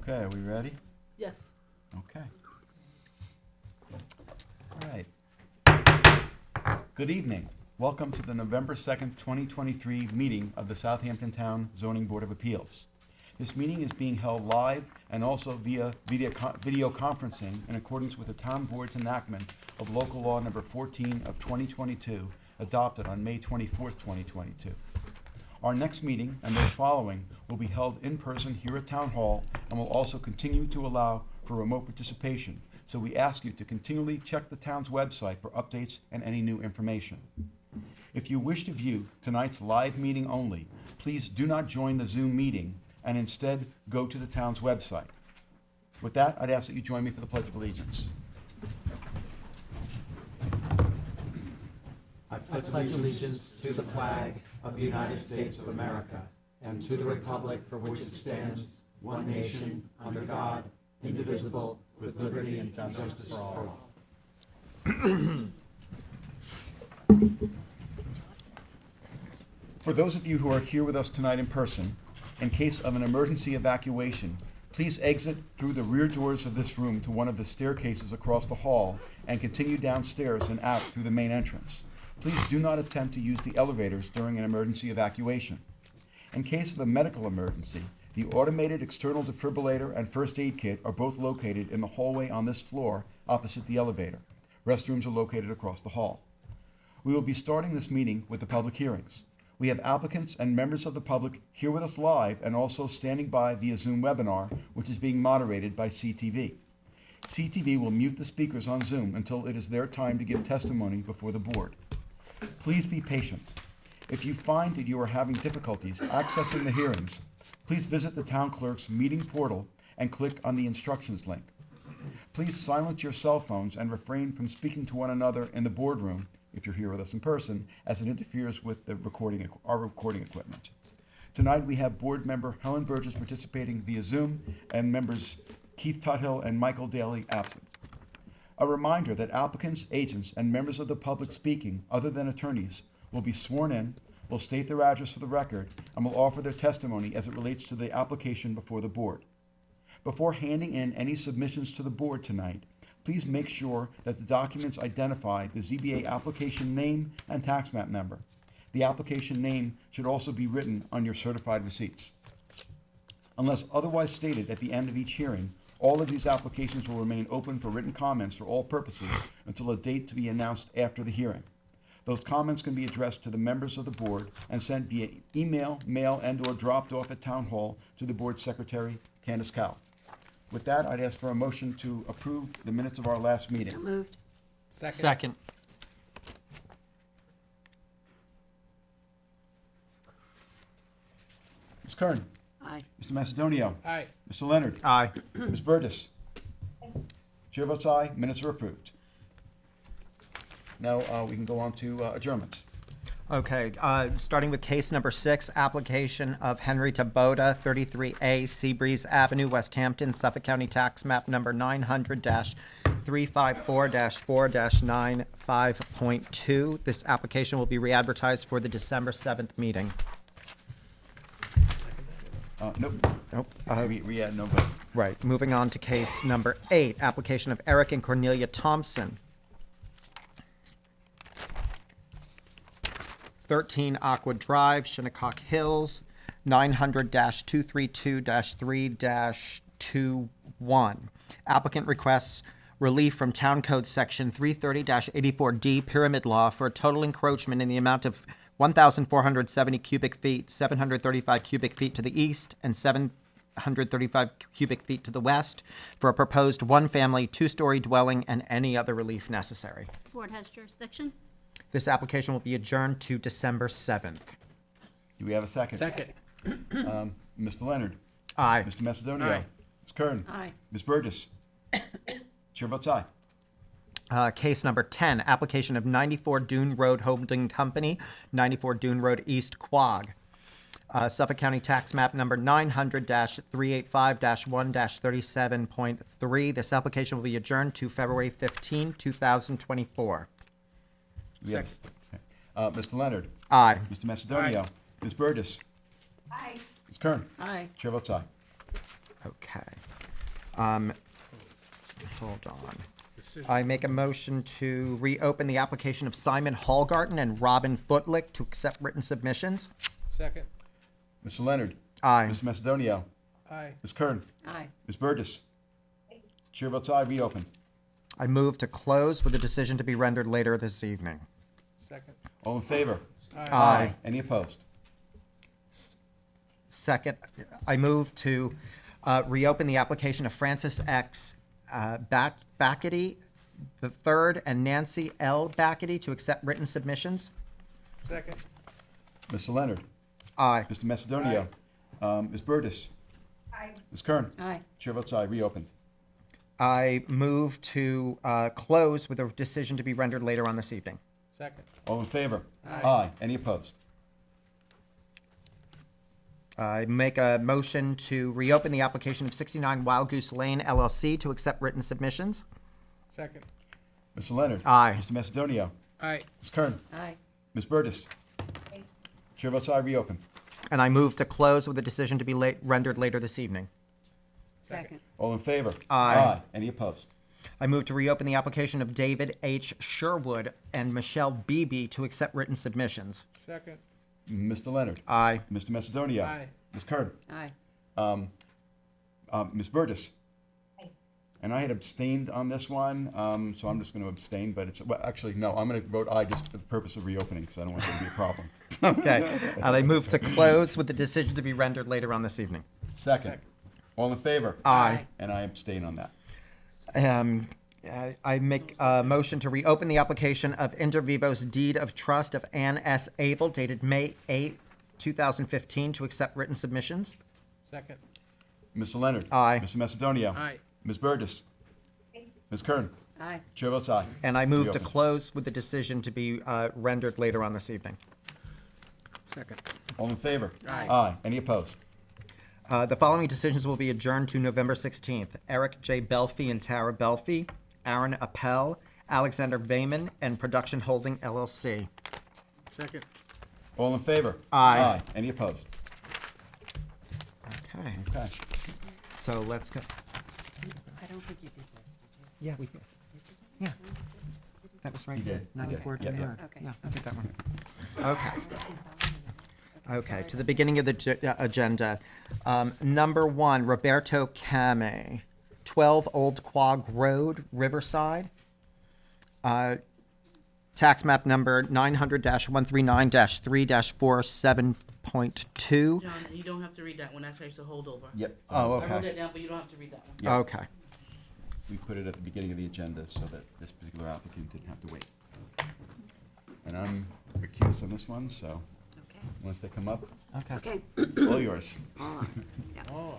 Okay, are we ready? Yes. Okay. All right. Good evening. Welcome to the November 2nd, 2023 meeting of the Southampton Town Zoning Board of Appeals. This meeting is being held live and also via video conferencing in accordance with the Town Board's enactment of Local Law Number 14 of 2022, adopted on May 24th, 2022. Our next meeting and those following will be held in person here at Town Hall and will also continue to allow for remote participation. So we ask you to continually check the town's website for updates and any new information. If you wish to view tonight's live meeting only, please do not join the Zoom meeting and instead go to the town's website. With that, I'd ask that you join me for the Pledge of Allegiance. I pledge allegiance to the flag of the United States of America and to the republic for which it stands, one nation, under God, indivisible, with liberty and justice for all. For those of you who are here with us tonight in person, in case of an emergency evacuation, please exit through the rear doors of this room to one of the staircases across the hall and continue downstairs and out through the main entrance. Please do not attempt to use the elevators during an emergency evacuation. In case of a medical emergency, the automated external defibrillator and first aid kit are both located in the hallway on this floor opposite the elevator. Restrooms are located across the hall. We will be starting this meeting with the public hearings. We have applicants and members of the public here with us live and also standing by via Zoom webinar, which is being moderated by CTV. CTV will mute the speakers on Zoom until it is their time to give testimony before the board. Please be patient. If you find that you are having difficulties accessing the hearings, please visit the town clerk's meeting portal and click on the instructions link. Please silence your cell phones and refrain from speaking to one another in the boardroom, if you're here with us in person, as it interferes with the our recording equipment. Tonight we have board member Helen Burgess participating via Zoom and members Keith Tuthill and Michael Daly absent. A reminder that applicants, agents, and members of the public speaking, other than attorneys, will be sworn in, will state their address for the record, and will offer their testimony as it relates to the application before the board. Before handing in any submissions to the board tonight, please make sure that the documents identify the ZBA application name and tax map number. The application name should also be written on your certified receipts. Unless otherwise stated at the end of each hearing, all of these applications will remain open for written comments for all purposes until a date to be announced after the hearing. Those comments can be addressed to the members of the board and sent via email, mail, and/or dropped off at Town Hall to the board secretary, Candace Cowell. With that, I'd ask for a motion to approve the minutes of our last meeting. So moved. Second. Ms. Kern. Aye. Mr. Macedonio. Aye. Mr. Leonard. Aye. Ms. Burgess. Chair votes aye. Minutes are approved. Now we can go on to adjournments. Okay, starting with case number 6, application of Henry Taboda, 33A Seabreeze Avenue, West Hampton, Suffolk County Tax Map number 900-354-4-95.2. This application will be re-advertised for the December 7th meeting. Nope. Re-add, no vote. Right, moving on to case number 8, application of Eric and Cornelia Thompson, 13 Aqua Drive, Shinnecock Hills, 900-232-3-21. Applicant requests relief from Town Code Section 330-84D Pyramid Law for a total encroachment in the amount of 1,470 cubic feet, 735 cubic feet to the east, and 735 cubic feet to the west for a proposed one-family, two-story dwelling and any other relief necessary. Board has jurisdiction. This application will be adjourned to December 7th. Do we have a second? Second. Mr. Leonard. Aye. Mr. Macedonio. Aye. Ms. Kern. Aye. Ms. Burgess. Chair votes aye. Case number 10, application of 94 Dune Road Holding Company, 94 Dune Road East, Quogue. Suffolk County Tax Map number 900-385-1-37.3. This application will be adjourned to February 15, 2024. Yes. Okay. Mr. Leonard. Aye. Mr. Macedonio. Aye. Ms. Burgess. Aye. Ms. Kern. Aye. Chair votes aye. Okay. Hold on. I make a motion to reopen the application of Simon Hallgarten and Robin Footlick to accept written submissions. Second. Mr. Leonard. Aye. Mr. Macedonio. Aye. Ms. Kern. Aye. Ms. Burgess. Chair votes aye, reopen. I move to close with a decision to be rendered later this evening. Second. All in favor? Aye. Any opposed? Second, I move to reopen the application of Francis X. Backety III and Nancy L. Backety to accept written submissions. Second. Mr. Leonard. Aye. Mr. Macedonio. Ms. Burgess. Aye. Ms. Kern. Aye. Chair votes aye, reopened. I move to close with a decision to be rendered later on this evening. Second. All in favor? Aye. Any opposed? I make a motion to reopen the application of 69 Wild Goose Lane LLC to accept written submissions. Second. Mr. Leonard. Aye. Mr. Macedonio. Aye. Ms. Kern. Aye. Ms. Burgess. Chair votes aye, reopened. And I move to close with a decision to be rendered later this evening. Second. All in favor? Aye. Any opposed? I move to reopen the application of David H. Sherwood and Michelle Beebe to accept written submissions. Second. Mr. Leonard. Aye. Mr. Macedonio. Aye. Ms. Kern. Aye. Ms. Burgess. And I had abstained on this one, so I'm just going to abstain, but it's, well, actually, no, I'm going to vote aye just for the purpose of reopening, because I don't want there to be a problem. Okay. And I move to close with the decision to be rendered later on this evening. Second. All in favor? Aye. And I abstain on that. I make a motion to reopen the application of Inter Vivos Deed of Trust of Ann S. Abel dated May 8, 2015 to accept written submissions. Second. Mr. Leonard. Aye. Mr. Macedonio. Aye. Ms. Burgess. Ms. Kern. Aye. Chair votes aye. And I move to Reopen. close with the decision to be rendered later on this evening. Second. All in favor? Aye. Any opposed? The following decisions will be adjourned to November 16th. Eric J. Belfi and Tara Belfi, Aaron Appel, Alexander Vayman, and Production Holding LLC. Second. All in favor? Aye. Any opposed? Okay, Okay. so let's go. I don't think you did this, did you? Yeah, we did. Yeah. That was right You here. did, you did. 94 Yeah, yeah. Yard. Okay. Yeah, I did that one. Okay. Okay, to the beginning of the agenda. Number 1, Roberto Came, 12 Old Quag Road, Riverside. Tax map number 900-139-3-47.2. John, you don't have to read that one. That's actually a holdover. Yep. Oh, I wrote okay. that down, but you don't have to read that one. Yeah. Okay. We put it at the beginning of the agenda so that this particular applicant didn't have to wait. And I'm recused on this one, so Okay. once they come up, Okay. Okay. all yours. All ours. Yeah. Oh.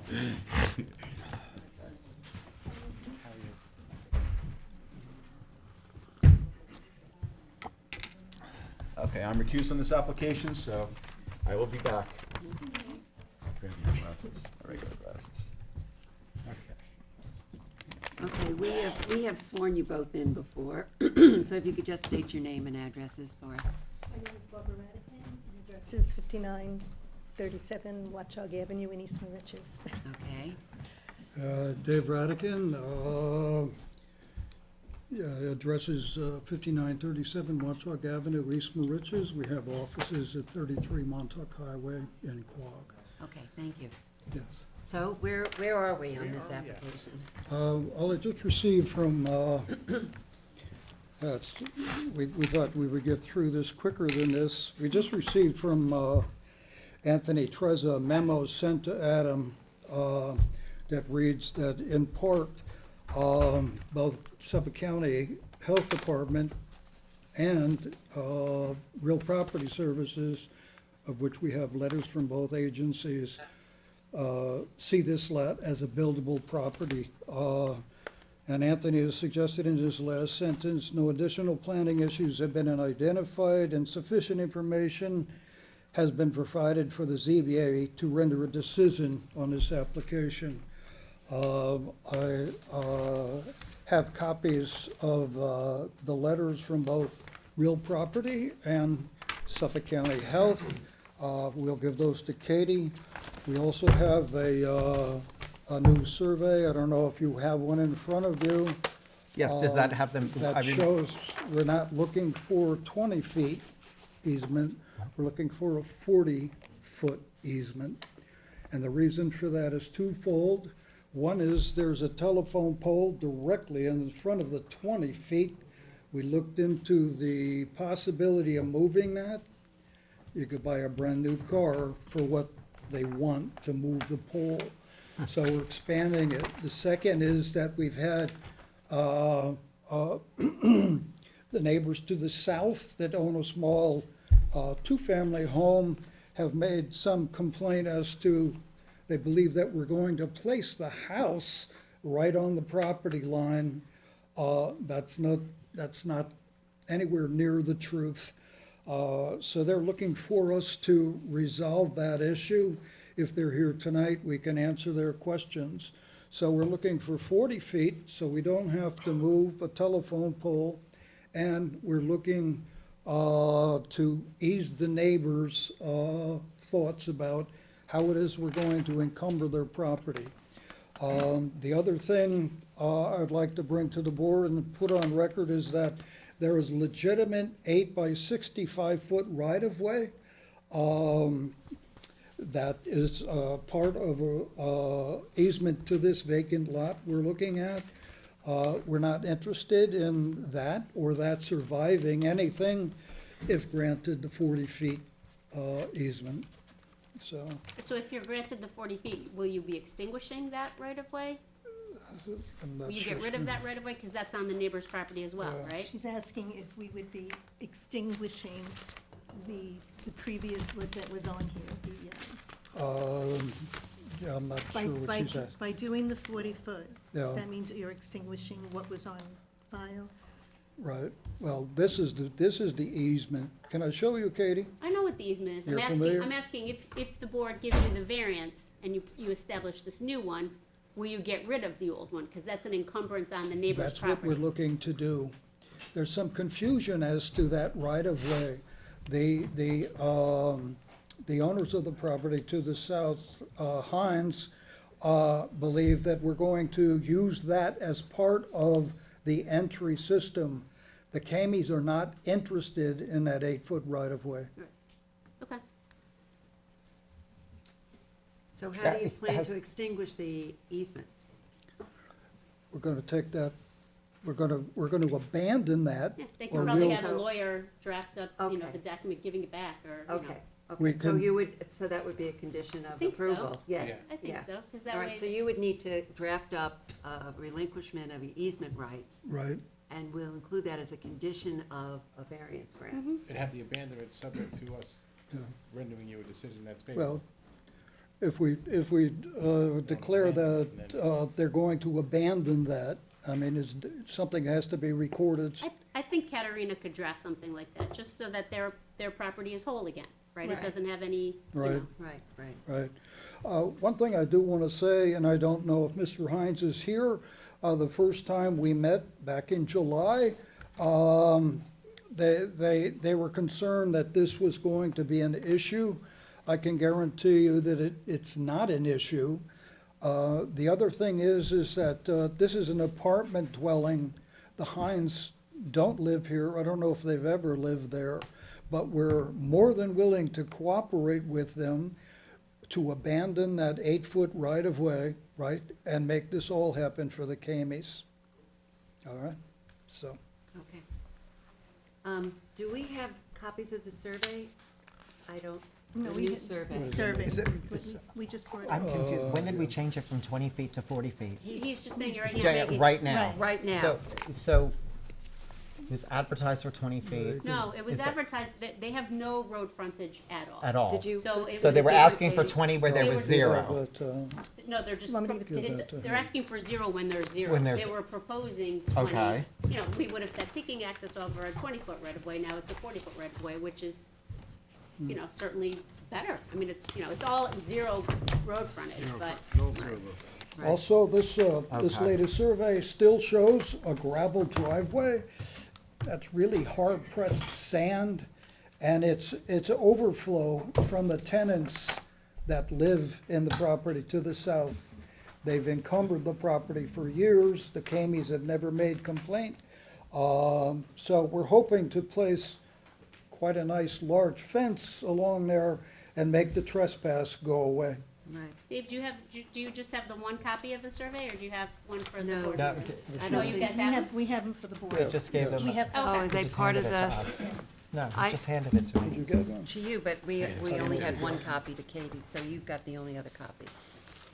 Okay, I'm recused on this application, so I will be back. Grab my glasses, my regular glasses. Okay. Okay, we have sworn you both in before, so if you could just state your name and addresses for us. My name is Barbara Radican, and the address is 5937 Watchog Avenue in East Mauritius. Okay. Dave Radican, address is 5937 Watchog Avenue, East Mauritius. We have offices at 33 Montauk Highway in Quogue. Okay, thank you. Yes. So where are we on this application? All I just received from, we thought we would get through this quicker than this. We just received from Anthony Trezza a memo sent to Adam that reads that in part, both Suffolk County Health Department and Real Property Services, of which we have letters from both agencies, see this lot as a buildable property. And Anthony has suggested in his last sentence, no additional planning issues have been identified and sufficient information has been provided for the ZBA to render a decision on this application. I have copies of the letters from both Real Property and Suffolk County Health. We'll give those to Katie. We also have a a new survey. I don't know if you have one in front of you. Yes, does that have them? I That mean, shows we're not looking for 20 feet easement, we're looking for a 40-foot easement. And the reason for that is twofold. One is there's a telephone pole directly in front of the 20 feet. We looked into the possibility of moving that. You could buy a brand-new car for what they want to move the pole. So we're expanding it. The second is that we've had the neighbors to the south that own a small two-family home have made some complaint as to, they believe that we're going to place the house right on the property line. That's not anywhere near the truth. So they're looking for us to resolve that issue. If they're here tonight, we can answer their questions. So we're looking for 40 feet, so we don't have to move a telephone pole. And we're looking to ease the neighbors' thoughts about how it is we're going to encumber their property. The other thing I'd like to bring to the board and put on record is that there is legitimate 8 by 65-foot right-of-way that is part of a easement to this vacant lot we're looking at. We're not interested in that or that surviving anything if granted the 40 feet easement, so. So if you're granted the 40 feet, will you be extinguishing that right-of-way? I'm not Will you sure. get rid of that right-of-way? Because that's on the neighbor's property as well, right? She's asking if we would be extinguishing the previous, what that was on here, Yeah, I'm not by, sure what by, she's asking. by doing the 40-foot. Yeah. That means that you're extinguishing what was on file. Right, well, this is the easement. Can I show you, Katie? I know what the easement is. You're familiar? I'm asking if the board gives you the variance and you establish this new one, will you get rid of the old one? Because that's an encumbrance on the neighbor's That's what we're property. looking to do. There's some confusion as to that right-of-way. The owners of the property to the south, Hines, believe that we're going to use that as part of the entry system. The Camies are not interested in that 8-foot right-of-way. Okay. So how do you That plan has- to extinguish the easement? We're gonna take that, we're gonna abandon that. Yeah, they or can probably we'll- have a lawyer draft up, Okay. the document giving it back, or, Okay, We okay, so can- you would, so that would be a condition of think so. approval? Yes, I think yeah. so, because that All way. right, so you would need to draft up a relinquishment of easement rights, Right, and we'll include that as a condition of a variance grant. Mm-hmm. And have the abandonment subject to us yeah. rendering you a decision that's favorable. Well, if we declare that they're going to abandon that, I mean, something has to be recorded. I think Katarina could draft something like that, just so that their property is whole again, right? It Right. doesn't have any, Right. Right, right. Right. One thing I do want to say, and I don't know if Mr. Hines is here, the first time we met back in July, they were concerned that this was going to be an issue. I can guarantee you that it's not an issue. The other thing is that this is an apartment dwelling. The Hines don't live here. I don't know if they've ever lived there, but we're more than willing to cooperate with them to abandon that 8-foot right-of-way, right, and make this all happen for the Camies. All right, so, Okay. Do we have copies of the survey? I don't, No, the we new didn't. survey. Survey. Is it- We just brought it I'm up. confused. When did we change it from 20 feet to 40 feet? he's just saying, right He's now. Yeah, making- right now. Right now. So it was advertised for 20 feet No, it was Is that- advertised, that they have no road frontage at all. at all. Did you? So it So was they were asking for differently- 20 where there They was were- zero. but, No, they're just, Want me to give it to you? they're asking for 0 when there's 0. When there's- They were proposing 20. Okay. We would have said taking access over a 20-foot right-of-way, now it's a 40-foot right-of-way, which is, certainly better. I mean, it's all 0 road frontage, but. Right. also, this Okay. latest survey still shows a gravel driveway. That's really hard-pressed sand, and it's overflow from the tenants that live in the property to the south. They've encumbered the property for years. The Camies have never made complaint. So we're hoping to place quite a nice large fence along there and make the trespass go away. Right. Dave, do you just have the one copy of the survey, or do you have one for the No. board? No, I No, don't you think guys so. have them? We have them for the We board. just gave them, We have, Oh, are Okay. they just part of handed it to the, us. No, I- he just handed it to Did you me. get one? to you, but we only had one copy to Katie, so you've got the only other copy.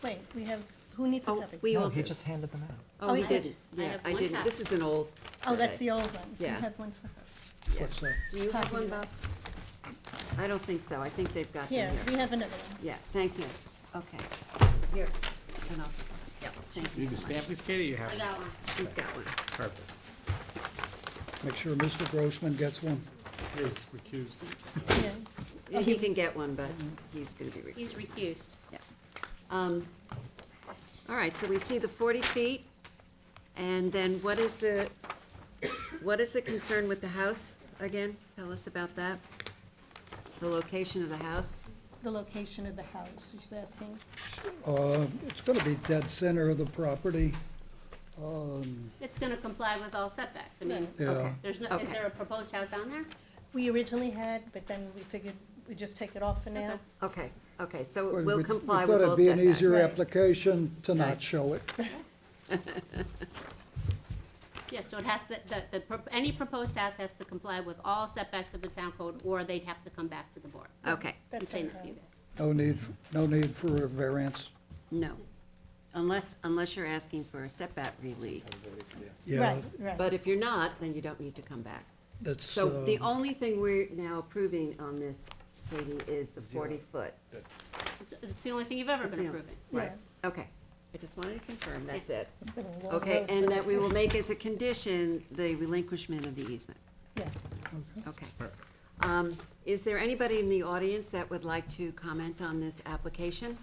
wait, we have, who needs a Oh, copy? we No, all he do. just handed them out. Oh, he I didn't. I Yeah, have I one didn't. copy. This is an old Oh, that's survey. the old one. Yeah. You have one for her. What's that? Do you have Copy one, of Bob? I don't think so. I think they've got them Here, here. we have another one. Yeah, thank you. Okay. Here, and I'll, yeah, thank You you need to so stamp much. these, Katie, or you have I them? got one. She's got one. Perfect. Make sure Mr. Grossman gets one. Here's recused. Yeah. Yeah, he can get one, but he's gonna be recused. He's recused. All right, so we see the 40 feet, and then what is the concern with the house again? Tell us about that. The location of the house? The location of the house, she's asking. It's gonna be dead center of the property. It's gonna comply with all setbacks. I mean, Yeah. Okay. there's no, Okay. is there a proposed house on there? We originally had, but then we figured we'd just take it off for now. Okay, okay, so Well, it will we comply with thought all it'd be an setbacks. easier Right. application to not Right. show it. Yeah, so it has to, any proposed house has to comply with all setbacks of the town code, or they'd have to come back to the board. Okay, I'm That's saying no that to you problem. guys. No need for a variance. no. Unless you're asking for a setback relief. Yeah, Right, right. But if you're not, then you don't need to come back. that's, So the only thing we're now approving on this, Katie, is the 40-foot. It's the only thing you've ever That's been the- approving. Right, okay. I just wanted to confirm, that's it. It's been a long Okay, road. and that we will make as a condition the relinquishment of the easement. Yes. Okay. Is there anybody in the audience that would like to comment on this application?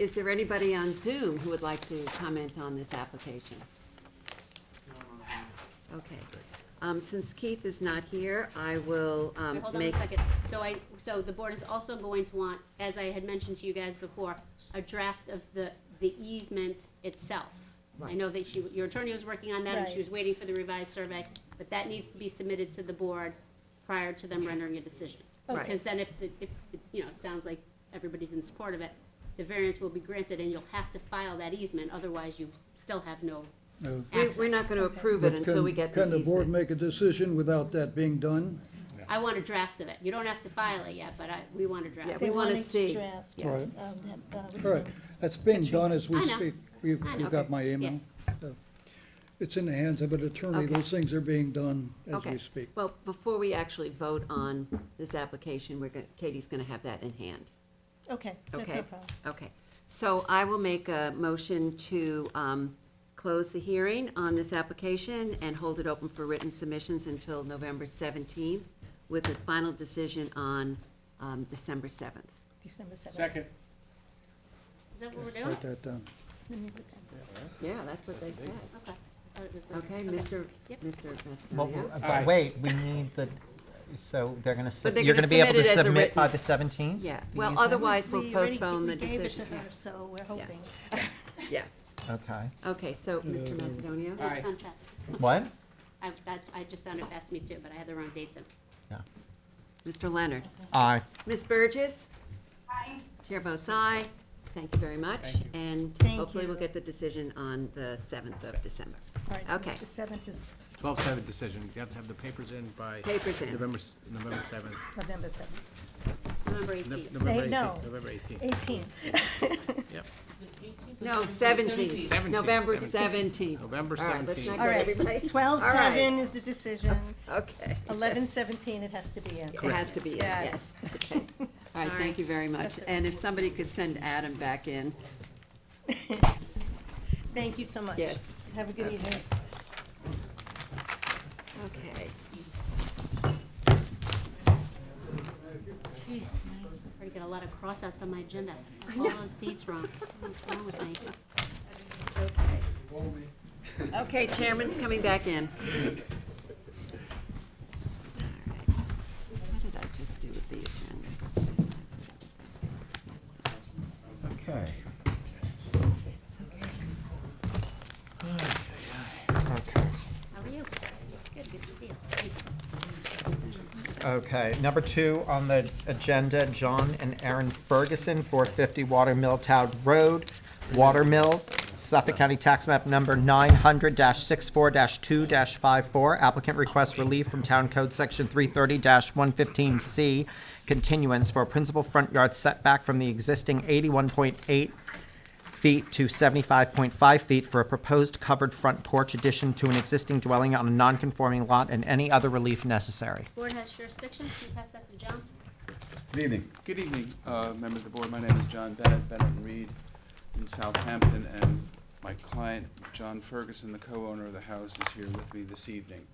Is there anybody on Zoom who would like to comment on this application? Okay. Since Keith is not here, I will Wait, hold on make. one second. So the board is also going to want, as I had mentioned to you guys before, a draft of the easement itself. I Right. know that your attorney was working on that, and she Right. was waiting for the revised survey, but that needs to be submitted to the board prior to them rendering a decision. Okay. Because then if, you know, it sounds like everybody's in support of it, the variance will be granted, and you'll have to file that easement, otherwise you still have no no. We're not gonna approve it But until we get the Can the board easement. make a decision without that being done? I want a draft of it. You don't have to file it yet, but we want a Yeah, draft. we They wanna want a see. draft. Yeah. Right. What's All right, that's being done as we I know. speak. I You know. got my email? So, It's in the hands of an attorney. Okay. Those things are being done as Okay. we speak. Well, before we actually vote on this application, Katie's gonna have that in hand. Okay, that's Okay. no problem. Okay, so I will make a motion to close the hearing on this application and hold it open for written submissions until November 17th, with a final decision on December 7th. December 7th. Second. Is that what we're doing? Write that down. Let me put that. Yeah, that's what they said. Okay. I thought it was the- Okay, Mr. Yep. Well, Macedonia? but wait, we need the, so they're gonna, But they're you're gonna gonna be able to submit it as a submit by written the 17th? Yeah, the well, easement? otherwise we'll We already- postpone the We gave it decision. to her, so we're hoping. Yeah, Okay. okay, so, Mr. Macedonia? No, it's on test. What? I just found it fast to me too, but I had the wrong dates in. Yeah. Mr. Leonard? Aye. Ms. Burgess? Aye. Chair votes aye. Thank you very much. Thank you. And Thank hopefully you. we'll get the decision on the 7th of December. All right, so Okay. the 7th is 12/7 decision. You have to have the papers in by Papers in. November 7th. November 7th. November 18th. November no. 18th. November 18th. 18th. Yep. No, 17th. 17th. November 17th. 17th. November All right, let's 17th. not All get right, everybody. 12/7 is the decision. Okay. 11/17 it has to be in. It has to be, in, Yes. yes. Okay. All right, Sorry. thank you very much. That's it. And if somebody could send Adam back in, Thank you so much. yes. Have a good evening. Okay. Jeez, I already got a lot of crossouts on my agenda. All those dates wrong. What's wrong with me? Okay. Okay, chairman's coming back in. All right. What did I just do with the agenda? Okay. Okay, number 2 on the agenda, John and Aaron Ferguson, 450 Watermill Road, Watermill, Suffolk County Tax Map number 900-64-2-54. Applicant requests relief from Town Code Section 330-115C, continuance for a principal front yard setback from the existing 81.8 feet to 75.5 feet for a proposed covered front porch addition to an existing dwelling on a non-conforming lot and any other relief necessary. Board has jurisdiction, can you pass that to John? Good evening. Good evening, members of the board. My name is John Bennett and Reed in Southampton, and my client, John Ferguson, the co-owner of the house, is here with me this evening.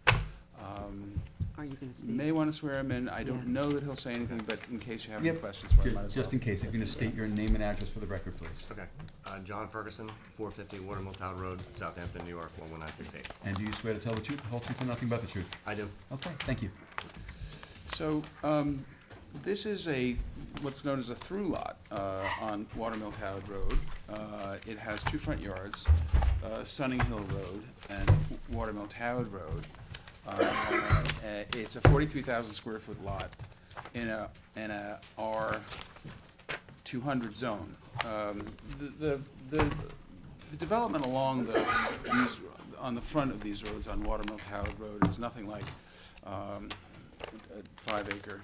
Are you gonna speak? May want to swear him in. I don't Yeah. know that he'll say anything, but in case you have any Yep. questions for him, might as well. Just in case, if you're going to state your name and address for the record, please. Okay. John Ferguson, 450 Watermill Town Road, Southampton, New York, 11968. And do you swear to tell the truth, the whole truth, and nothing but the truth? I do. Okay, thank you. So, this is what's known as a through lot on Watermill Town Road. It has 2 front yards, Sunning Hill Road and Watermill Town Road. It's a 43,000 square foot lot in a R 200 zone. The development along on the front of these roads on Watermill Town Road is nothing like a 5 acre,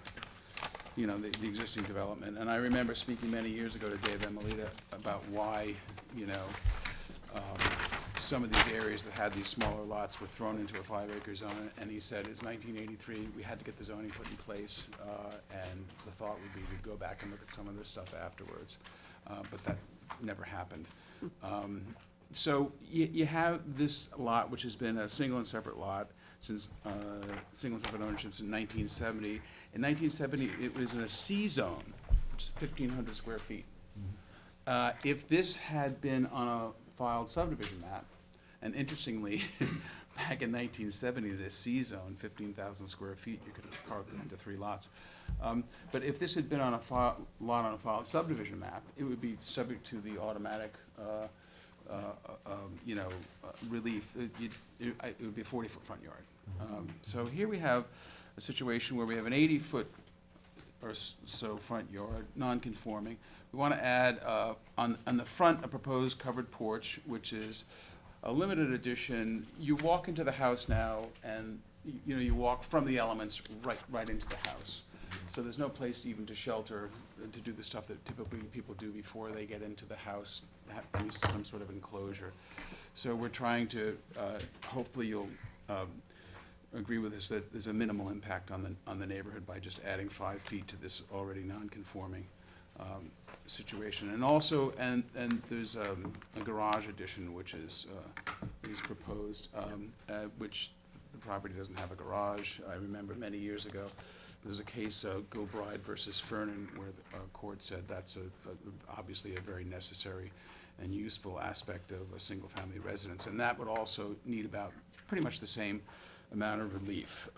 the existing development. And I remember speaking many years ago to Dave Emilita about why, some of these areas that had these smaller lots were thrown into a 5 acre zone, and he said it's 1983, we had to get the zoning put in place, and the thought would be we'd go back and look at some of this stuff afterwards, but that never happened. So you have this lot, which has been a single and separate lot since, single and separate ownership since 1970. In 1970, it was in a C zone, which is 1,500 square feet. If this had been on a filed subdivision map, and interestingly, back in 1970, the C zone, 15,000 square feet, you could have carved it into 3 lots. But if this had been on a lot on a filed subdivision map, it would be subject to the automatic, relief. It would be a 40-foot front yard. So here we have a situation where we have an 80-foot or so front yard, non-conforming. We want to add on the front a proposed covered porch, which is a limited addition. You walk into the house now, and you walk from the elements right into the house. So there's no place even to shelter, to do the stuff that typically people do before they get into the house, at least some sort of enclosure. So we're trying to, hopefully you'll agree with us that there's a minimal impact on the neighborhood by just adding 5 feet to this already non-conforming situation. And also, and there's a garage addition which is proposed, which the property doesn't have a garage. I remember many years ago, there was a case, Gilbride versus Fernan, where the court said that's obviously a very necessary and useful aspect of a single-family residence, and that would also need about pretty much the same amount of relief.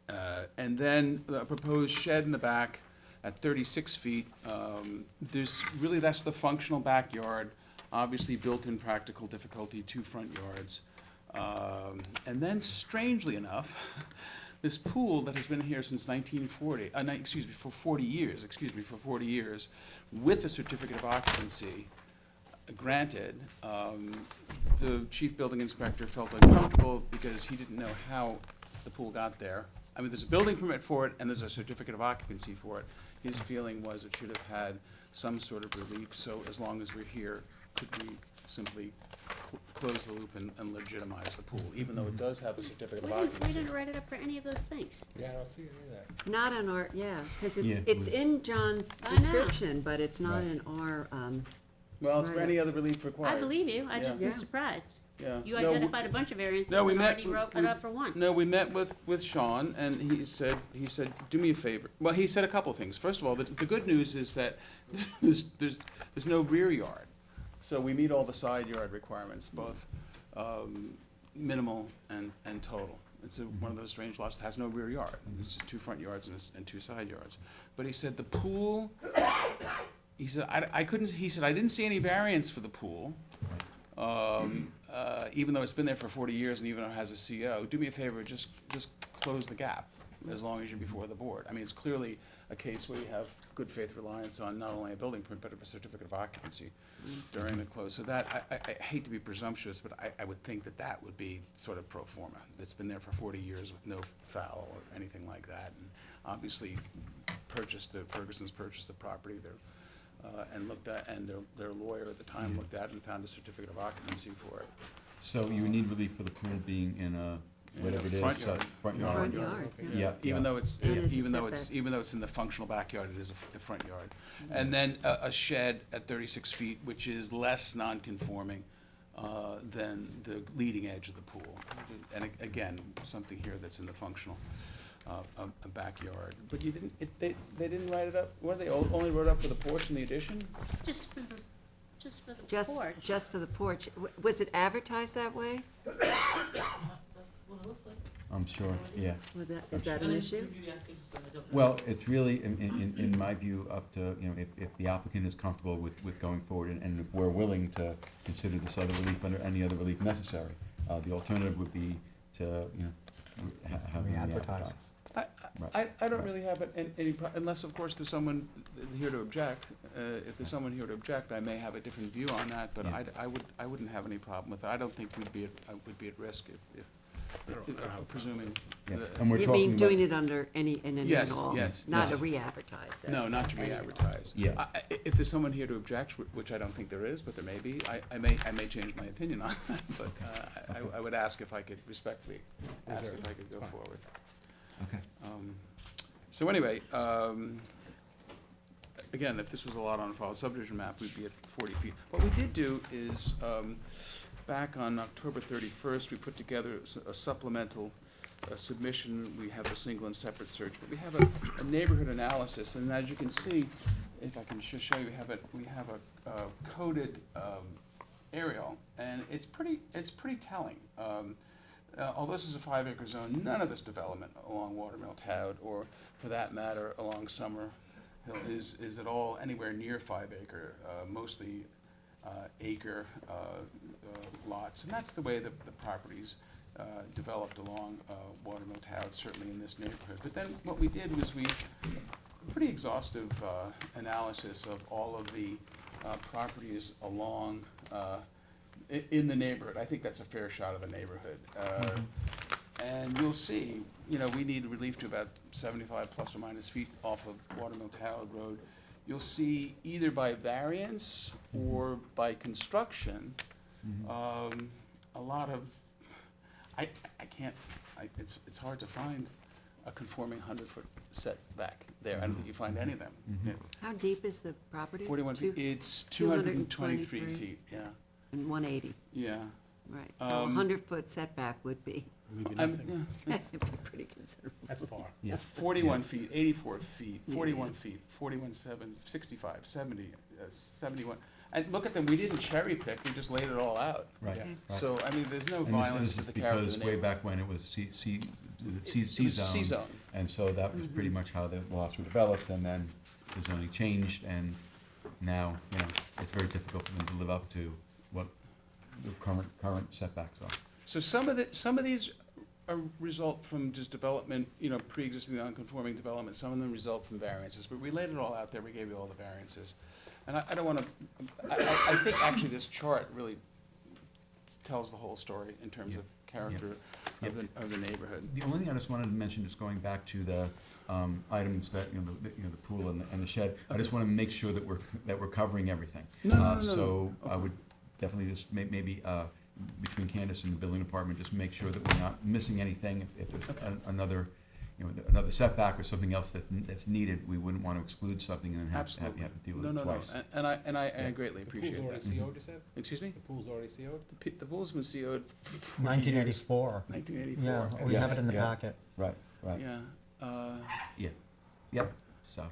And then the proposed shed in the back at 36 feet, that's the functional backyard, obviously built-in practical difficulty, 2 front yards. And then strangely enough, this pool that has been here since 1940, for 40 years, with a certificate of occupancy granted, the chief building inspector felt uncomfortable because he didn't know how the pool got there. I mean, there's a building permit for it and there's a certificate of occupancy for it. His feeling was it should have had some sort of relief, so as long as we're here, could we simply close the loop and legitimize the pool, even though it does have a certificate of We occupancy. didn't write it up for any of those things. Yeah, I don't see any of that. Not on our, because Yeah. it's in John's I know. description, but it's not Right. in our, Well, it's for Right. any other relief required. I believe you, I just Yeah. am surprised. Yeah. You No, identified a bunch of variances no, we and met- already wrote it we- up for one. No, we met with Sean, and he said, do me a favor. Well, he said a couple of things. First of all, the good news is that there's no rear yard. So we meet all the side yard requirements, both minimal and total. It's one of those strange lots that has no rear yard. It's just 2 front yards and 2 side yards. But he said the pool, he said, I didn't see any variance for the pool. Even though it's been there for 40 years and even though it has a CO, do me a favor, just close the gap as long as you're before the board. I mean, it's clearly a case where you have good faith reliance on not only a building permit, but a certificate of occupancy during the close. So that, I hate to be presumptuous, but I would think that that would be sort of pro forma. That's been there for 40 years with no foul or anything like that. And obviously, Ferguson's purchased the property there, and looked at, and their lawyer at the time looked at and found a certificate of occupancy for it. So you would need relief for the pool being in a, whatever it is. Front yard. Front Yeah. yard. Front yard, yeah. Yeah, Even though it's, And it's a even though it's, setback. even though it's in the functional backyard, it is a front yard. And then a shed at 36 feet, which is less non-conforming than the leading edge of the pool. And again, something here that's in the functional a backyard. But you didn't, they didn't write it up, what, they only wrote up for the porch and the addition? Just for the porch. Just for the porch. Was it advertised that way? That's what it looks like. I'm sure, yeah. Is that I an didn't issue? review the application, so I don't know. Well, it's really, in my view, up to, if the applicant is comfortable with going forward, and if we're willing to consider this other relief under any other relief necessary. The alternative would be to, have them Re-advertise. re-advertise. I don't really have any, unless, of course, there's someone here to object. If there's someone here to object, I may have a different view on that, but Yeah. I wouldn't have any problem with it. I don't think we'd be at risk if presuming. Yeah, that- and we're You talking mean about. doing it under any Yes, and all? yes, Not yes. a re-advertise? No, not to re-advertise. Yeah. If there's someone here to object, which I don't think there is, but there may be, I may change my opinion on that, but I would ask if I could respectfully, ask if I could go forward. Okay. So anyway, again, if this was a lot on a filed subdivision map, we'd be at 40 feet. What we did do is, back on October 31st, we put together a supplemental submission. We have a single and separate search, but we have a neighborhood analysis, and as you can see, if I can just show you, we have a coded aerial, and it's pretty telling. Although this is a 5-acre zone, none of this development along Watermill Town, or for that matter, along Summer Hill, is at all anywhere near 5-acre, mostly acre lots. And that's the way that the properties developed along Watermill Town, certainly in this neighborhood. But then what we did was pretty exhaustive analysis of all of the properties along in the neighborhood. I think that's a fair shot of a neighborhood. And you'll see, we need relief to about 75 plus or minus feet off of Watermill Town Road. You'll see either by variance or by construction, a lot of, it's hard to find a conforming 100-foot setback there. I don't think you find any of them. Yeah. How deep is the property? 41 feet, it's 223 feet, yeah, And 180, yeah. right. So a 100-foot setback would be, Maybe I'm- nothing. yeah, that'd be pretty considerable. That's far. Yeah. 41 feet, 84 feet, Yeah, 41 yeah. feet, 41, 65, 70, 71. And look at them, we didn't cherry pick, we just laid it all out. Right. Okay. right. So, I mean, there's no And violence this to is the character of because the way neighborhood. back when it was C It was zone. C-zone. And so that was pretty much how the lots were developed, and then the zoning changed, and now, it's very difficult for them to live up to what the current setbacks are. So some of these are result from just development, pre-existing non-conforming development. Some of them result from variances, but we laid it all out there. We gave you all the variances. And I don't want to, I think actually this chart really tells the whole story in terms Yeah. of character of the neighborhood. The only thing I just wanted to mention is going back to the items that, the pool and the shed. I just want to make sure that we're covering everything. No. So I would definitely just maybe between Candace and the building department, just make sure that we're not missing anything. If there's another setback or something else that's needed, we wouldn't want to exclude something and then have to deal with it twice. And I greatly appreciate The that. pool's already CO'd, you said? Excuse me? The pool's already CO'd? The pool's been CO'd for 40 years. 1984. 1984. Yeah, we have it in the Yeah. packet. Right, right. Yeah. Yep, so.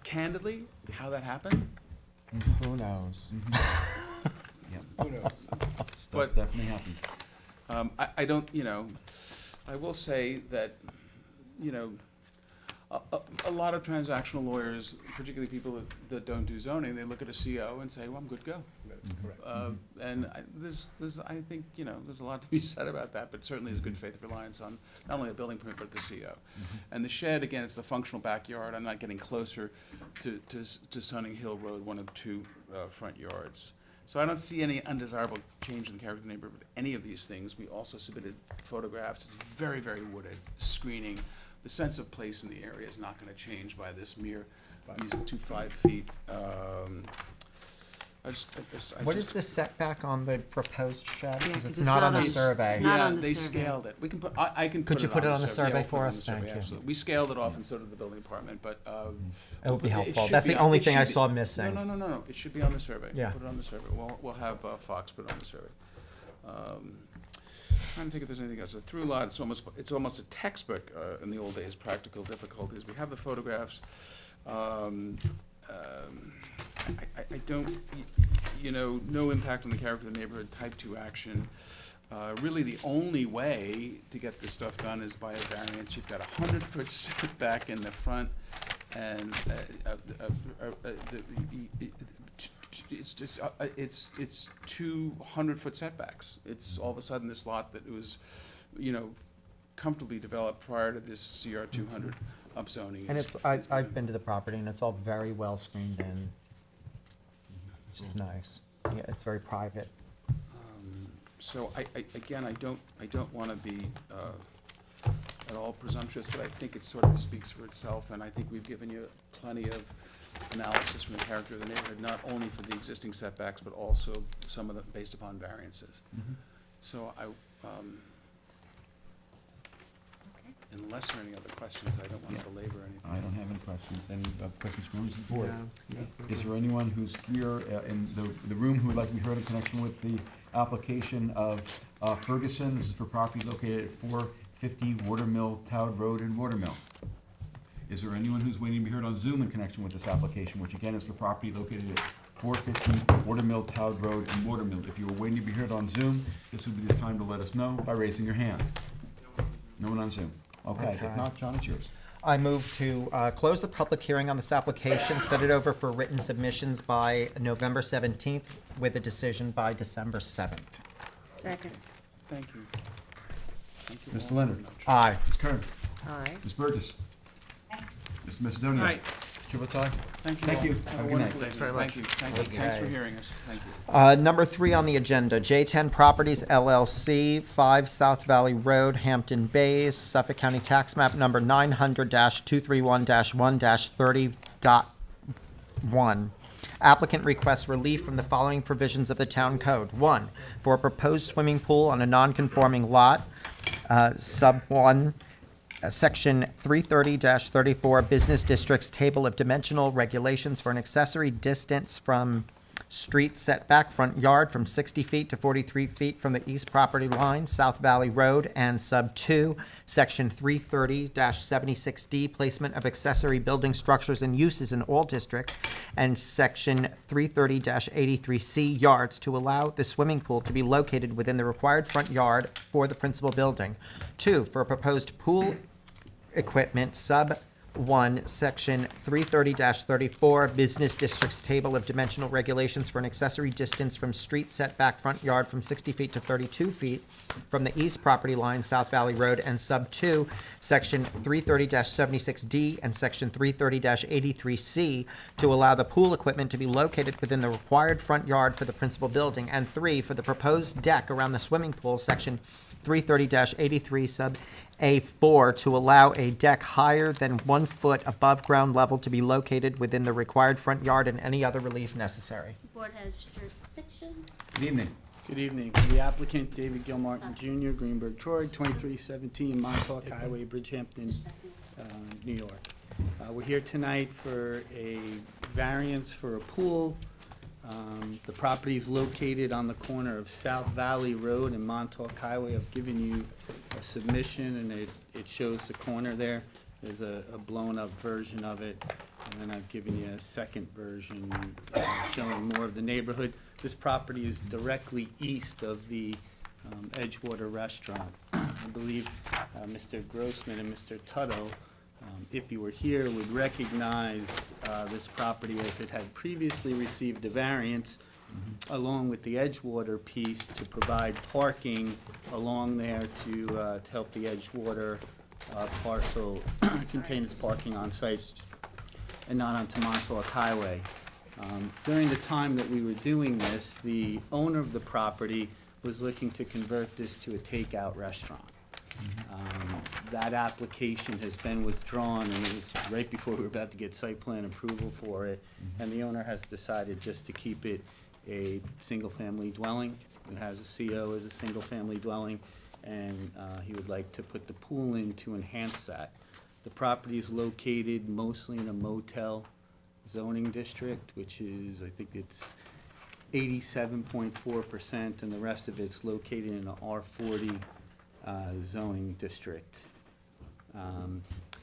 Candidly, how that happened, Who knows? Who knows? Stuff But- definitely happens. I don't, I will say that, a lot of transactional lawyers, particularly people that don't do zoning, they look at a CO and say, well, I'm good to go. And I think, there's a lot to be said about that, but certainly there's good faith reliance on not only a building permit, but the CO. And the shed, again, it's the functional backyard. I'm not getting closer to Sunning Hill Road, one of two front yards. So I don't see any undesirable change in the character of the neighborhood with any of these things. We also submitted photographs. It's very, very wooded, screening. The sense of place in the area is not gonna change by this mere, these 5 feet. What is the setback on the proposed shed? Yeah, Because 'cause it's not on the survey. It's not Yeah, on the they survey. scaled it. We can put, I can Could put you it put on it on the Yeah, survey we'll put for it on us? the survey, Thank you. absolutely. We scaled it off, and so did the building department, but. It would be helpful. should That's the only it thing I should be- saw missing. No, it should be on the survey. Yeah. Put it on the survey. We'll have Fox put it on the survey. Trying to think if there's anything else. The through lot, it's almost a textbook in the old days, practical difficulties. We have the photographs. I don't, no impact on the character of the neighborhood, type 2 action. Really, the only way to get this stuff done is by a variance. You've got 100-foot setback in the front, and it's 200-foot setbacks. It's all of a sudden this lot that was, comfortably developed prior to this CR 200 upzoning. And I've been to the property, and it's all very well screened in, which is nice. Yeah, it's very private. So again, I don't want to be at all presumptuous, but I think it sort of speaks for itself, and I think we've given you plenty of analysis from the character of the neighborhood, not only for the existing setbacks, but also some of them based upon variances. So unless there are any other questions, I don't want to belabor anything. I don't have any questions. Any questions from members of the board? Is there anyone who's here in the room who would like to be heard in connection with the application of Ferguson? This is for property located at 450 Watermill Town Road in Watermill. Is there anyone who's waiting to be heard on Zoom in connection with this application, which again is for property located at 450 Watermill Town Road in Watermill? If you were waiting to be heard on Zoom, this would be the time to let us know by raising your hand. No one on Zoom. Okay, if not, John, it's yours. I move to close the public hearing on this application, set it over for written submissions by November 17th, with a decision by December 7th. Second. Thank you. Thank you Mr. all Leonard. very much. Aye. Ms. Kern. Aye. Ms. Burgess. Mr. Macedonia. Aye. Chair votes aye. Thank you. Thank all. you. Have Have a a good wonderful night. evening. very much. Thank you. Thanks for Okay. hearing us. Thank you. Number 3 on the agenda, J10 Properties LLC, 5 South Valley Road, Hampton Bays, Suffolk County Tax Map Number 900-231-1-30.1. Applicant requests relief from the following provisions of the Town Code. 1, for a proposed swimming pool on a non-conforming lot, sub 1, Section 330-34 Business Districts Table of Dimensional Regulations for an accessory distance from street setback front yard from 60 feet to 43 feet from the east property line, South Valley Road, and sub 2, Section 330-76D Placement of accessory building structures and uses in all districts, and Section 330-83C Yards to allow the swimming pool to be located within the required front yard for the principal building. 2, for a proposed pool equipment, sub 1, Section 330-34, Business Districts Table of Dimensional Regulations for an accessory distance from street setback front yard from 60 feet to 32 feet from the east property line, South Valley Road, and sub 2, Section 330-76D and Section 330-83C to allow the pool equipment to be located within the required front yard for the principal building, and 3, for the proposed deck around the swimming pool, Section 330-83 sub A4 to allow a deck higher than 1 foot above ground level to be located within the required front yard and any other relief necessary. The board has jurisdiction. Good evening. Good evening. The applicant, David Gilmartin Jr., Greenberg, Troy, 2317 Montauk Highway, Bridgehampton, New York. We're here tonight for a variance for a pool. The property is located on the corner of South Valley Road and Montauk Highway. I've given you a submission, and it shows the corner there. There's a blown-up version of it, and then I've given you a second version showing more of the neighborhood. This property is directly east of the Edgewater Restaurant. I believe Mr. Grossman and Mr. Tuttle, if you were here, would recognize this property as it had previously received a variance along with the Edgewater piece to provide parking along there to help the Edgewater parcel contain its parking on site and not onto Montauk Highway. During the time that we were doing this, the owner of the property was looking to convert this to a takeout restaurant. That application has been withdrawn, and it was right before we were about to get site plan approval for it. And the owner has decided just to keep it a single-family dwelling. It has a CO as a single-family dwelling, and he would like to put the pool in to enhance that. The property is located mostly in a motel zoning district, which is, I think it's 87.4%, and the rest of it's located in an R40 zoning district.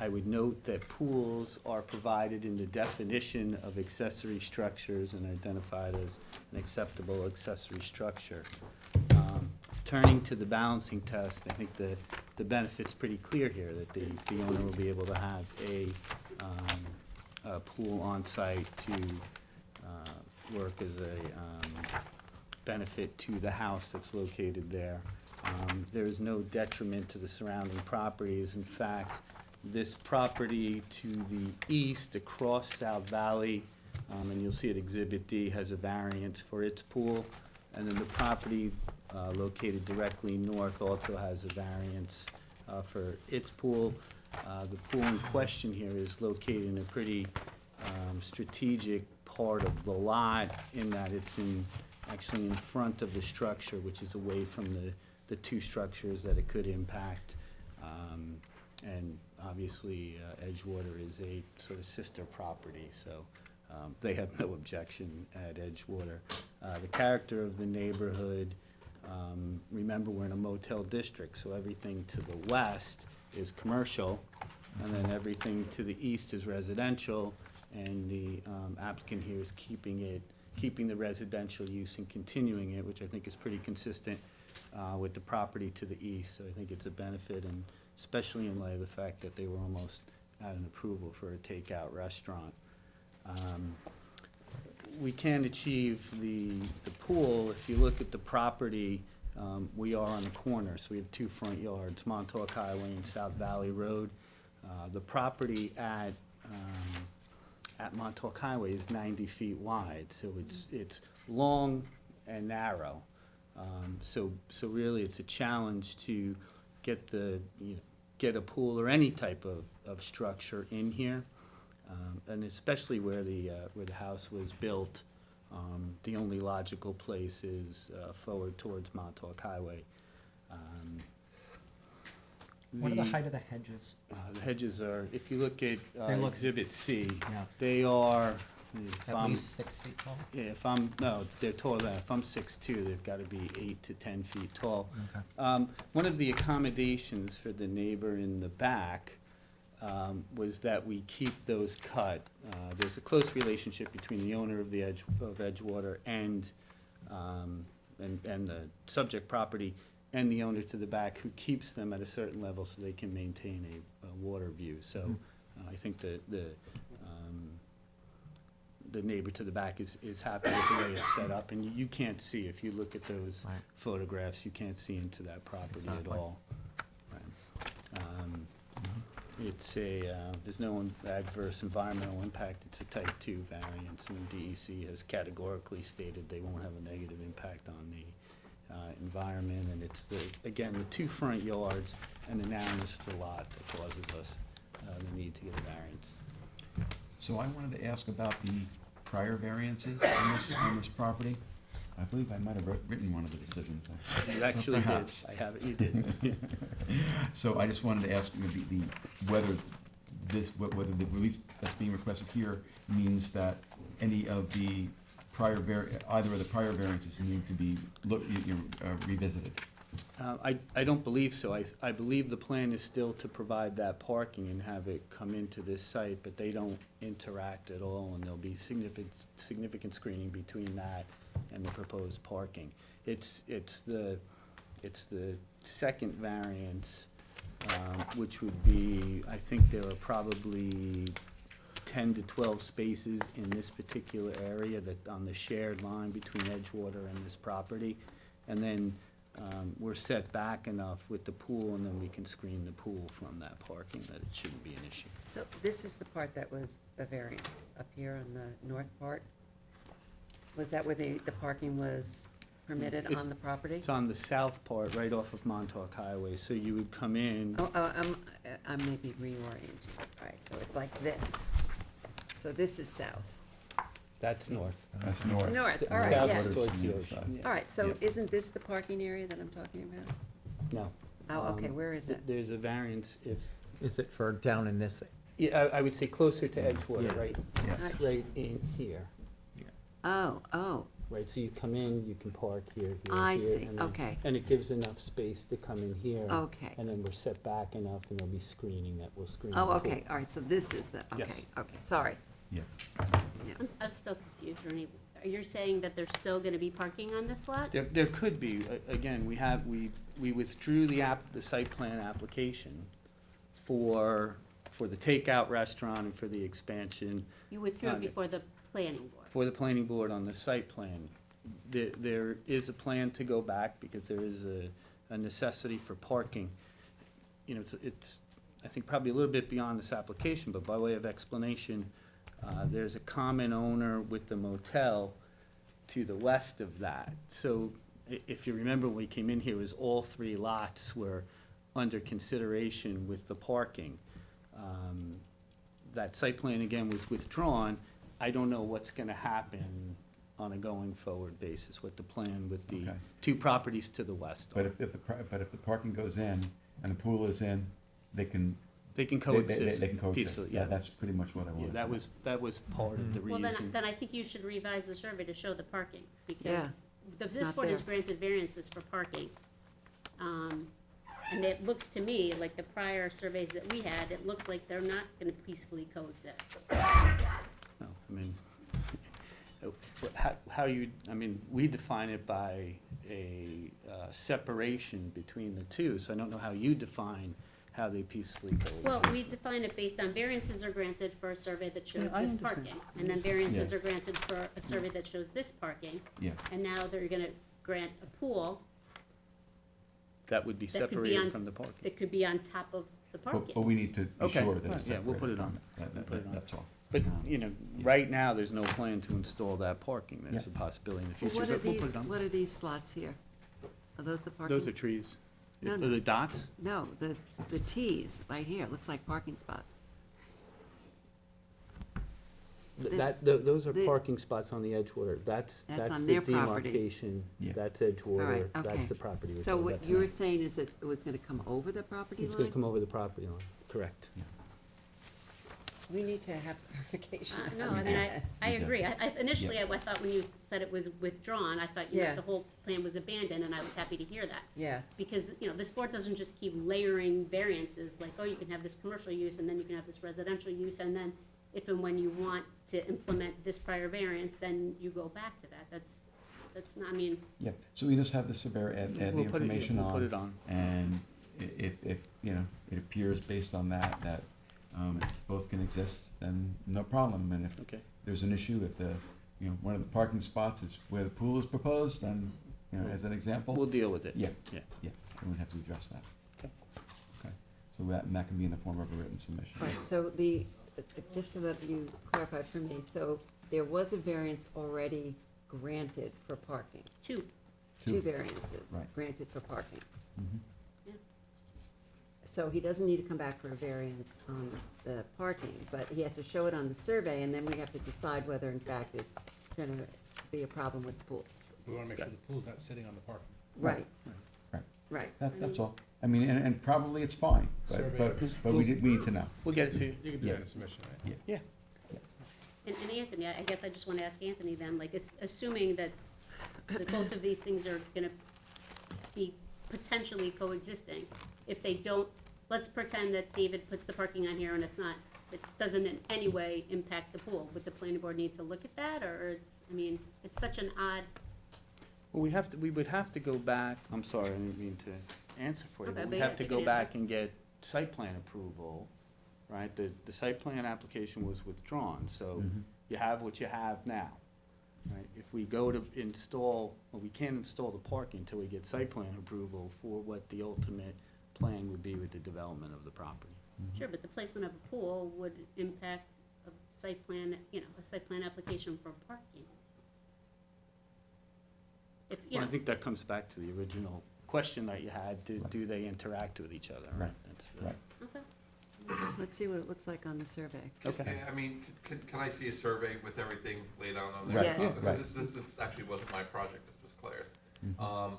I would note that pools are provided in the definition of accessory structures and identified as an acceptable accessory structure. Turning to the balancing test, I think the benefit's pretty clear here, that the owner will be able to have a pool on site to work as a benefit to the house that's located there. There is no detriment to the surrounding properties. In fact, this property to the east across South Valley, and you'll see it Exhibit D, has a variance for its pool. And then the property located directly north also has a variance for its pool. The pool in question here is located in a pretty strategic part of the lot, in that it's actually in front of the structure, which is away from the two structures that it could impact. And obviously, Edgewater is a sort of sister property, so they have no objection at Edgewater. The character of the neighborhood, remember, we're in a motel district, so everything to the west is commercial, and then everything to the east is residential, and the applicant here is keeping the residential use and continuing it, which I think is pretty consistent with the property to the east. So I think it's a benefit, and especially in light of the fact that they were almost at an approval for a takeout restaurant. We can achieve the pool. If you look at the property, we are on the corner, so we have two front yards, Montauk Highway and South Valley Road. The property at Montauk Highway is 90 feet wide, so it's long and narrow. So really, it's a challenge to get get a pool or any type of structure in here, and especially where the house was built. The only logical place is forward towards Montauk Highway. What are the height of the hedges? The hedges are, if you look at They look- Exhibit C, Yeah. they are, if At I'm- least 6 feet tall? yeah, no, they're taller than that. If I'm 6'2", they've got to be 8 to 10 feet tall. Okay. One of the accommodations for the neighbor in the back was that we keep those cut. There's a close relationship between the owner of Edgewater and the subject property and the owner to the back, who keeps them at a certain level so they can maintain a water view. So I think the neighbor to the back is happy with the way it's set up, and you can't see, if you look at those Right. photographs, you can't see into that property at Exactly. all. It's there's no adverse environmental impact. It's a type 2 variance, and DEC has categorically stated they won't have a negative impact on the environment. And it's again, the two front yards and the narrowness of the lot that causes us the need to get a variance. So I wanted to ask about the prior variances on this property. I believe I might have written one of the decisions. You actually did. Perhaps. I have it. You did. So I just wanted to ask whether the release that's being requested here means that any of the either of the prior variances need to be revisited. I don't believe so. I believe the plan is still to provide that parking and have it come into this site, but they don't interact at all, and there'll be significant screening between that and the proposed parking. It's the second variance, which would be, I think there are probably 10 to 12 spaces in this particular area that, on the shared line between Edgewater and this property. And then we're set back enough with the pool, and then we can screen the pool from that parking, that it shouldn't be an issue. So this is the part that was a variance, up here on the north part? Was that where the parking was permitted It's- on the property? It's on the south part, right off of Montauk Highway, so you would come in. Oh, I may be reorienting, all right, so it's like this. So this is south. That's north. That's north. North, all right, South yeah. is towards On the the other ocean, side. yeah. All right, so Yep. isn't this the parking area that I'm talking about? No. Oh, okay, Um, where is it? There's a variance if, Is it for down in this? yeah, I would say closer to Edgewater, Yeah. right, Yeah. right in here. Oh, Right, so you come in, you can park here, here, I here, see, and then- okay. And it gives enough space to come in here. Okay. And then we're set back enough, and there'll be screening that will screen. Oh, the pool. okay, all right, so this is the, okay, Yes. okay, sorry. Yeah. Yeah. I'm still confused, Ernie. Are you saying that there's still gonna be parking on this lot? There could be, again, we withdrew the site plan application for the takeout restaurant and for the expansion, You withdrew it Uh, before the planning board. for the planning board on the site plan. There is a plan to go back because there is a necessity for parking. You know, it's, I think, probably a little bit beyond this application, but by way of explanation, there's a common owner with the motel to the west of that. So if you remember, when we came in here, it was all 3 lots were under consideration with the parking. That site plan, again, was withdrawn. I don't know what's gonna happen on a going forward basis, what the plan with the Okay. 2 properties to the west But are. if the parking goes in and the pool is in, they can. They can they- coexist They can coexist. peacefully, Yeah, yeah. that's pretty much what I wanted. Yeah, to know. that was part of the Well, reason. then I think you should revise the survey to show the parking, Yeah, because it's this not board has there. granted variances for parking. And it looks to me, like the prior surveys that we had, it looks like they're not gonna peacefully coexist. No, I mean, how you, I mean, we define it by a separation between the two, so I don't know how you define how they peacefully coexist. Well, we define it based on variances are granted for a survey that shows Yeah, I this understand. parking. And then variances Yeah. are granted for a survey that shows this parking. Yeah. And now they're gonna grant a pool That would be that could be separated on, from the parking. that could be on top of the But parking. we need to be Okay, sure that right, it's yeah, we'll put separated it on. from it. We'll put it on. That's all. But, you know, right now, there's no plan to install that parking. There's a Yeah. possibility in the Well, future, what are but we'll put these, it on. what are these slots here? Are those the parking? Those are trees. No, Are no. the dots? No, the Ts right here, looks like parking spots. This- Those are the- parking spots on the Edgewater. That's on the their property. demarcation. Yeah. That's All right, Edgewater. okay. That's the property we're So talking what about you were tonight. saying is that it was gonna come over the property It's gonna line? come over the property line, correct. We need to have clarification. No, on I mean, that. I Yeah. agree. Initially, I thought when you said it was withdrawn, I thought, you know, Yeah. the whole plan was abandoned, and I was happy to hear that. Yeah, Because, you know, this board doesn't just keep layering variances, like, oh, you can have this commercial use, and then you can have this residential use, and then if and when you want to implement this prior variance, then you go back to that. That's not, I mean, Yeah, so we just have the surveyor add the We'll put it- information we'll on. put it on. And if, you know, it appears based on that both can exist, then no problem. And if Okay. there's an issue, if one of the parking spots is where the pool is proposed, then, as an example. We'll deal with it. Yeah. Yeah. Yeah, we would have to address that. Okay. Okay, so that can be in the form of a written submission. right, so just so that you clarify for me, so there was a variance already granted for parking? two. Two variances Right. granted for parking. Mhm. Yeah. So he doesn't need to come back for a variance on the parking, but he has to show it on the survey, and then we have to decide whether in fact it's gonna be a problem with the pool. We wanna make sure the pool's not sitting on the parking. Right, Right. right. That's all. I mean, and probably it's fine, but we need to know. We'll get it to you. You can do Yeah. that in a submission, right? Yeah. And Anthony, I guess I just want to ask Anthony then, like, assuming that both of these things are gonna be potentially coexisting, if they don't, let's pretend that David puts the parking on here and it doesn't in any way impact the pool, would the planning board need to look at that, or it's such an odd, Well, we would have to go back, I'm sorry, I didn't mean to answer for you, Okay, but but we yeah, have to you go can back answer. and get site plan approval right? The site plan application was withdrawn, so Mhm. you have what you have now, right? If we go to install, well, we can't install the parking until we get site plan approval for what the ultimate plan would be with the development of the property. Sure, but the placement of a pool would impact a site plan, a site plan application for parking. If, Well, I think that comes back to the original question that you had, do they interact with each other? Right. That's the- Right. Okay. Let's see what it looks like on the survey. Okay. Yeah, I mean, can I see a survey with everything laid out on there? Right, Yes. right. Because this actually wasn't my project, this was Claire's. Mhm.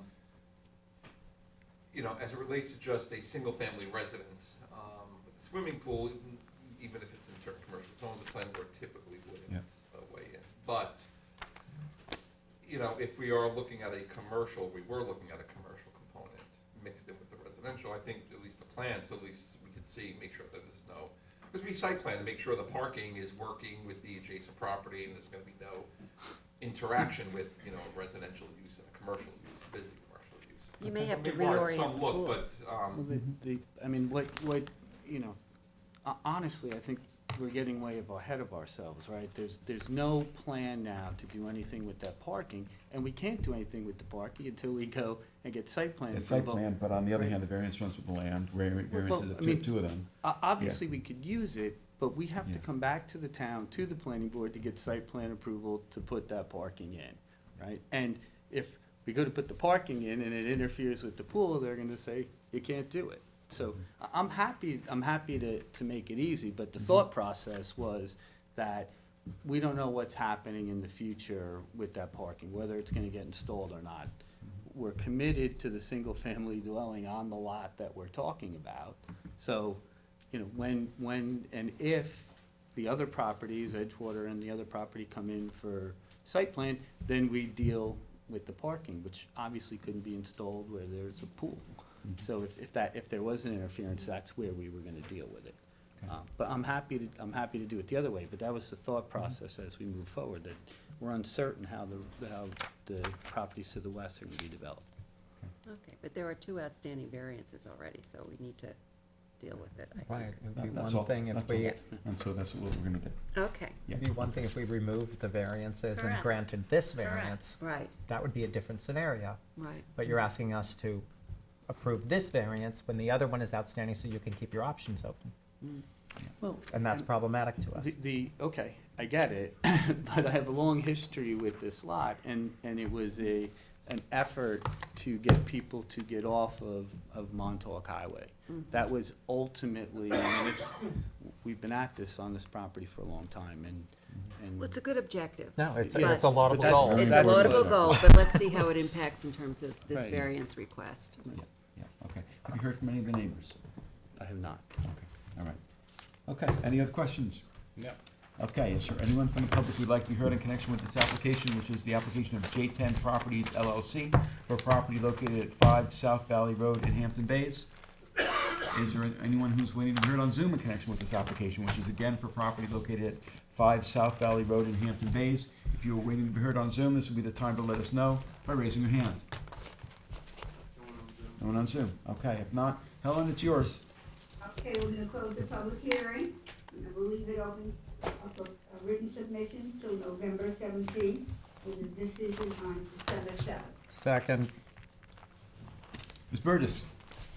You know, as it relates to just a single-family residence, with a swimming pool, even if it's in certain commercial zones, the planning board typically wouldn't weigh in. But, you know, if we are looking at a commercial, we were looking at a commercial component mixed in with the residential, I think at least the plan, so at least we could see, make sure that there's no, because we site plan to make sure the parking is working with the adjacent property and there's gonna be no interaction with, you know, residential use and a commercial use, busy commercial use. You may have to May warrant reorient some the look, pool. but, Well, I mean, honestly, I think we're getting way ahead of ourselves, right? There's no plan now to do anything with that parking, and we can't do anything with the parking until we go and get site plan It's site approval. plan, but on the other Right. hand, the variance runs with the land, variances Well, of I mean, two of them. Obviously, we could use it, but we have to Yeah. come back to the town, to the planning board to get site plan approval to put that parking in, right? And if we go to put the parking in and it interferes with the pool, they're gonna say, you can't do it. So I'm happy to make it easy, but the thought process was that we don't know what's happening in the future with that parking, whether it's gonna get installed or not. We're committed to the single-family dwelling on the lot that we're talking about. So, you know, when and if the other properties, Edgewater and the other property come in for site plan, then we deal with the parking, which obviously couldn't be installed where there's a pool. So if there was an interference, that's where we were gonna deal with it. Okay. But I'm happy to do it the other way, but that was the thought process as we move forward, that we're uncertain how the properties to the west are gonna be developed. Okay, but there are two outstanding variances already, so we need to deal with it, I think. Right, it would be That's one all- thing if that's we, all. And so that's what we're gonna do. Okay, it'd be one thing if we removed the variances and Correct. granted this Correct. variance. right, That would be a different scenario. right. But you're asking us to approve this variance when the other one is outstanding, so you can keep your options open. Well, And that's problematic to us. Okay, I get it, but I have a long history with this lot, and it was an effort to get people to get off of Montauk Highway. That was ultimately, I mean, we've been at this on this property for a long time, and. Well, it's a good objective. No, it's But- a laudable that's- goal. It's a That's laudable what- goal, but let's see how it impacts in terms of this Right. variance request. Yeah, okay. Have you heard from any of the neighbors? I have not. Okay, all right. Okay, any other questions? No. Okay, is there anyone from the public who'd like to be heard in connection with this application, which is the application of J10 Properties LLC for property located at 5 South Valley Road in Hampton Bays? Is there anyone who's waiting to be heard on Zoom in connection with this application, which is again for property located at 5 South Valley Road in Hampton Bays? If you are waiting to be heard on Zoom, this would be the time to let us know by raising your hand. No one on Zoom? Okay, if not, Helen, it's yours. Okay, we're gonna close the public hearing, and I will leave it open for written submission till November 17th, with a decision on December 7th. Second, Ms. Burgess.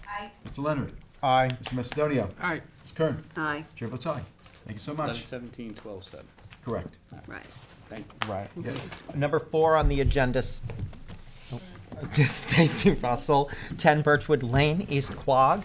Aye. Mr. Leonard. aye. Mr. Macedonia. Aye. Ms. Kern. Aye, Chair votes aye. Thank you so much. 11/17/12/7. Correct. right. Thank you. Right. Number 4 on the agenda, Stacy Russell, 10 Birchwood Lane, East Quogue,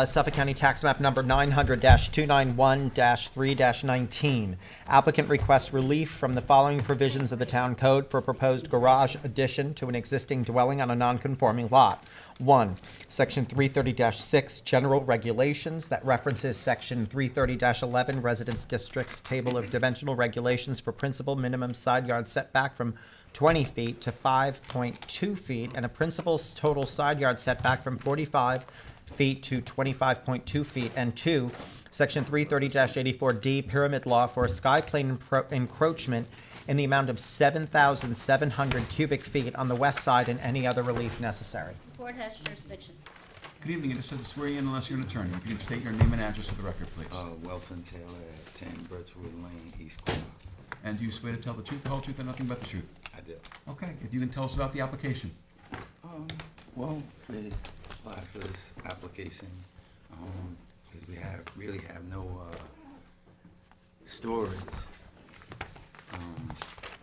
Suffolk County Tax Map Number 900-291-3-19. Applicant requests relief from the following provisions of the Town Code for a proposed garage addition to an existing dwelling on a non-conforming lot. 1, Section 330-6, General Regulations, that references Section 330-11, Residence Districts Table of Dimensional Regulations for principal minimum side yard setback from 20 feet to 5.2 feet, and a principal total side yard setback from 45 feet to 25.2 feet. And 2, Section 330-84D, Pyramid Law for a sky plane encroachment in the amount of 7,700 cubic feet on the west side and any other relief necessary. Board has jurisdiction. Good evening, I just had to swear you in unless you're an attorney. If you can state your name and address for the record, please. Welton Taylor at 10 Birchwood Lane, East Quogue. And do you swear to tell the truth, the whole truth, and nothing but the truth? I do. Okay, if you can tell us about the application. Well, we applied for this application, because we really have no, storage.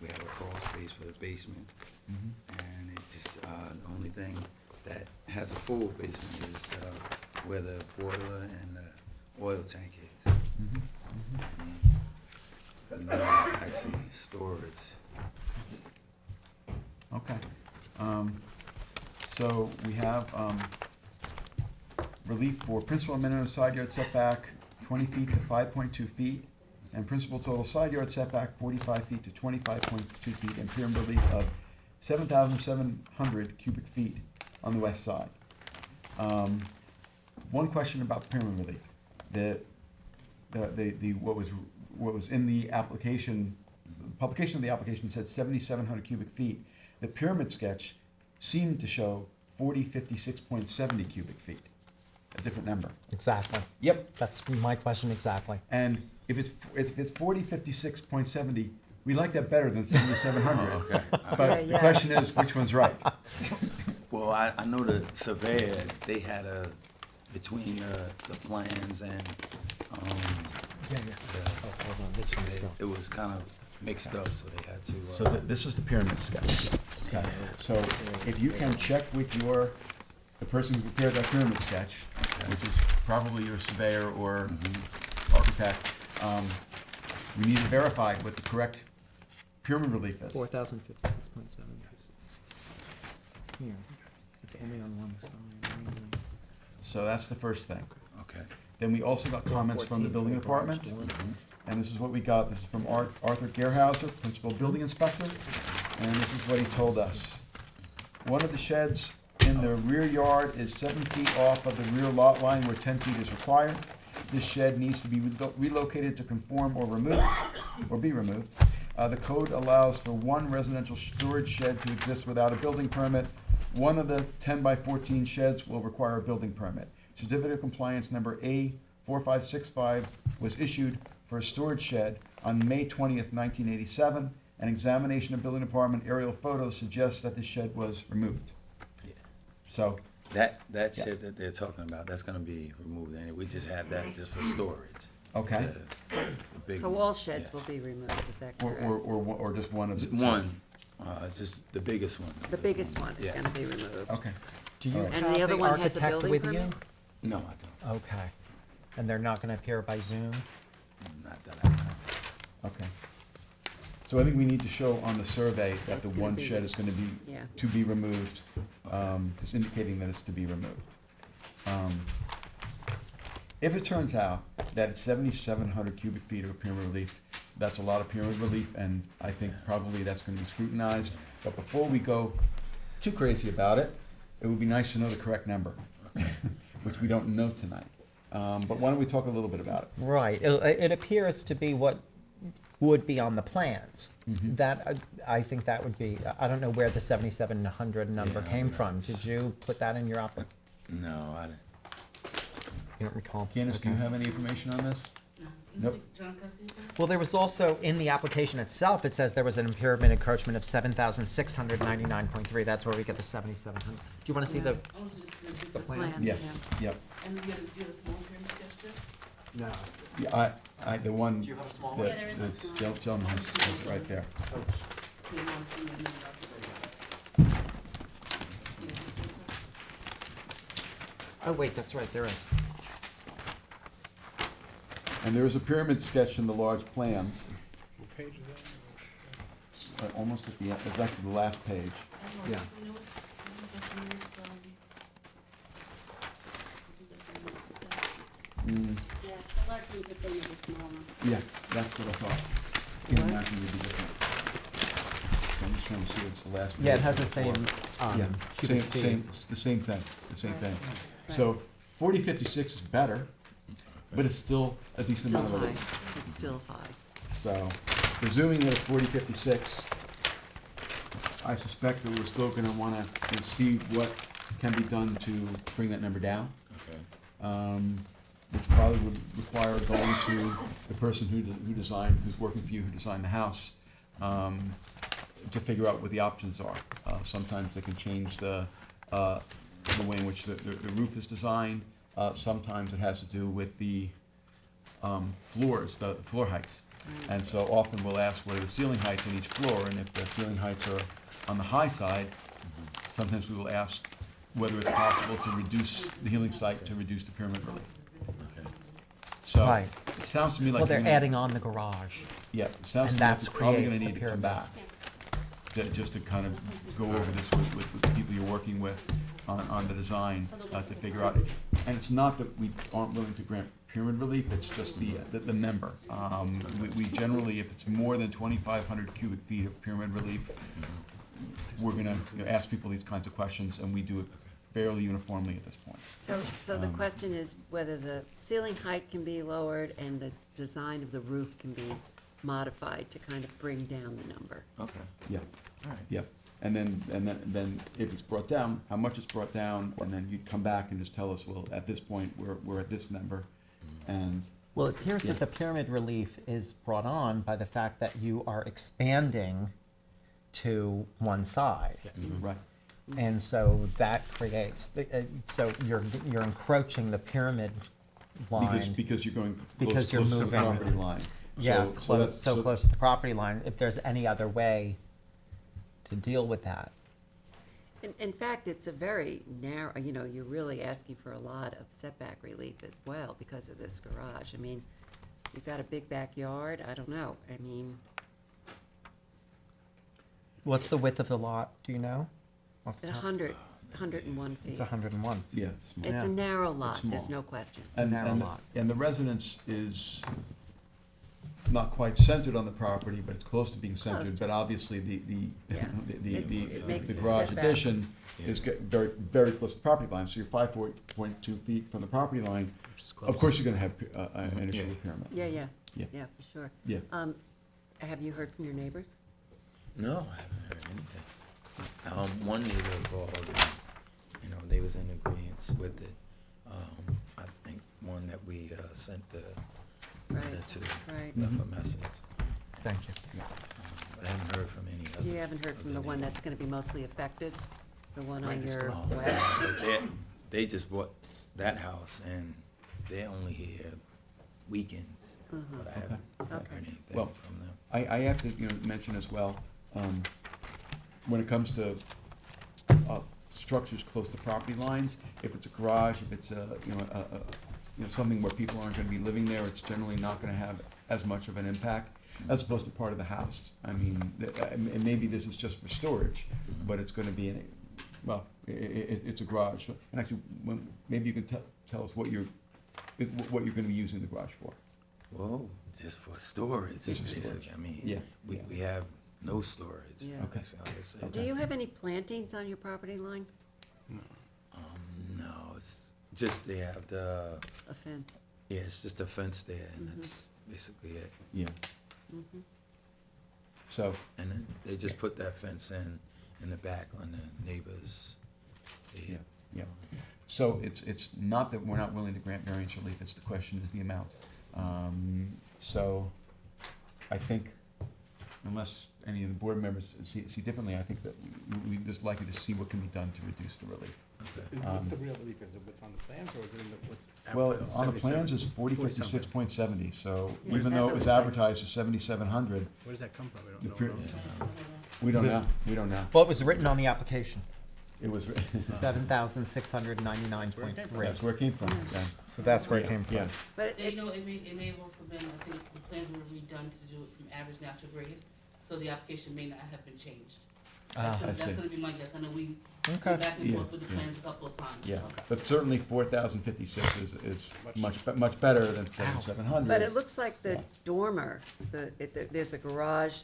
We have a crawl space for the basement, and it's just, the only thing that has a full basement is, where the boiler and the oil tank is. And, actually storage. Okay. So we have relief for principal and minimum side yard setback, 20 feet to 5.2 feet, and principal total side yard setback, 45 feet to 25.2 feet, and pyramid relief of 7,700 cubic feet on the west side. One question about pyramid relief. What was in the application, publication of the application said 7,700 cubic feet. The pyramid sketch seemed to show 4056.70 cubic feet, a different number. Exactly. Yep. That's my question exactly. And if it's 4056.70, we like that better than 7,700. Okay. But the question is, which one's right? Well, I know the surveyor, they had between the plans and, it was kind of mixed up, so they had to. So this is the pyramid sketch. Okay. So if you can check with the person who prepared that pyramid sketch, which is probably your surveyor or architect, we need to verify what the correct pyramid relief is. 4,056.7. Here, it's only on one side. So that's the first thing. Okay. Then we also got comments from the building department, and this is what we got. This is from Arthur Gerhauser, Principal Building Inspector, and this is what he told us. One of the sheds in the rear yard is 7 feet off of the rear lot line where 10 feet is required. This shed needs to be relocated to conform or removed, or be removed. The code allows for one residential storage shed to exist without a building permit. One of the 10 by 14 sheds will require a building permit. Certificate of compliance number A4565 was issued for a storage shed on May 20th, 1987. An examination of building department aerial photos suggests that the shed was removed. Yeah. So, That shed that they're talking about, that's gonna be removed anyway. We just have that just for storage. okay, The big So one. all sheds Yeah. will be removed, is that or, correct? or just one of the. One, just the biggest one. The biggest one is Yes. gonna be removed. Okay, Do you All right. have And the other the one has a architect building with permit? you? No, I don't. Okay. And they're not gonna appear by Zoom? Not that I know. okay. So I think we need to show on the survey that the It's gonna one be- shed is gonna be, Yeah. to be removed, it's indicating that it's to be removed. If it turns out that it's 7,700 cubic feet of pyramid relief, that's a lot of pyramid relief, and I think probably that's gonna be scrutinized. But before we go too crazy about it, it would be nice to know the correct number, which we don't know tonight. But why don't we talk a little bit about it? Right. It appears to be what would be on the plans. That, I think that would be, I don't know where the 7,700 number Yeah, came that's- from. Did you put that in your application? No, I didn't. You don't recall? Candace, do you Okay. have any information on this? Nope. John, can I see that? Well, there was also, in the application itself, it says there was an pyramid encroachment of 7,699.3. That's where we get the 7,700. Do you want to see the? Oh, this is The plans? Yeah, yep. And you had a small pyramid sketch there? No. Yeah, the one, Do you have a small the, one? Yeah, there is a the gentleman has it right there. You want to see that, maybe that's a very good. Oh, wait, that's right, there is. And there is a pyramid sketch in the large plans, What page is that? almost at the end, it's actually the last page. Yeah. Mm, Yeah, the large one's the same as the small one. yeah, that's what I thought. Can't imagine it'd be different. So I'm just trying to see what's the last page. Yeah, it has the same, Yeah, cubic same, feet. same, it's the same thing, the same Right. thing. So 4056 is better, but it's still a decent Still amount of high, relief. it's still high. So, presuming that it's 4056, I suspect that we're still gonna wanna see what can be done to bring that number down. Okay. Which probably would require going to the person who designed, who's working for you, who designed the house, to figure out what the options are. Sometimes they can change the way in which the roof is designed. Sometimes it has to do with the floors, the floor heights. And so often we'll ask what are the ceiling heights in each floor, and if the ceiling heights are on the high side, sometimes we will ask whether it's possible to reduce the healing site to reduce the pyramid relief. Okay. So, Right. it sounds to me like. Well, they're you're gonna- adding on the garage. Yeah, it sounds And to me like that's you're probably gonna creates the need to come pyramid. back. Just to kind of go over this with the people you're working with on the design, to figure out. And it's not that we aren't willing to grant pyramid relief, it's just the number. We generally, if it's more than 2,500 cubic feet of pyramid relief, we're gonna, ask people these kinds of questions, and we do it fairly uniformly at this point. So the question is whether the ceiling height can be lowered and the design of the roof can be modified to kind of bring down the number. Okay. Yeah, All right. yeah. And then if it's brought down, how much it's brought down, and then you'd come back and just tell us, well, at this point, we're at this number, and. Well, it appears Yeah. that the pyramid relief is brought on by the fact that you are expanding to one side. Right. And so that creates, so you're encroaching the pyramid line. Because you're going Because close you're to the moving. property line. Yeah, that's- so close to the property line, if there's any other way to deal with that. In fact, it's a very narrow, you're really asking for a lot of setback relief as well because of this garage. I mean, you've got a big backyard, I don't know, I mean, What's the width of the lot, do you know? Off the top? 101 feet. It's 101. Yeah, small. It's a Yeah. narrow lot, there's small. no question. a narrow And lot. And the residence is not quite centered on the property, but it's close to being centered. Close. But obviously, the It makes the the garage setback. addition is very, very close to the property line. So you're 5.2 feet from the property line. Of course, you're gonna have an issue with pyramid. Yeah, yeah, Yeah. yeah, for sure. Yeah. Have you heard from your neighbors? No, I haven't heard anything. One neighbor called, they was in agreement with it. I think one that we sent the letter Right, to, right. left a message. Thank you. But I haven't heard from any other. You haven't heard from the one that's gonna be mostly affected? The one on Right next your door. west? But they just bought that house and they're only here weekends, but I haven't heard Okay. anything Well, from them. I have to, mention as well, when it comes to, structures close to property lines, if it's a garage, if it's something where people aren't gonna be living there, it's generally not gonna have as much of an impact as opposed to part of the house. I mean, and maybe this is just for storage, but it's gonna be, it's a garage. And actually, maybe you can tell us what you're gonna be using the garage for. Whoa, just for storage, Just for basically. storage. I mean, Yeah. we have no storage. Yeah. Okay. Like I said. Do you have any plantings on your property line? No, it's just they have the, A fence? yeah, it's just a fence there, and that's basically it. Yeah. Mhm. So, And then they just put that fence in the back on the neighbors. yeah, yeah. So it's not that we're not willing to grant variance relief, it's the question is the amount. So I think, unless any of the board members see differently, I think that we'd just like you to see what can be done to reduce the relief. What's the real relief? Is it what's on the plans or is it in the, what's Well, advertised? on the 77? plans is 4056.70, so Yeah, even that's though what it was we're saying. advertised as 7,700, Where does that come from? The We pyra- don't know. we don't know. Well, it was written on the application, It was, 7,699.3. that's where it came from, yeah. So that's where it came from. Yeah, But And, it's, it may have also been, I think, the plans were redone to do it from average natural grade, so the application may not have been changed. Ah, I That's see. gonna be my guess, I know we Okay. went back and Yeah, forth with the yeah. plans a couple of times, yeah, so. but certainly 4,056 is much better than 7,700. but it looks like the dormer, there's a garage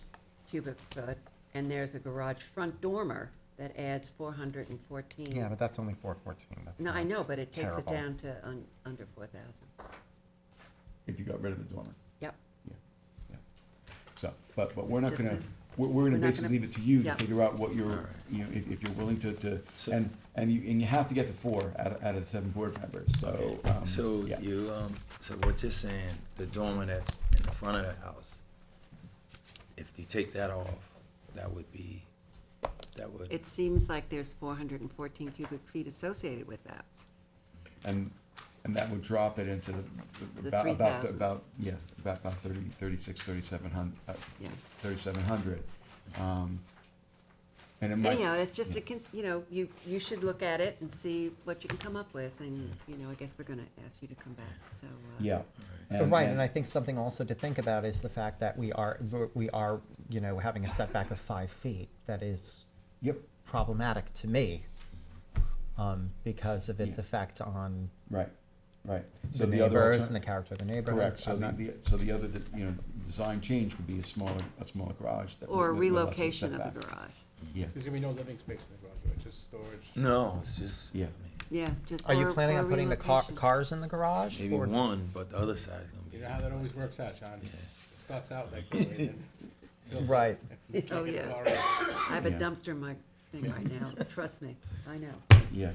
cubic foot, and there's a garage front dormer that adds 414. Yeah, but that's only 414, that's No, I not know, but it takes it terrible. down to under 4,000. If you got rid of the dormer. Yep. Yeah. So, but we're not Just gonna, we're gonna not basically gonna- leave it to you to yeah. figure out what you're, you know, if you're willing to, So- and you have to get to 4 out of the 7 board members, so, So yeah. you, so what you're saying, the dormer that's in the front of the house, if you take that off, that would, It seems like there's 414 cubic feet associated with that. And that would drop it into The about 3,000s. about 3,700. Yeah. 3,700. And it might. Anyhow, it's just, you know, you should look at it and see what you can come up with, and, you know, I guess we're gonna ask you to come back, so. Yeah. Right, and I think something also to think about is the fact that we are, you know, having a setback of 5 feet. That is Yep, problematic to me, because of its Yeah. effect on right. the So the other neighbors altern- and the character of the neighborhood. Correct, so I'm not- so the other, you know, design change could be a smaller garage. that Or with less relocation of the setback. garage. Yeah, There's gonna be no living space in the garage, right, just storage? no, it's just, yeah. Yeah, just. Are you or- planning or on putting the relocation. cars in the garage? maybe or- one, but the other side's gonna be. You know how that always works out, John? It starts out like that way, then fills up. Right. You can't Oh, get a yeah. car in. I have a Yeah. dumpster in my thing right now, trust me, I know. Yeah.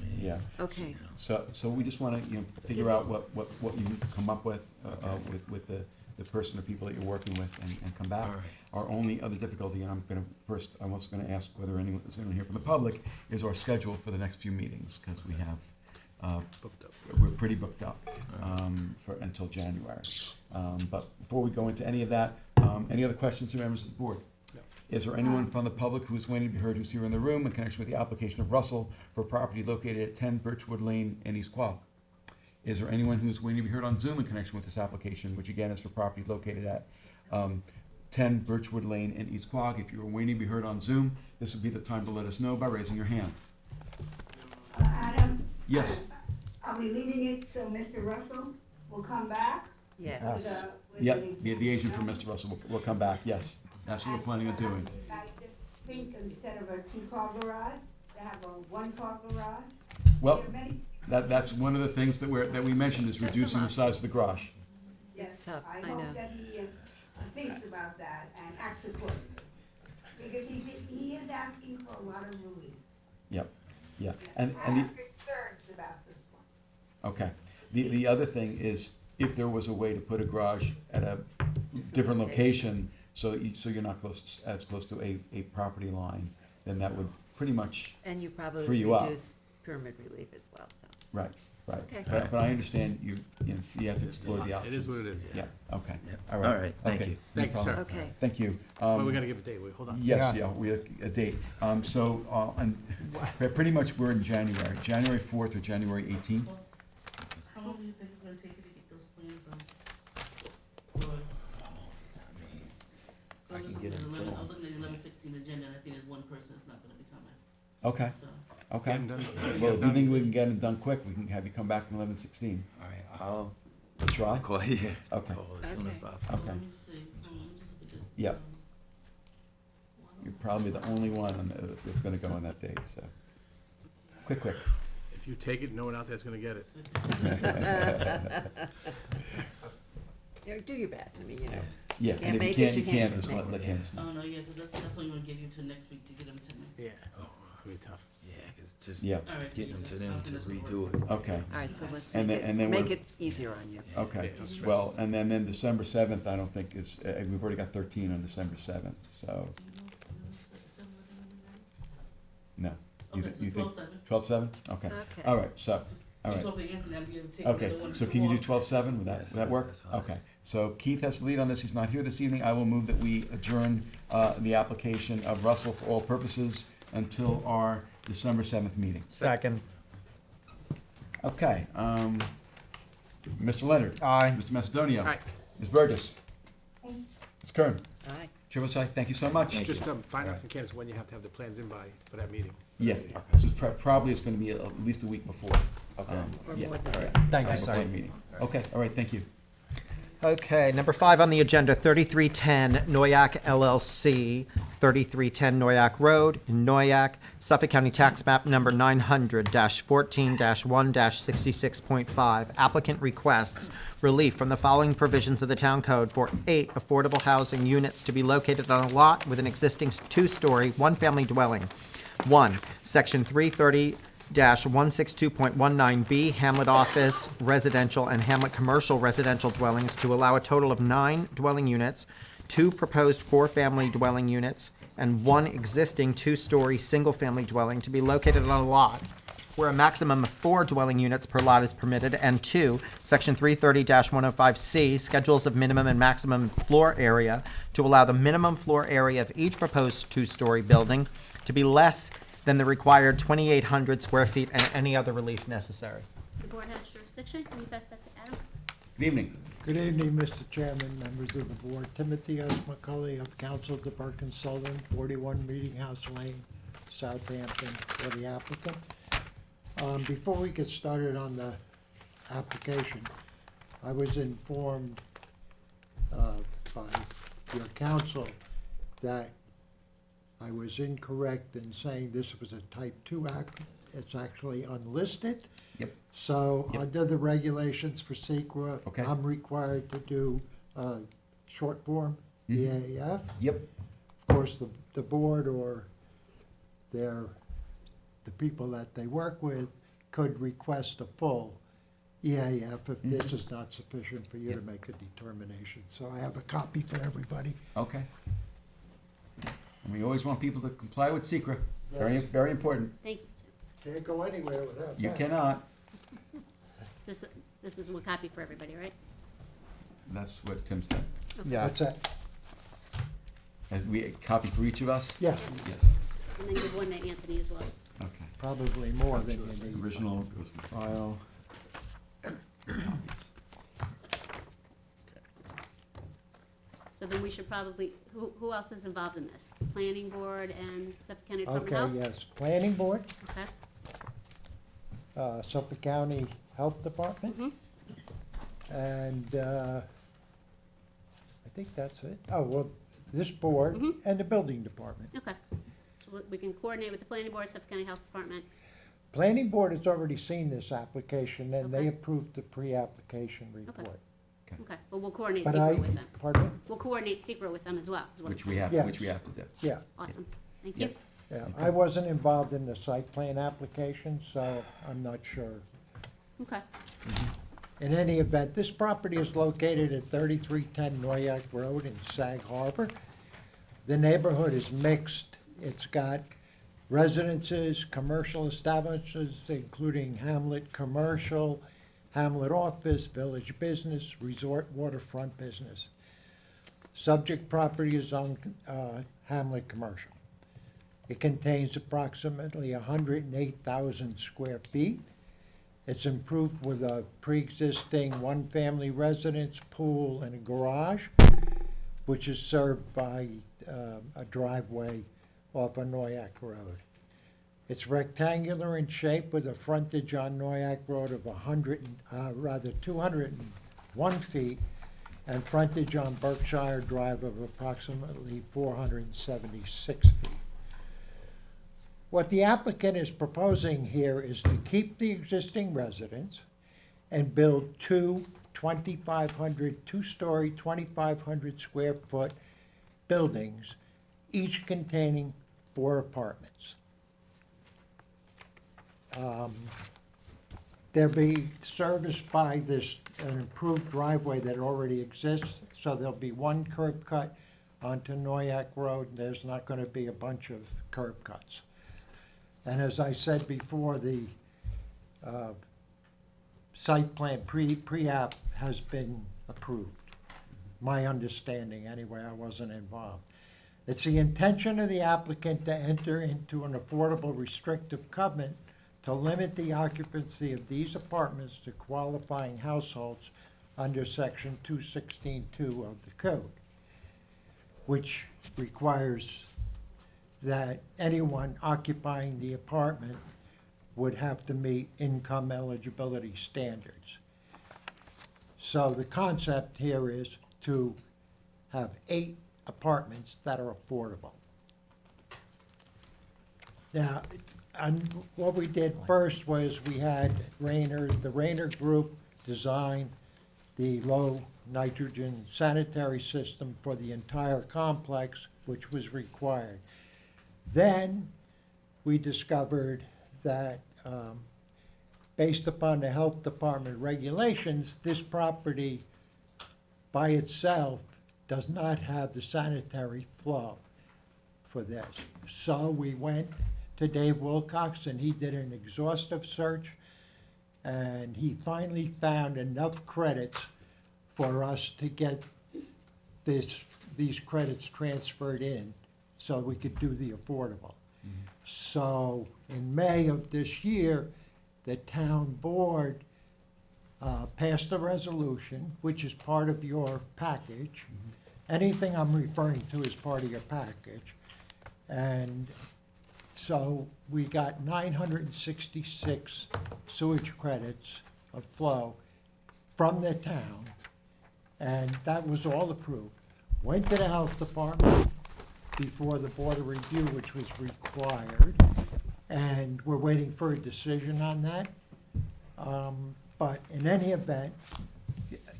Okay, So we just wanna, you know, figure out what you need to come up with, with the person or people that you're working with and come back. All right. Our only other difficulty, and I'm also gonna ask whether anyone here from the public, is our schedule for the next few meetings, because we have, Booked up. we're pretty booked up, until January. But before we go into any of that, any other questions or members of the board? No. Is there anyone from the public who's waiting to be heard who's here in the room in connection with the application of Russell for property located at 10 Birchwood Lane in East Quogue? Is there anyone who's waiting to be heard on Zoom in connection with this application, which again is for property located at 10 Birchwood Lane in East Quogue? If you are waiting to be heard on Zoom, this would be the time to let us know by raising your hand. Adam? Yes. Are we leaving it so Mr. Russell will come back? yes. with Yeah, the- the agent for Mr. Russell will come back, yes. That's what we're planning on doing. I think instead of a 2-car garage, to have a 1-car garage. Well, There are many- that's one of the things that we mentioned is reducing the size of the garage. Yes, It's tough, I I know. hope that he thinks about that and acts accordingly. Because he is asking for a lot of relief. Yep, yeah. I And have concerns about this one. okay. The other thing is, if there was a way to put a garage at a different location, so you're not as close to a property line, then that would pretty much, And you probably Free you up. reduce pyramid relief as well, so. right. Okay. But I understand you have to explore the options. It is what it is. Yeah, okay. Yep. All right. All right, thank Okay, you. no Thank you, sir. problem. Okay. Thank you. Well, we gotta give a date, wait, hold on. Yes, Yeah. we have a date. Pretty much we're in January 4th or January 18th. How long do you think it's gonna take you to get those plans on? Or- I I was can looking get at them 11 I sold. was looking at 11/16 agenda, and I think there's one person that's not gonna be coming, Okay, so. okay. Get 'em done. Well, if you think we can get it done quick, we can have you come back in 11/16. All right, I'll Try? call you. Okay. Call as soon as Okay. possible. Okay. Let me see, hold on, let me just look at the. Yep. You're probably the only one that's gonna go on that date, so. Quick. If you take it, no one out there's gonna get it. You know, do your best, I mean, you know. Yeah, Can't and if you make can't, it, you you can't, can't just make let Candace know. Oh, no, yeah, because that's only gonna give you till next week to get them to me. Yeah, Oh, it's gonna be tough. yeah, 'cause just Yeah, All right, getting them to them I'll to finish the redo work. it. okay, All right, so let's And make then- and then make we're- it easier on you. okay. Yeah, no stress. Well, and then December 7th, I don't think is, we've already got 13 on December 7th, so, Do you know December, no. You Okay, thi- so you think 12/7. 12/7? Okay. Okay. All right, so, all You right. told me Anthony, I'm gonna take another Okay, one so or can you do more. 12/7? Would Yes, that work? that's fine. Okay, so Keith has the lead on this. He's not here this evening. I will move that we adjourn the application of Russell for all purposes until our December 7th meeting. Second. Okay, Mr. Leonard. Aye. Mr. Macedonio. Aye. Ms. Burgess. Ms. Kern. Aye. Chair votes aye. Thank you so much. Thank you. Just find out from Candace when you have to have the plans in by, for that meeting. Yeah, so it's probably it's gonna be at least a week before. Or Yeah, more than all right. Thank you, Before sir. the meeting. Okay, all right, thank you. Okay, number 5 on the agenda, 3310 Noyak LLC, 3310 Noyak Road, in Noyak, Suffolk County Tax Map Number 900-14-1-66.5. Applicant requests relief from the following provisions of the Town Code for 8 affordable housing units to be located on a lot with an existing 2-story, 1-family dwelling. 1, Section 330-162.19B, Hamlet Office Residential and Hamlet Commercial Residential dwellings to allow a total of 9 dwelling units, 2 proposed 4-family dwelling units, and 1 existing 2-story single-family dwelling to be located on a lot where a maximum of 4 dwelling units per lot is permitted, and 2, Section 330-105C, schedules of minimum and maximum floor area to allow the minimum floor area of each proposed 2-story building to be less than the required 2,800 square feet and any other relief necessary. The board has jurisdiction. Can you pass that to Adam? Good evening. Good evening, Mr. Chairman, members of the board. Timothy S. McCulley of Council to Perkins Sullivan, 41 Meeting House Lane, Southampton, for the applicant. Before we get started on the application, I was informed by your counsel that I was incorrect in saying this was a type 2 act. It's actually unlisted. Yep. So under the regulations for SEQA, Okay. I'm required to do short form, EAF. Yep. Of course, the board or the people that they work with could request a full EAF if this is not sufficient for you to make a determination. So I have a copy for everybody. Okay. And we always want people to comply with secret. Very, very important. Thank you, Tim. Can't go anywhere without that. You cannot. This is one copy for everybody, right? That's what Tim said. Yeah. What's that? And we, a copy for each of us? Yeah, Yes. And then give one to Anthony as well. Okay. probably more than you need. Original goes in the file. So then we should probably, who else is involved in this? Planning board and Suffolk County Department of Health? Okay, yes, planning board, Okay. Suffolk County Health Department, Mhm. and I think that's it. Oh, well, this board and the building department. Okay. So we can coordinate with the planning board, Suffolk County Health Department. Planning board has already seen this application, and they Okay. approved the pre-application report. Okay, but we'll coordinate But secret with them. pardon me? We'll coordinate secret with them as well, is what I'm Which we saying. have, Yeah. which we have to do. Yeah, Awesome. Thank you. yeah. I wasn't involved in the site plan application, so I'm not sure. Okay. In any event, this property is located at 3310 Noyak Road in Sag Harbor. The neighborhood is mixed. It's got residences, commercial establishments, including Hamlet Commercial, Hamlet Office, Village Business, Resort Waterfront Business. Subject property is on Hamlet Commercial. It contains approximately 108,000 square feet. It's improved with a pre-existing one-family residence, pool, and a garage, which is served by a driveway off of Noyak Road. It's rectangular in shape with a frontage on Noyak Road of 201 feet and frontage on Berkshire Drive of approximately 476 feet. What the applicant is proposing here is to keep the existing residence and build two 2-story, 2,500 square foot buildings, each containing 4 apartments. They'll be serviced by an improved driveway that already exists, so there'll be one curb cut onto Noyak Road, and there's not gonna be a bunch of curb cuts. And as I said before, the site plan pre-app has been approved. My understanding, anyway, I wasn't involved. It's the intention of the applicant to enter into an affordable restrictive covenant to limit the occupancy of these apartments to qualifying households under section 216.2 of the code, which requires that anyone occupying the apartment would have to meet income eligibility standards. So the concept here is to have 8 apartments that are affordable. Now, and what we did first was we had the Rayner Group design the low nitrogen sanitary system for the entire complex, which was required. Then we discovered that based upon the health department regulations, this property by itself does not have the sanitary flow for this. So we went to Dave Wilcox and he did an exhaustive search, and he finally found enough credits for us to get these credits transferred in so we could do the affordable. So in May of this year, the town board passed a resolution, which is part of your package. Anything I'm referring to is part of your package. And so we got 966 sewage credits of flow from the town, and that was all approved. Went to the health department before the board of review, which was required, and we're waiting for a decision on that. But in any event,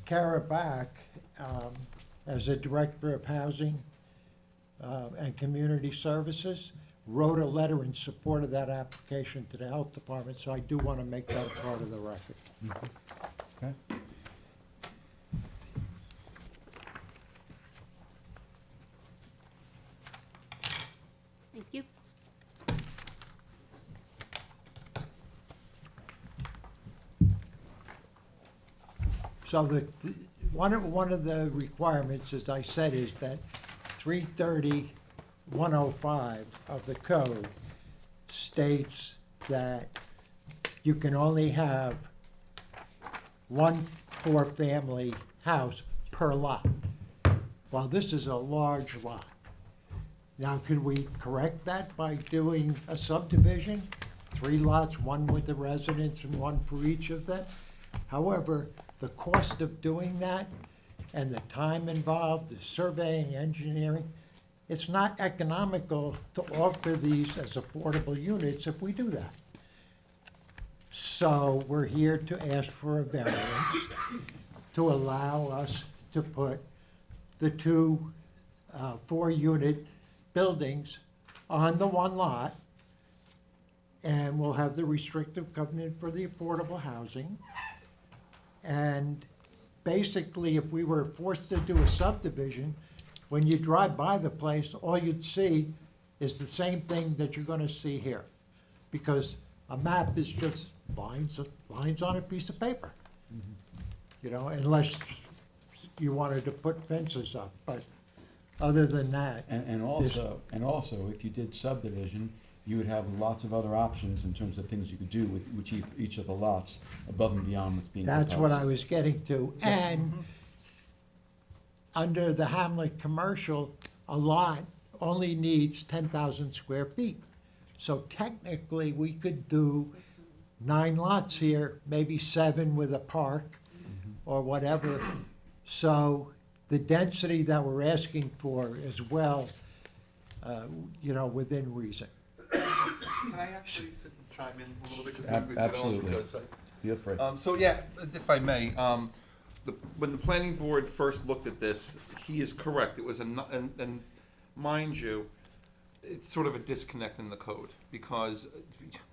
Kara Back, as a director of housing and community services, wrote a letter in support of that application to the health department, so I do want to make that part of the record. Okay. Thank you. So one of the requirements, as I said, is that 330-105 of the code states that you can only have one 4-family house per lot. Well, this is a large lot. Now, could we correct that by doing a subdivision? 3 lots, one with the residents and one for each of them? However, the cost of doing that and the time involved, the surveying, engineering, it's not economical to offer these as affordable units if we do that. So we're here to ask for a variance to allow us to put the 2 4-unit buildings on the one lot, and we'll have the restrictive covenant for the affordable housing. And basically, if we were forced to do a subdivision, when you drive by the place, all you'd see is the same thing that you're gonna see here. Because a map is just lines on a piece of paper. You know, unless you wanted to put fences up, but other than that. And also, if you did subdivision, you would have lots of other options in terms of things you could do with each of the lots above and beyond what's being proposed. That's what I was getting to. And under the Hamlet commercial, a lot only needs 10,000 square feet. So technically, we could do 9 lots here, maybe 7 with a park or whatever. So the density that we're asking for is well, within reason. Can I actually sit and chime in a little bit? 'Cause we could get on, Absolutely. because Feel free. So yeah, if I may, when the planning board first looked at this, he is correct. It was and mind you, it's sort of a disconnect in the code, because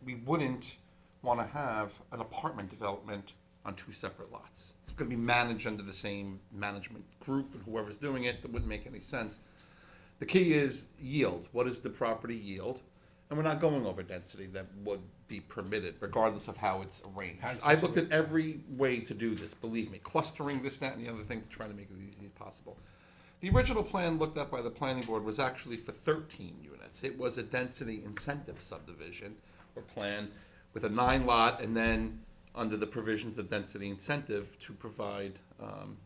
we wouldn't want to have an apartment development on 2 separate lots. It's going to be managed under the same management group, and whoever's doing it, that wouldn't make any sense. The key is yield. What is the property yield? And we're not going over density that would be permitted, regardless of how it's arranged. I looked at every way to do this, believe me, clustering this, that, and the other thing, to try to make it as easy as possible. The original plan looked at by the planning board was actually for 13 units. It was a density incentive subdivision or plan with a 9-lot, and then under the provisions of density incentive to provide,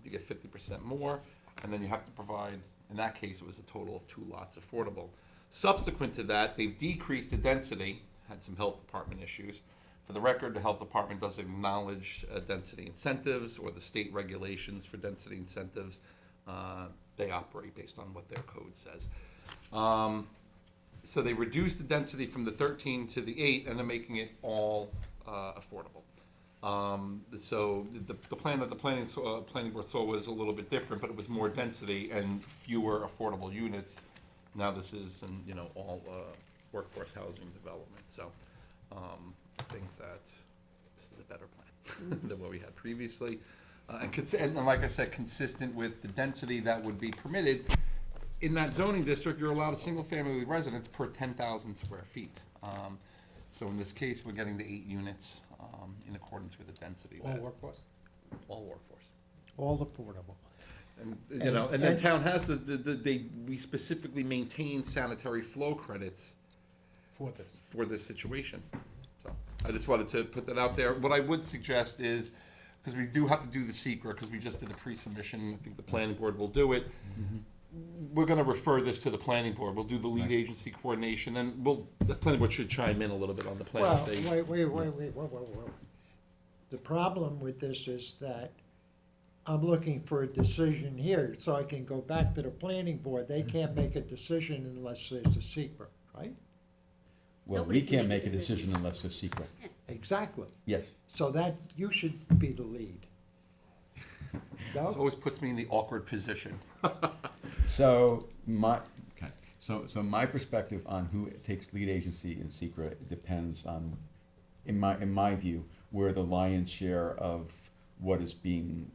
you get 50% more, and then you have to provide, in that case, it was a total of 2 lots affordable. Subsequent to that, they've decreased the density, had some health department issues, For the record, the health department doesn't acknowledge density incentives or the state regulations for density incentives. They operate based on what their code says. So they reduced the density from the 13 to the 8, and they're making it all affordable. So the plan that the planning board saw was a little bit different, but it was more density and fewer affordable units. Now this is, all workforce housing development. So I think that this is a better plan than what we had previously. And like I said, consistent with the density that would be permitted. In that zoning district, you're allowed a single-family residence per 10,000 square feet. So in this case, we're getting the 8 units in accordance with the density. All workforce? All workforce. All affordable. And, and then town has we specifically maintain sanitary flow credits For this. situation. So I just wanted to put that out there. What I would suggest is, because we do have to do the secret, because we just did a pre-submission, I think the planning board will do it. We're gonna refer this to the planning board. We'll do the lead agency coordination, and the planning board should chime in a little bit on the plan. Well, if they- wait. The problem with this is that I'm looking for a decision here, so I can go back to the planning board. They can't make a decision unless there's a secret, right? Well, Nobody we can can't make make a a decision unless it's secret. Exactly. Yes. So that, you should be the lead. This always puts me in the awkward position. So my perspective on who takes lead agency in secret depends on, in my view, where the lion's share of what is being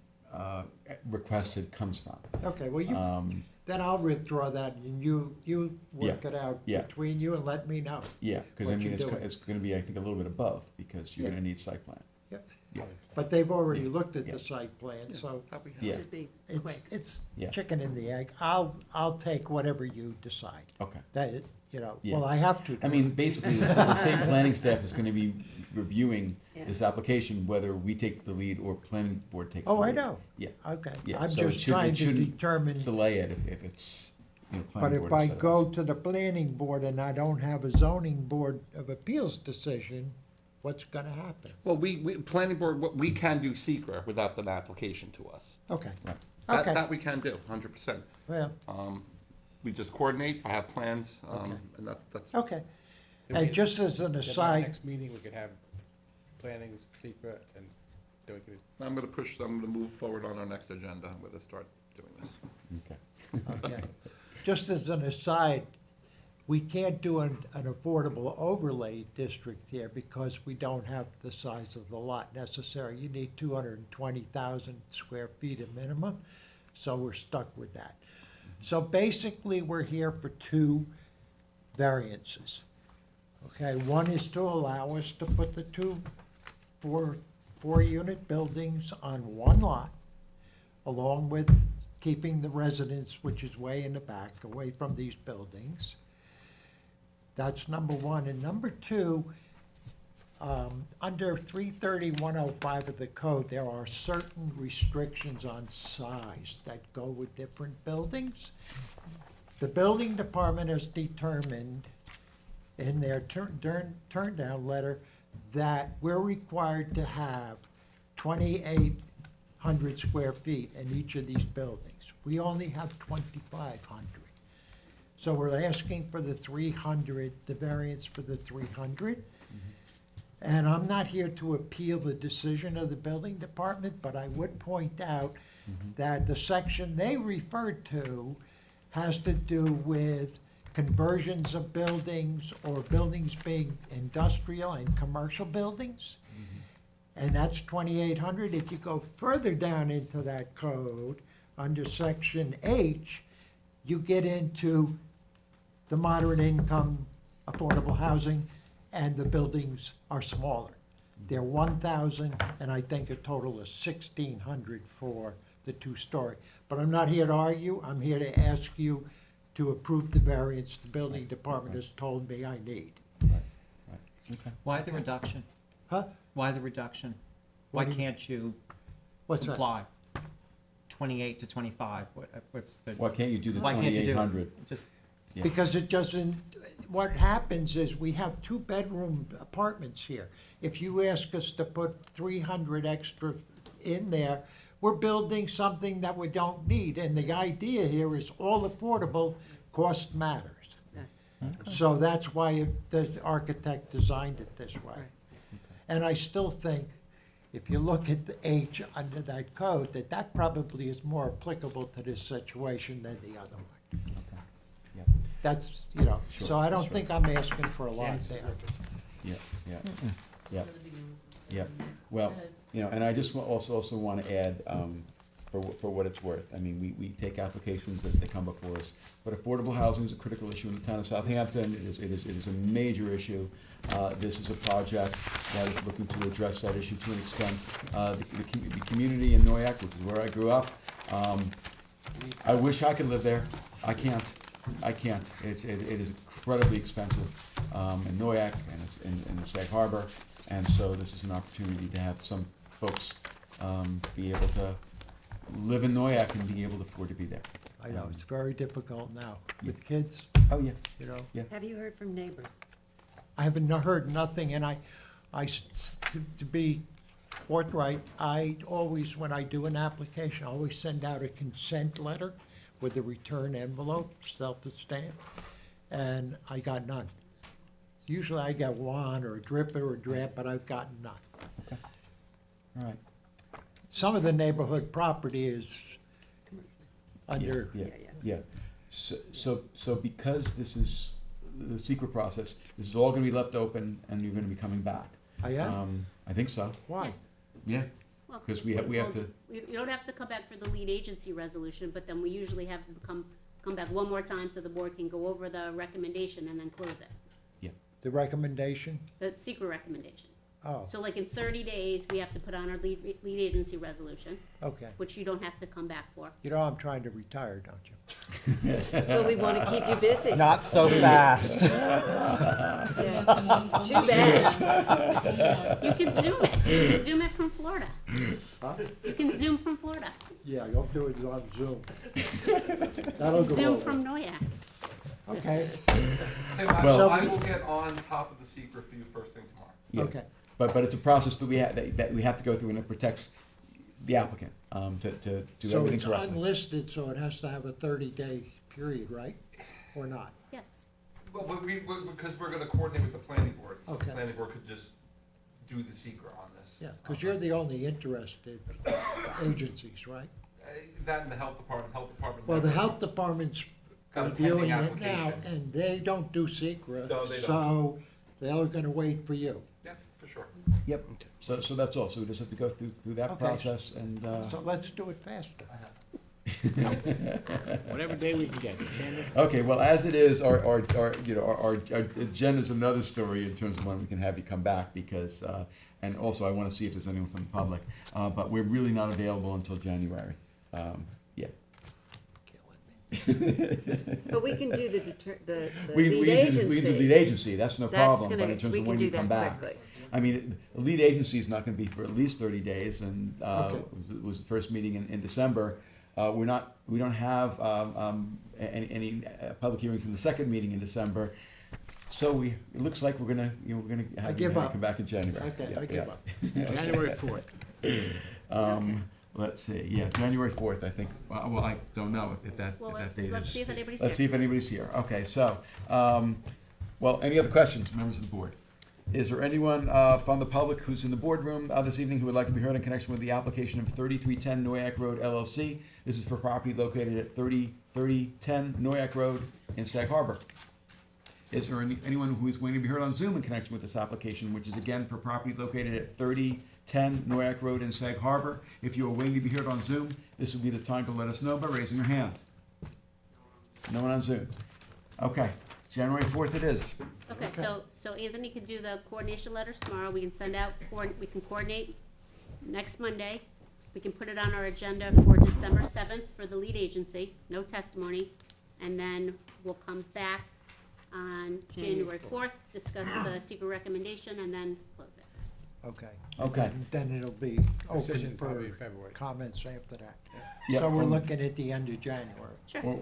requested comes from. Okay, well, then I'll withdraw that, and you work it out Yeah. between you and let me know. Yeah, because I what mean, you're doing. it's gonna be, I think, a little bit above, because you're Yeah. gonna need site plan. Yep. Yeah. But they've already Yeah. looked at Yeah. the site plan, so Yeah. Should be quick. it's Yeah. chicken and the egg. I'll take whatever you decide. Okay. That, Yeah. well, I have to. I mean, basically, the same planning staff is gonna be reviewing Yeah. this application, whether we take the lead or planning board takes the lead. Oh, I know. Yeah. Okay, Yeah, I'm so it just shouldn't- trying it to shouldn't determine, delay it if it's, but planning if board I says. go to the planning board and I don't have a zoning board of appeals decision, what's gonna happen? Well, planning board, we can do secret without an application to us. Okay, Right. okay, That we can do, 100%. well, We just coordinate, I have plans, Okay. and that's. okay. Then And we- just as an Then by aside, next meeting, we could have planning secret, and then we could, I'm gonna move forward on our next agenda. I'm gonna start doing this. Okay. okay, just as an aside, we can't do an affordable overlay district here because we don't have the size of the lot necessary. You need 220,000 square feet at minimum, so we're stuck with that. So basically, we're here for 2 variances. Okay, one is to allow us to put the 2 four-unit buildings on one lot, along with keeping the residence, which is way in the back, away from these buildings. That's number one. And number 2, under 330-105 of the code, there are certain restrictions on size that go with different buildings. The building department has determined in their turn down letter that we're required to have 2,800 square feet in each of these buildings. We only have 2,500. So we're asking for the 300, the variance for the 300. And I'm not here to appeal the decision of the building department, but I would point out that the section they referred to has to do with conversions of buildings or buildings being industrial and commercial buildings. And that's 2,800. If you go further down into that code, under section H, you get into the moderate income affordable housing, and the buildings are smaller. They're 1,000, and I think a total of 1,600 for the 2-story. But I'm not here to argue, I'm here to ask you to approve the variance the building department has told me I need. Okay. Why the reduction? Huh? Why the reduction? What Why do you- can't you What's that? comply? 28 to 25, what's the? Why can't you do the Why can't you do it? 2,800? Just, Yeah. Because it doesn't, what happens is we have 2-bedroom apartments here. If you ask us to put 300 extra in there, we're building something that we don't need. And the idea here is all affordable, cost matters. So that's why the architect designed it this way. And I still think, if you look at the H under that code, that probably is more applicable to this situation than the other one. Yeah. That's, Sure, so I don't sure. think I'm asking for a lot there. Yeah, yeah, yeah, yeah. Well, and I just also want to add, for what it's worth, I mean, we take applications as they come before us, but affordable housing is a critical issue in the town of Southampton. It is a major issue. This is a project that is looking to address that issue to an extent. The community in Noyak, which is where I grew up, I wish I could live there. I can't. It is incredibly expensive in Noyak and it's in the Sag Harbor. And so this is an opportunity to have some folks be able to live in Noyak and be able to afford to be there. I know, it's very difficult now with kids, Oh, yeah, yeah. Have you heard from neighbors? I haven't heard nothing, and to be forthright, I always, when I do an application, I always send out a consent letter with a return envelope, self-stamped, and I got none. Usually I get one, or a drip or a drip, but I've gotten none. Okay. All right. Some of the neighborhood property is under, Yeah. So because this is the secret process, this is all gonna be left open and you're gonna be coming back. I am? I think so, Why? yeah. Well, 'Cause we have to- You don't have to come back for the lead agency resolution, but then we usually have to come back one more time so the board can go over the recommendation and then close it, The recommendation? the secret recommendation. Oh, So like in 30 days, we have to put on our lead agency resolution, okay. which you don't have to come back for. You know I'm trying to retire, don't you? Well, we want to keep you busy. Not so fast. Yeah. Too bad. You can Zoom it. You can Zoom it from Florida. Huh? You can Zoom from Florida. Yeah, you'll do it on Zoom. That'll go Zoom over. from Noyak. Okay, Tim, Well- I will get on top of the secret for you first thing tomorrow. Yeah. okay. But it's a process that that we have to go through, and it protects the applicant, to do So everything it's correctly. unlisted, so it has to have a 30-day period, right? Or not? Yes. Well, because we're gonna coordinate with the planning board, so the Okay. planning board could just do the secret on this. Yeah, because you're the only interested agencies, right? That and the health department, Well, the never- health department's Got a reviewing pending it now, application. and they don't do secret. No, they don't. So they're gonna wait for you. Yeah, for sure. Yep, so that's all, so we just have to go through that Okay. process, and, So let's do it faster. Whatever day we can get. Candace? okay, well, as it is, our agenda's another story in terms of when we can have you come back, because, and also I wanna see if there's anyone from the public, but we're really not available until January, yeah. But we can do the We lead can do lead agency. agency, that's no That's problem, but gonna- in terms we of can when do you come that back. quickly. I mean, the lead agency is not gonna be for at least 30 days, and, Okay. it was the first meeting in December. We don't have, any public hearings in the second meeting in December, so it looks like we're gonna have you give up. come back in January. Okay, Yeah, I give up. January 4th. Let's see, yeah, January 4th, I think, well, I don't know if that Well, date is. let's see if anybody's Let's see here. if anybody's here. Okay, so, well, any other questions, members of the board? Is there anyone from the public who's in the boardroom this evening who would like to be heard in connection with the application of 3310 Noyak Road LLC? This is for property located at 3010 Noyak Road in Sag Harbor. Is there anyone who is waiting to be heard on Zoom in connection with this application, which is again for property located at 3010 Noyak Road in Sag Harbor? If you are waiting to be heard on Zoom, this would be the time to let us know by raising your hand. No one on Zoom? Okay, January 4th it is. Okay, so Anthony can do the coordination letters tomorrow, we can send out, we can coordinate next Monday. We can put it on our agenda for December 7th for the lead agency, no testimony. And then we'll come back on January 4th, discuss the secret recommendation, and then close it. Okay. Okay. And then it'll be open Decision for probably in February. comments after that. Yeah, So we're looking at the end of January. Sure. Well,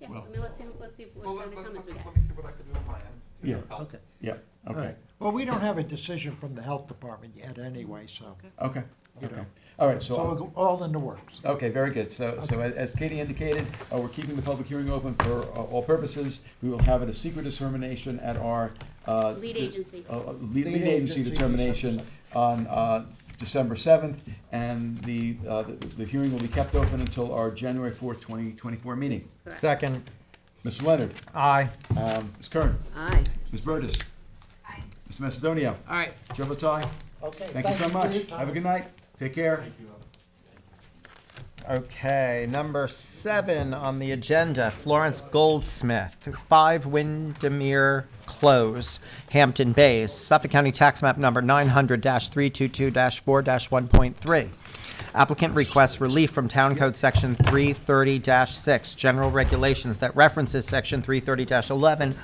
Yeah, Well- I mean, let's see Well, what kind of comments we get. let me see what I can do on my end. to Yeah. help. Okay. Yeah, All okay, right. Well, we don't have a decision from the health department yet anyway, so, okay, You okay. know. All right, so all in the works. okay, very good. So as Katie indicated, we're keeping the public hearing open for all purposes. We will have it a secret determination at our. Lead agency. Lead agency determination on December 7th, and the hearing will be kept open until our January 4th, 2024 meeting. Correct. Second. Mr. Leonard? Aye. Ms. Kern? Aye. Ms. Burtis? Mr. Macedonio? All right. Chair votes aye. Okay. Thank you so for much. your time. Have a good night. Take care. Okay, number 7 on the agenda, Florence Goldsmith, 5 Windermere Close, Hampton Bays, Suffolk County Tax Map number 900-322-4-1.3. Applicant requests relief from Town Code Section 330-6, General Regulations that references Section 330-11,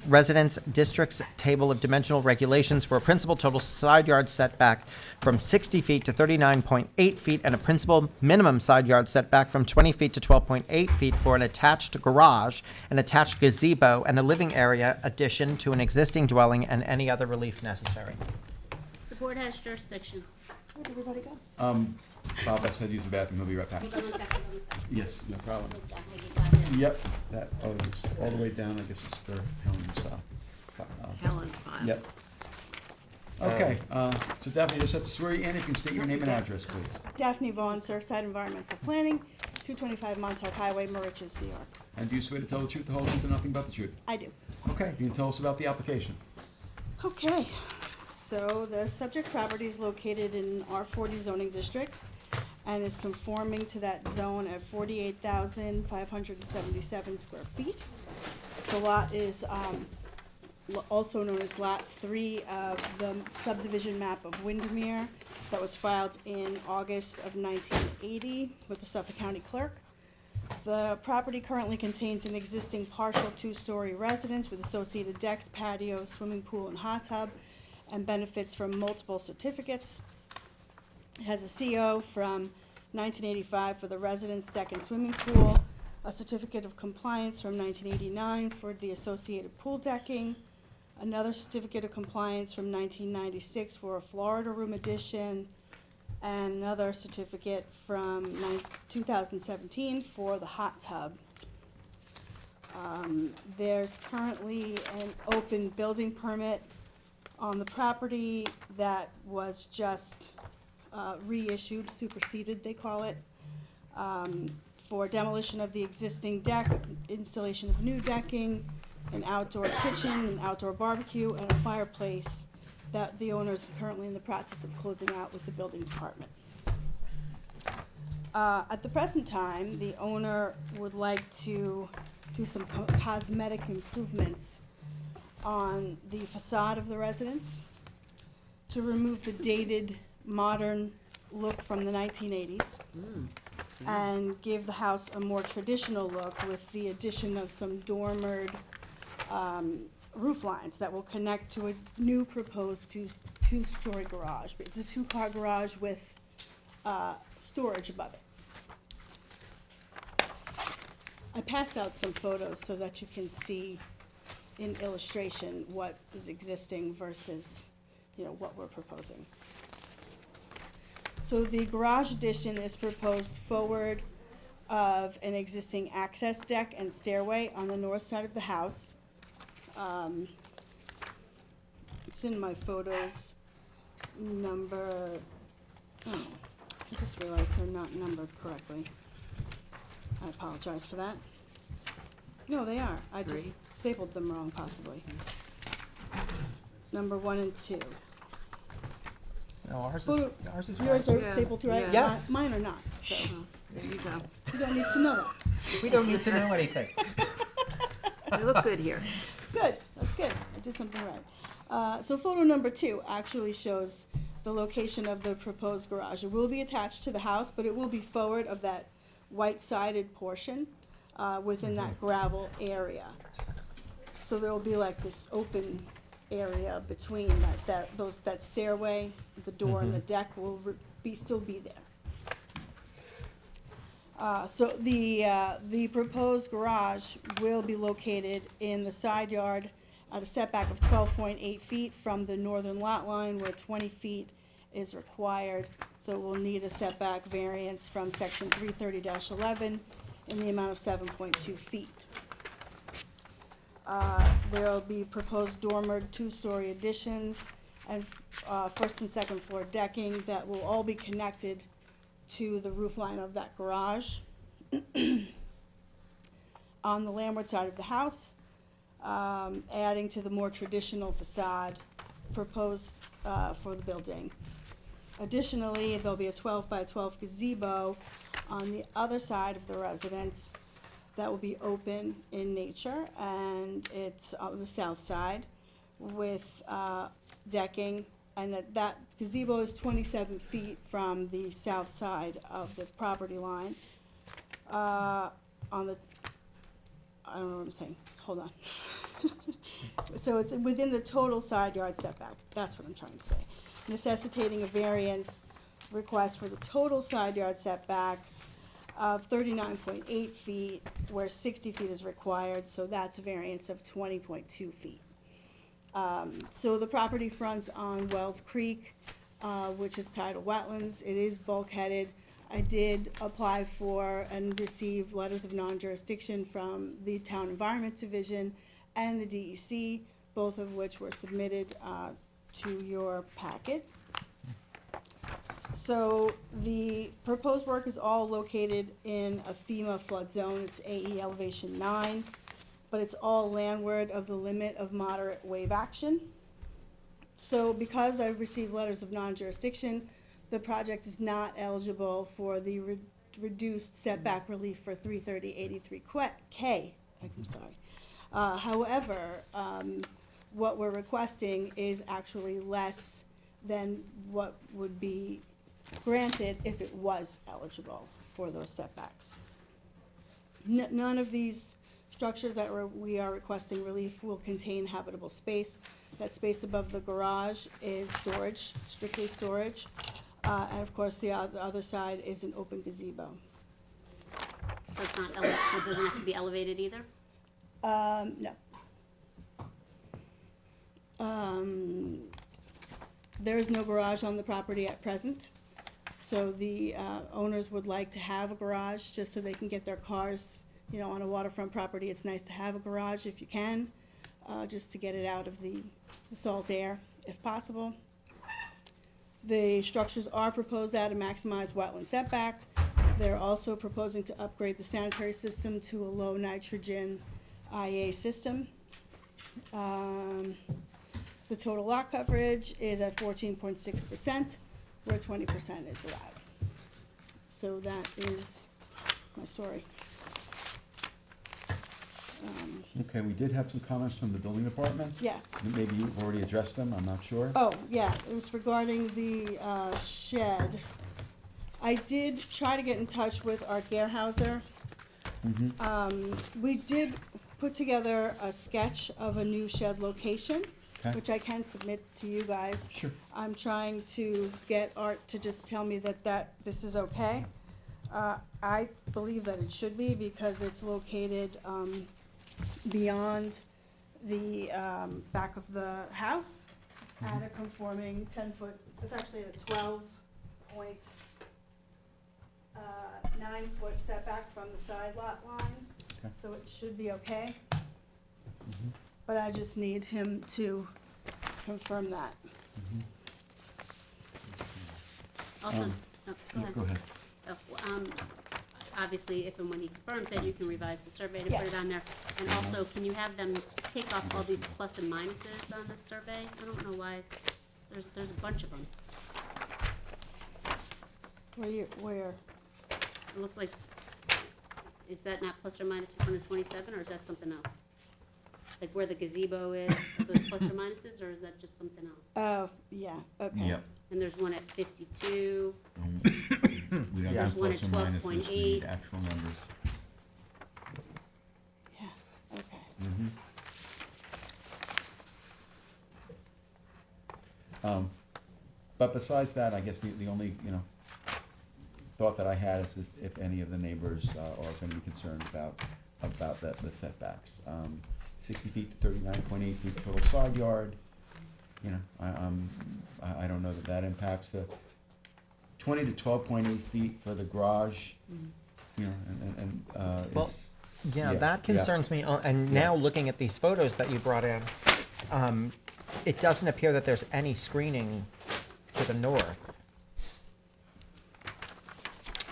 Residence Districts Table of Dimensional Regulations for a principal total side yard setback from 60 feet to 39.8 feet and a principal minimum side yard setback from 20 feet to 12.8 feet for an attached garage, an attached gazebo, and a living area addition to an existing dwelling and any other relief necessary. The board has jurisdiction. Where'd everybody go? Bob, I said use the bathroom. He'll be right back. Hold on 1 second, 1 second. Yes, no problem. We'll stop when we get down there. Yep, that, it's all the way down, I guess it's the Helen's, Helen's file. Yep. Okay, so Daphne, just have to swear you in. You can state your name and address, please. Daphne Vaughn, Surfside Environmental Planning, 225 Montauk Highway, Mauritius, New York. And do you swear to tell the truth, the whole truth, and nothing but the truth? I do. Okay, you can tell us about the application. Okay, so the subject property is located in R40 zoning district and is conforming to that zone at 48,577 square feet. The lot is also known as Lot 3 of the subdivision map of Windermere that was filed in August of 1980 with the Suffolk County Clerk. The property currently contains an existing partial 2-story residence with associated decks, patio, swimming pool, and hot tub, and benefits from multiple certificates. It has a CO from 1985 for the residence deck and swimming pool, a certificate of compliance from 1989 for the associated pool decking, another certificate of compliance from 1996 for a Florida room addition, and another certificate from 2017 for the hot tub. There's currently an open building permit on the property that was just reissued, superseded, they call it, for demolition of the existing deck, installation of new decking, an outdoor kitchen, an outdoor barbecue, and a fireplace that the owner is currently in the process of closing out with the building department. At the present time, the owner would like to do some cosmetic improvements on the facade of the residence to remove the dated, modern look from the 1980s and give the house a more traditional look with the addition of some dormered roof lines that will connect to a new proposed two-story garage. It's a 2-car garage with storage above it. I passed out some photos so that you can see in illustration what is existing versus, what we're proposing. So the garage addition is proposed forward of an existing access deck and stairway on the north side of the house. It's in my photos, I just realized they're not numbered correctly. I apologize for that. No, they are. I just stapled them wrong, possibly. Number 1 and 2. No, ours Photo- is Yours right. are stapled right? Yeah. Yes. Mine are not, so There you go. you don't need to know that. We don't need to know anything. You look good here. Good, that's good. I did something right. So photo number 2 actually shows the location of the proposed garage. It will be attached to the house, but it will be forward of that white-sided portion within that gravel area. So there will be like this open area between that stairway, the door, and the deck will still be there. So the proposed garage will be located in the side yard at a setback of 12.8 feet from the northern lot line where 20 feet is required. So we'll need a setback variance from section 330-11 in the amount of 7.2 feet. There'll be proposed dormered two-story additions and first and second floor decking that will all be connected to the roof line of that garage. On the landward side of the house, adding to the more traditional facade proposed for the building. Additionally, there'll be a 12 by 12 gazebo on the other side of the residence that will be open in nature, and it's on the south side with decking, and that gazebo is 27 feet from the south side of the property line. On the, I don't know what I'm saying, hold on. So it's within the total side yard setback, that's what I'm trying to say. Necessitating a variance request for the total side yard setback of 39.8 feet, where 60 feet is required, so that's a variance of 20.2 feet. So the property fronts on Wells Creek, which is tidal wetlands. It is bulkheaded. I did apply for and receive letters of non-jurisdiction from the Town Environment Division and the DEC, both of which were submitted to your packet. So the proposed work is all located in a FEMA flood zone. It's AE elevation 9, but it's all landward of the limit of moderate wave action. So because I've received letters of non-jurisdiction, the project is not eligible for the reduced setback relief for 330-83K. I'm sorry. However, what we're requesting is actually less than what would be granted if it was eligible for those setbacks. None of these structures that we are requesting relief will contain habitable space. That space above the garage is storage, strictly storage. And of course, the other side is an open gazebo. So it's not, so it doesn't have to be elevated either? No. There is no garage on the property at present. So the owners would like to have a garage just so they can get their cars, you know, on a waterfront property. It's nice to have a garage if you can, just to get it out of the salt air if possible. The structures are proposed at a maximized wetland setback. They're also proposing to upgrade the sanitary system to a low nitrogen IA system. The total lot coverage is at 14.6%, where 20% is allowed. So that is my story. Okay, we did have some comments from the building department. Yes. Maybe you've already addressed them, I'm not sure. Oh, yeah, it was regarding the shed. I did try to get in touch with Art Gerhauser. We did put together a sketch of a new shed location, Okay. which I can submit to you guys. Sure. I'm trying to get Art to just tell me that this is okay. I believe that it should be because it's located beyond the back of the house at a conforming 10-foot, it's actually a 12.9-foot setback from the side lot line. Okay. So it should be okay. But I just need him to confirm that. Also, oh, go ahead. Go ahead. Oh, obviously, if and when he confirms it, you can revise the survey to put Yes. it on there. And also, can you have them take off all these plus and minuses on this survey? I don't know why, there's a bunch of them. Where? It looks like, is that not plus or minus 127, or is that something else? Like where the gazebo is, are those plus or minuses, or is that just something else? Oh, yeah, okay. Yep. And there's one at 52, We don't There's have one plus at or minuses, we 12.8. need actual numbers. Yeah, okay. But besides that, I guess the only, thought that I had is if any of the neighbors are gonna be concerned about the setbacks. 60 feet to 39.8 feet total side yard, you know, I don't know that that impacts the 20 to 12.8 feet for the garage, you know, Well, is. Yeah, that concerns me, and now looking at these photos that you brought in, it doesn't appear that there's any screening to the north.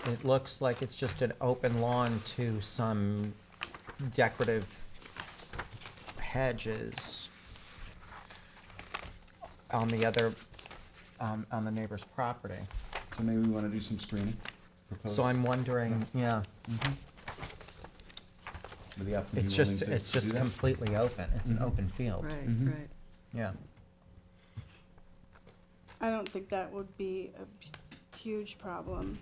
It looks like it's just an open lawn to some decorative hedges on the other, on the neighbor's property. So maybe we wanna do some screening, propose. So I'm wondering, yeah, Would the applicant be it's willing just, to it's do just that? completely open, it's an open field. Right, Mhm. right. Yeah. I don't think that would be a huge problem.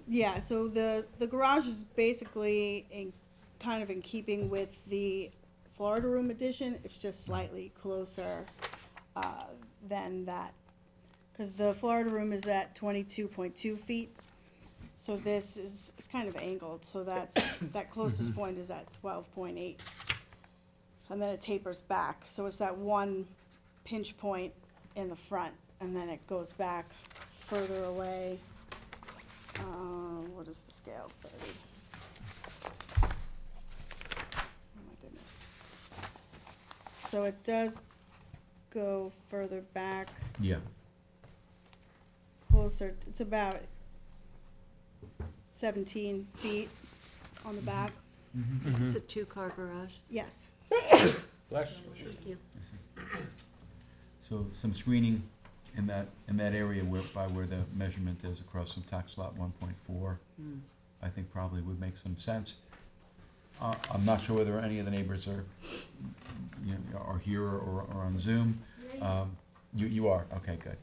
Yeah, so the garage is basically kind of in keeping with the Florida room addition, it's just slightly closer, than that. Cause the Florida room is at 22.2 feet, so this is, it's kind of angled, so that's, that closest point is at 12.8. And then it tapers back, so it's that one pinch point in the front, and then it goes back further away. What is the scale? 30. Oh my goodness. So it does go further back, Yeah. closer, it's about 17 feet on the back. Is this a two-car garage? Yes. Bless you. Thank you. So some screening in that area by where the measurement is across from tax lot 1.4, I think probably would make some sense. I'm not sure whether any of the neighbors are, you know, are here or on Zoom. You are, okay, good.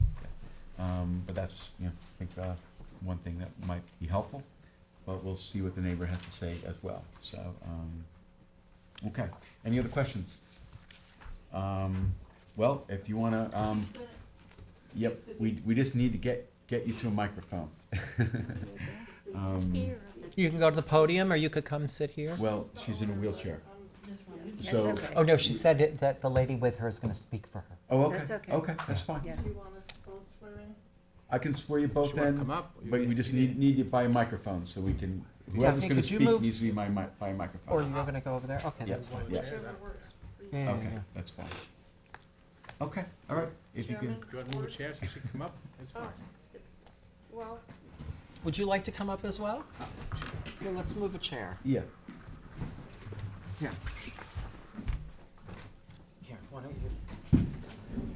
But that's, you know, I think one thing that might be helpful, but we'll see what the neighbor has to say as well, so, okay. Any other questions? Well, if you wanna, yep, we just need to get you to a microphone. Here. You can go to the podium, or you could come sit here. Well, she's in a wheelchair. That's So, okay. Oh, no, she said that the lady with her is gonna speak for her. oh, okay, That's okay. okay, that's fine. Yeah. Do you want us to both swear in? I can swear you both She wanna in, come up? You but we can- just you need you by a microphone, so we can, whoever's Daphne, gonna could you speak move- needs to be by a Or microphone. you're gonna go over there? Okay, Yeah, that's fine. yeah, Whichever works for you. Yeah, yeah, okay, yeah. that's fine. Okay, all right, if you can, Do you want to move a chair so she can come up? That's fine. Well, Would you like to come up as well? Here, let's move a chair. yeah. Yeah. Here, why don't you?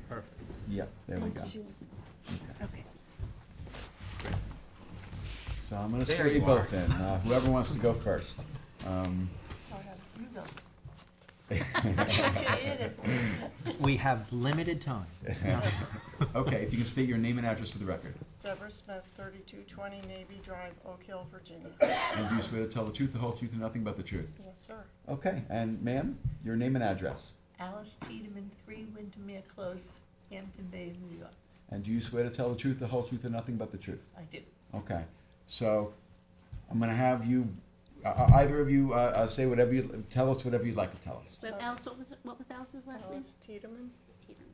Perfect. Yeah, there we go. She wants- Okay. Okay. So I'm gonna There swear you you both in, whoever wants to go first. you go. We have limited time. Okay, if you can state your name and address for the record. Deborah Smith, 3220 Navy Drive, Oak Hill, Virginia. And do you swear to tell the truth, the whole truth, and nothing but the truth? Yes, sir. Okay, and ma'am, your name and address. Alice Tiedemann, 3 Windermere Close, Hampton Bays, New York. And do you swear to tell the truth, the whole truth, and nothing but the truth? I do. Okay, so I'm gonna have you, either of you, say whatever you, tell us whatever you'd like to tell us. But Alice, what was Alice's last name? Alice Tiedemann. Tiedemann.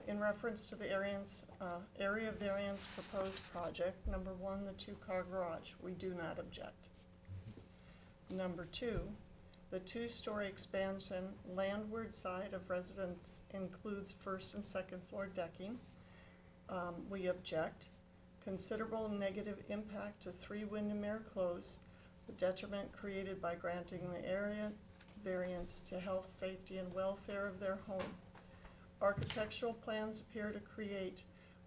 In reference to the area variance proposed project, number 1, the 2-car garage, we do not object. Number 2, the 2-story expansion landward side of residence includes first and second floor decking. We object. Considerable negative impact to 3 Windermere Close, the detriment created by granting the area variance to health, safety, and welfare of their home. Architectural plans appear to create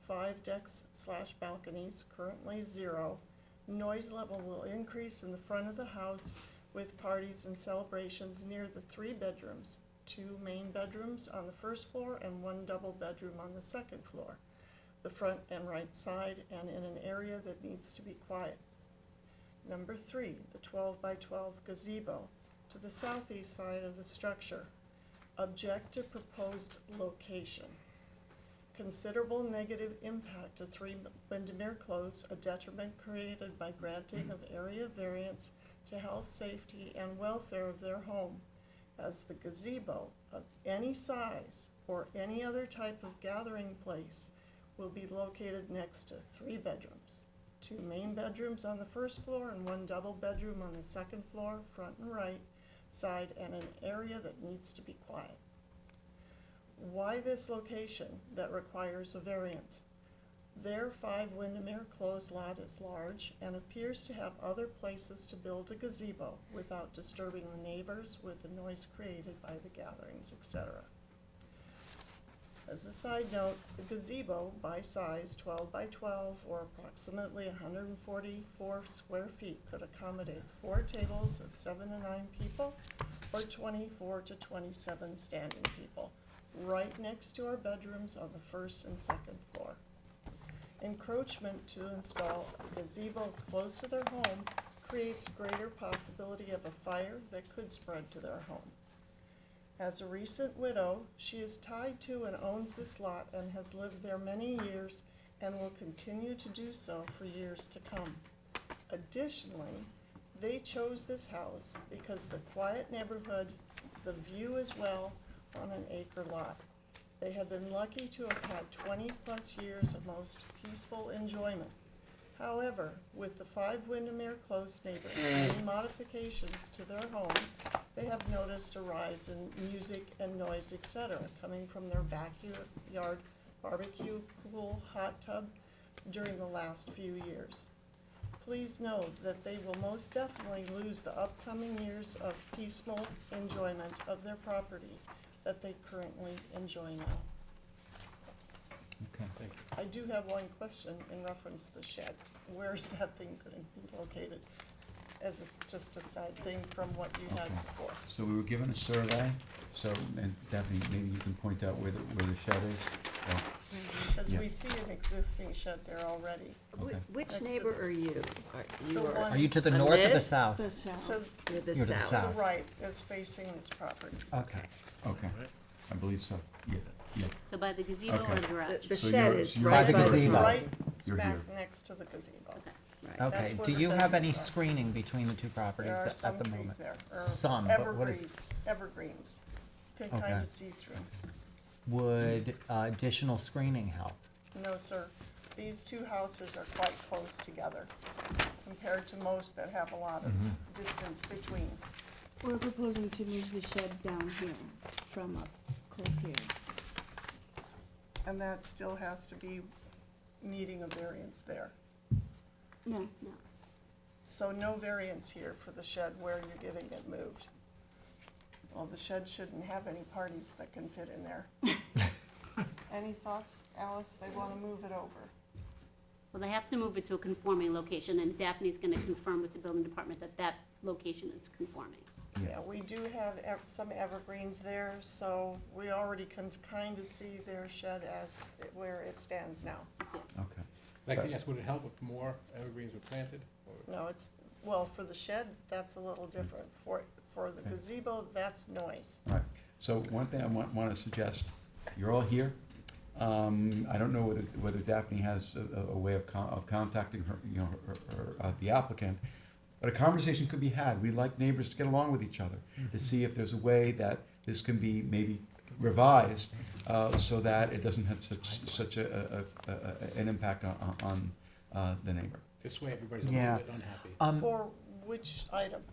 5 decks/balconies, currently 0. Noise level will increase in the front of the house with parties and celebrations near the 3 bedrooms, 2 main bedrooms on the first floor and 1 double bedroom on the second floor, the front and right side, and in an area that needs to be quiet. Number 3, the 12 by 12 gazebo to the southeast side of the structure. Object to proposed location. considerable negative impact to 3 Windermere Close, a detriment created by granting of area variance to health, safety, and welfare of their home, as the gazebo of any size or any other type of gathering place will be located next to 3 bedrooms, 2 main bedrooms on the first floor and 1 double bedroom on the second floor, front and right side, and an area that needs to be quiet. Why this location that requires a variance? Their 5 Windermere Close lot is large and appears to have other places to build a gazebo without disturbing the neighbors with the noise created by the gatherings, etc. As a side note, the gazebo by size, 12 by 12 or approximately 144 square feet, could accommodate 4 tables of 7 to 9 people or 24 to 27 standing people, right next to our bedrooms on the first and second floor. Encroachment to install a gazebo close to their home creates greater possibility of a fire that could spread to their home. As a recent widow, she is tied to and owns this lot and has lived there many years and will continue to do so for years to come. Additionally, they chose this house because the quiet neighborhood, the view as well, on an acre lot. They have been lucky to have had 20-plus years of most peaceful enjoyment. However, with the 5 Windermere Close neighbors making modifications to their home, they have noticed a rise in music and noise, etc., coming from their backyard barbecue, pool, hot tub during the last few years. Please know that they will most definitely lose the upcoming years of peaceful enjoyment of their property that they currently enjoy now. Okay. I do have one question in reference to the shed. Where's that thing going to be located? As just a side thing from what you had Okay. before. So we were given a survey, so, and Daphne, maybe you can point out where the shed is? Or- Because Yeah. we see an existing shed there already. Okay. Which Next to neighbor the- are you? The one Are you to the On north or the this? south? The south. To You're the You're to the south. south. the right is facing this property. Okay. Okay, I believe so, yeah, yeah. So by the gazebo or Okay. the garage? The So shed you're- is so you're right By the by the gazebo. front. Right You're smack here. next to the gazebo. Okay, right. Okay, That's where do the you have any bedrooms are. screening between the two properties There are at some the trees moment? there, or Some, but what is, evergreens. Can Okay. kind of see through. would additional screening help? No, sir. These 2 houses are quite close together compared to most that have a lot of distance between. We're proposing to move the shed down here from up close here. And that still has to be needing a variance there. No, No. So no variance here for the shed where you're getting it moved. Well, the shed shouldn't have any parties that can fit in there. Any thoughts, Alice? They want to move it over. Well, they have to move it to a conforming location, and Daphne's gonna confirm with the building department that that location is conforming. Yeah, we do have some evergreens there, so we already can kind of see their shed as where it stands now. Okay. Like to ask, would it help if more evergreens were planted? Or- No, it's, well, for the shed, that's a little different. For the Okay. gazebo, that's noise. All right, so one thing I want to suggest, you're all here. I don't know whether Daphne has a way of contacting her, you know, the applicant, but a conversation could be had. We'd like neighbors to get along with each other, to see if there's a way that this can be maybe revised, so that it doesn't have such an impact on the neighbor. This way, everybody's a Yeah. little bit unhappy. For which item?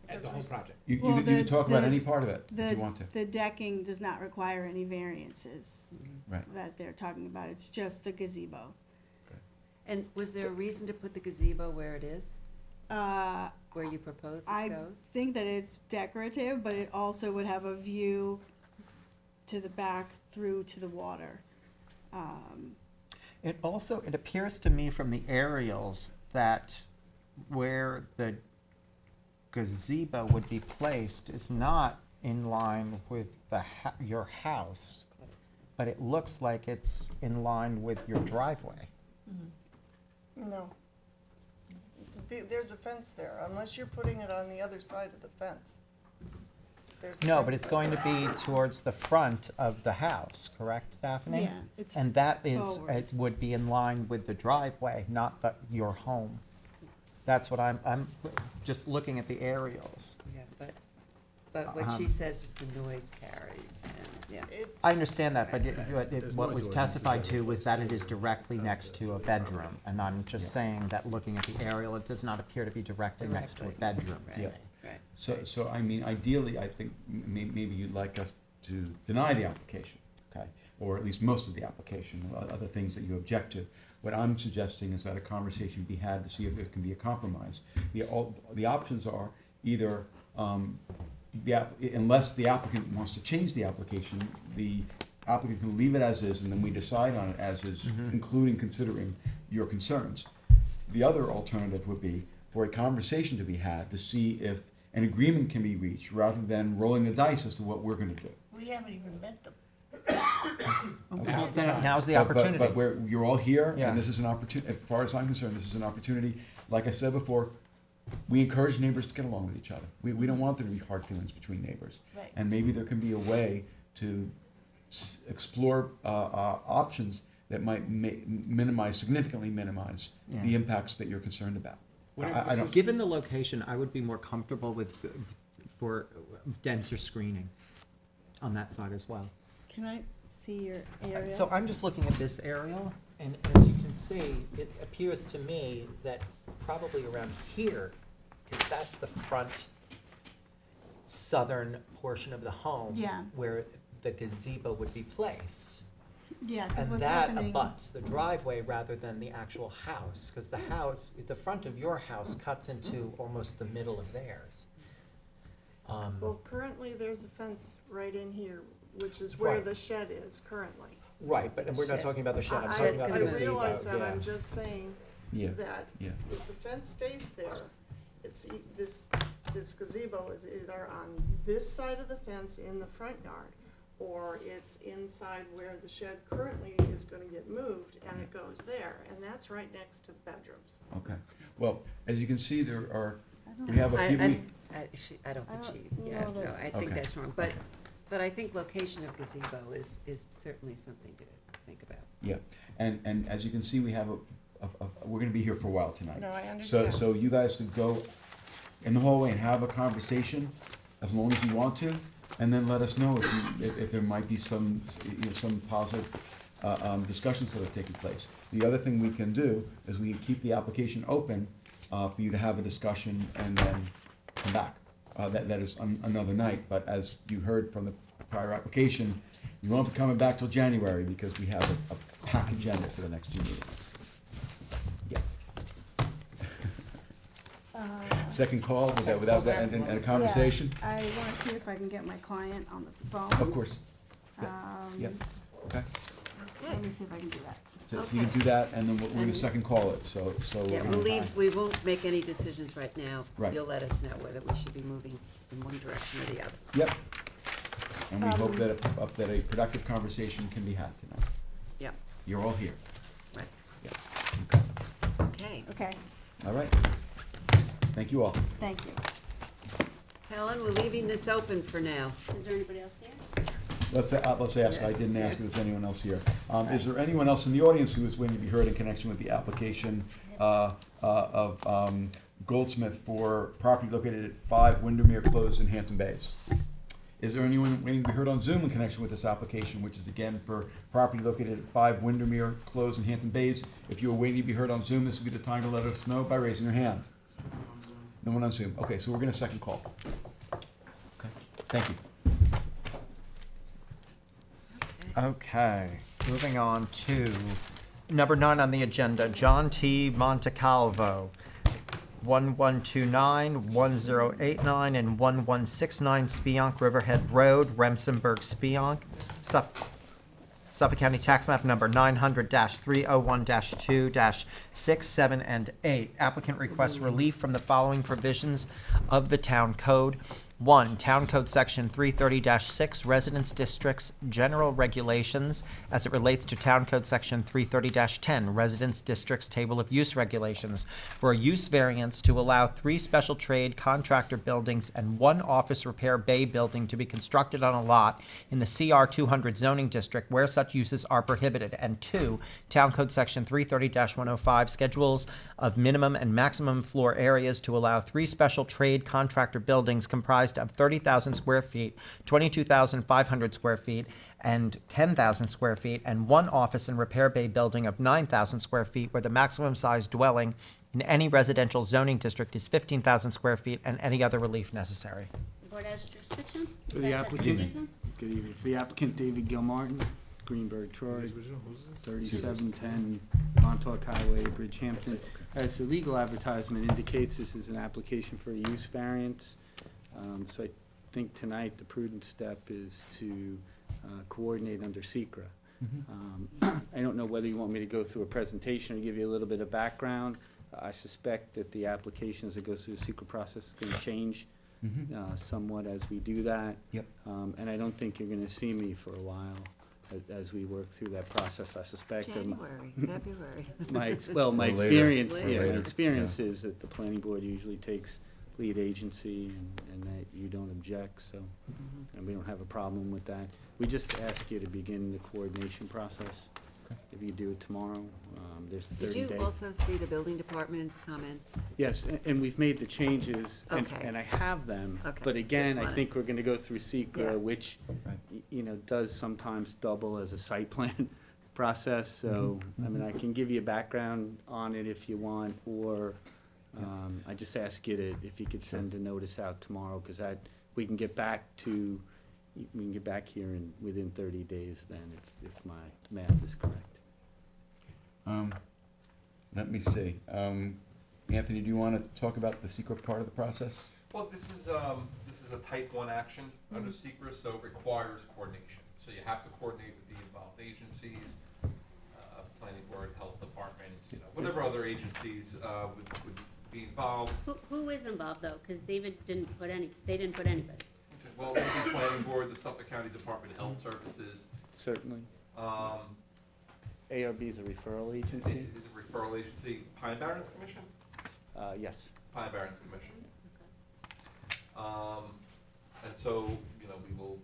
At Because the we whole s- project. You Well, can talk about the- any part of it if you want to. The decking does not require any variances Right. that they're talking about. It's just the gazebo. And was there a reason to put the gazebo where it is, Uh, where you propose I it goes? think that it's decorative, but it also would have a view to the back through to the water. It also, it appears to me from the aerials that where the gazebo would be placed is not in line with your house, but it looks like it's in line with your driveway. No. There's a fence there, unless you're putting it on the other side of the fence. there's a No, but fence it's going to there. be towards the front of the house, correct, Daphne? Yeah, it's And that is, forward. it would be in line with the driveway, not your home. That's what I'm just looking at the aerials. Yeah, but what she says is the noise carries, and, yeah. It's- I understand that, but There's what noise was ordinances testified to everywhere. was that it is directly next to a bedroom. And I'm just saying that looking at the aerial, it does not appear to be directly next to a bedroom. to Yeah. me. Right. So I mean, ideally, I think maybe you'd like us to deny the application, okay? Or at least most of the application, other things that you object to. What I'm suggesting is that a conversation be had to see if there can be a compromise. The options are either, unless the applicant wants to change the application, the applicant can leave it as is, and then we decide on it as is, including considering your concerns. The other alternative would be for a conversation to be had to see if an agreement can be reached, rather than rolling the dice as to what we're gonna do. We haven't even met them. Now's the But opportunity. you're all here, Yeah. and this is an opportunity, as far as I'm concerned, this is an opportunity. Like I said before, we encourage neighbors to get along with each other. We don't want there to be hard feelings between neighbors. Right. And maybe there can be a way to explore options that might significantly minimize Yeah. the impacts that you're concerned about. I don't, Given the location, I would be more comfortable for denser screening on that side as well. Can I see your area? So I'm just looking at this aerial, and as you can see, it appears to me that probably around here, if that's the front southern portion of the home. Yeah. Where the gazebo would be placed. Yeah, because And what's that happening. abuts the driveway rather than the actual house, because the house, the front of your house cuts into almost the middle of theirs. Well, currently, there's a fence right in here, which is where Right. the shed is currently. Right, but we're not talking about the shed, I'm I- talking about the I gazebo, realize that, yeah. I'm just saying Yeah, that yeah. if the fence stays there, this gazebo is either on this side of the fence in the front yard, or it's inside where the shed currently is gonna get moved, and it goes there, and that's right next to the bedrooms. okay. Well, as you can see, there are, don't we have a few, I don't think I she, don't yeah, know no, that- I think Okay. that's wrong, but I think location of gazebo is certainly something to think about. yeah. And as you can see, we have we're gonna be here for a while tonight. No, I understand. So you guys could go in the hallway and have a conversation as long as you want to, and then let us know if there might be some positive discussions that are taking place. The other thing we can do is we can keep the application open for you to have a discussion and then come back. That is another night, but as you heard from the prior application, you won't be coming back till January because we have a packed agenda for the next 2 meetings. Yeah. Second call, without and a conversation? Yeah, I want to see if I can get my client on the phone. Of course. Yeah. Yeah, okay. Let me see if I can do that. So you can do that, and then we're gonna second call it, so. Yeah, we'll leave, we won't make any decisions right now. Right. You'll let us know whether we should be moving in one direction or the other. Yep. And we hope that a productive conversation can be had tonight. Yeah, You're all here. right, Yeah. okay. Okay, All right. Thank you all. thank you. Helen, we're leaving this open for now. Is there anybody else here? Let's ask, I didn't ask if there's anyone else here. Is there anyone else in the audience who is waiting to be heard in connection with the application of Goldsmith for property located at 5 Windermere Close in Hampton Bays? Is there anyone waiting to be heard on Zoom in connection with this application, which is again for property located at 5 Windermere Close in Hampton Bays? If you are waiting to be heard on Zoom, this would be the time to let us know by raising your hand. No one on Zoom. Okay, so we're gonna second call. Okay, thank you. Okay, moving on to number 9 on the agenda, John T. Montecalvo, 1129, 1089, and 1169 Spionk Riverhead Road, Remsenburg, Spionk, Suffolk County Tax Map Number 900-301-2-6, 7, and 8. Applicant requests relief from the following provisions of the Town Code. 1. Town Code Section 330-6, Residence Districts General Regulations as it relates to Town Code Section 330-10, Residence Districts Table of Use Regulations, for a use variance to allow 3 special trade contractor buildings and 1 office repair bay building to be constructed on a lot in the CR 200 zoning district where such uses are prohibited. And 2. Town Code Section 330-105, Schedules of minimum and maximum floor areas to allow 3 special trade contractor buildings comprised of 30,000 square feet, 22,500 square feet, and 10,000 square feet, and 1 office and repair bay building of 9,000 square feet where the maximum size dwelling in any residential zoning district is 15,000 square feet and any other relief necessary. The board has jurisdiction? For the That's set applicant, season? good evening. For the applicant, David Gilmartin, Greenberg, Troy, 3710 Montauk Highway, Bridgehampton. As the legal advertisement indicates, this is an application for a use variance. So I think tonight the prudent step is to coordinate under SECRA. I don't know whether you want me to go through a presentation or give you a little bit of background. I suspect that the application as it goes through the SECRA process is going to change somewhat as we do that. Yep. And I don't think you're going to see me for a while as we work through that process. I suspect that February. my Later. experience, Later. my experience is that the planning board usually takes lead agency and that you don't object, so, and we don't have a problem with that. We just ask you to begin the coordination process. If you do it tomorrow, there's 30 days. Did you also see the building department's comments? Yes, and we've made the changes, Okay. and I have them, Okay, but again, just I wanted- think we're gonna go through SECRA, Yeah. which, you know, does sometimes double as a site plan process, so, I mean, I can give you a background on it if you want, or, I just ask you to, if you could send a notice out tomorrow, cause we can get back here within 30 days then, if my math is correct. Let me see. Anthony, do you want to talk about the secret part of the process? Well, this is a type 1 action under SECRA, so it requires coordination. So you have to coordinate with the involved agencies, planning board, health department, you know, whatever other agencies would be involved. Who is involved though? Because David didn't put they didn't put anybody. Okay, well, it would be planning board, the Suffolk County Department of Health Services. Certainly. ARB is a referral agency? Is a referral agency, Pine Barrens Commission? Yes. Pine Barrens Commission. And so, you know, we will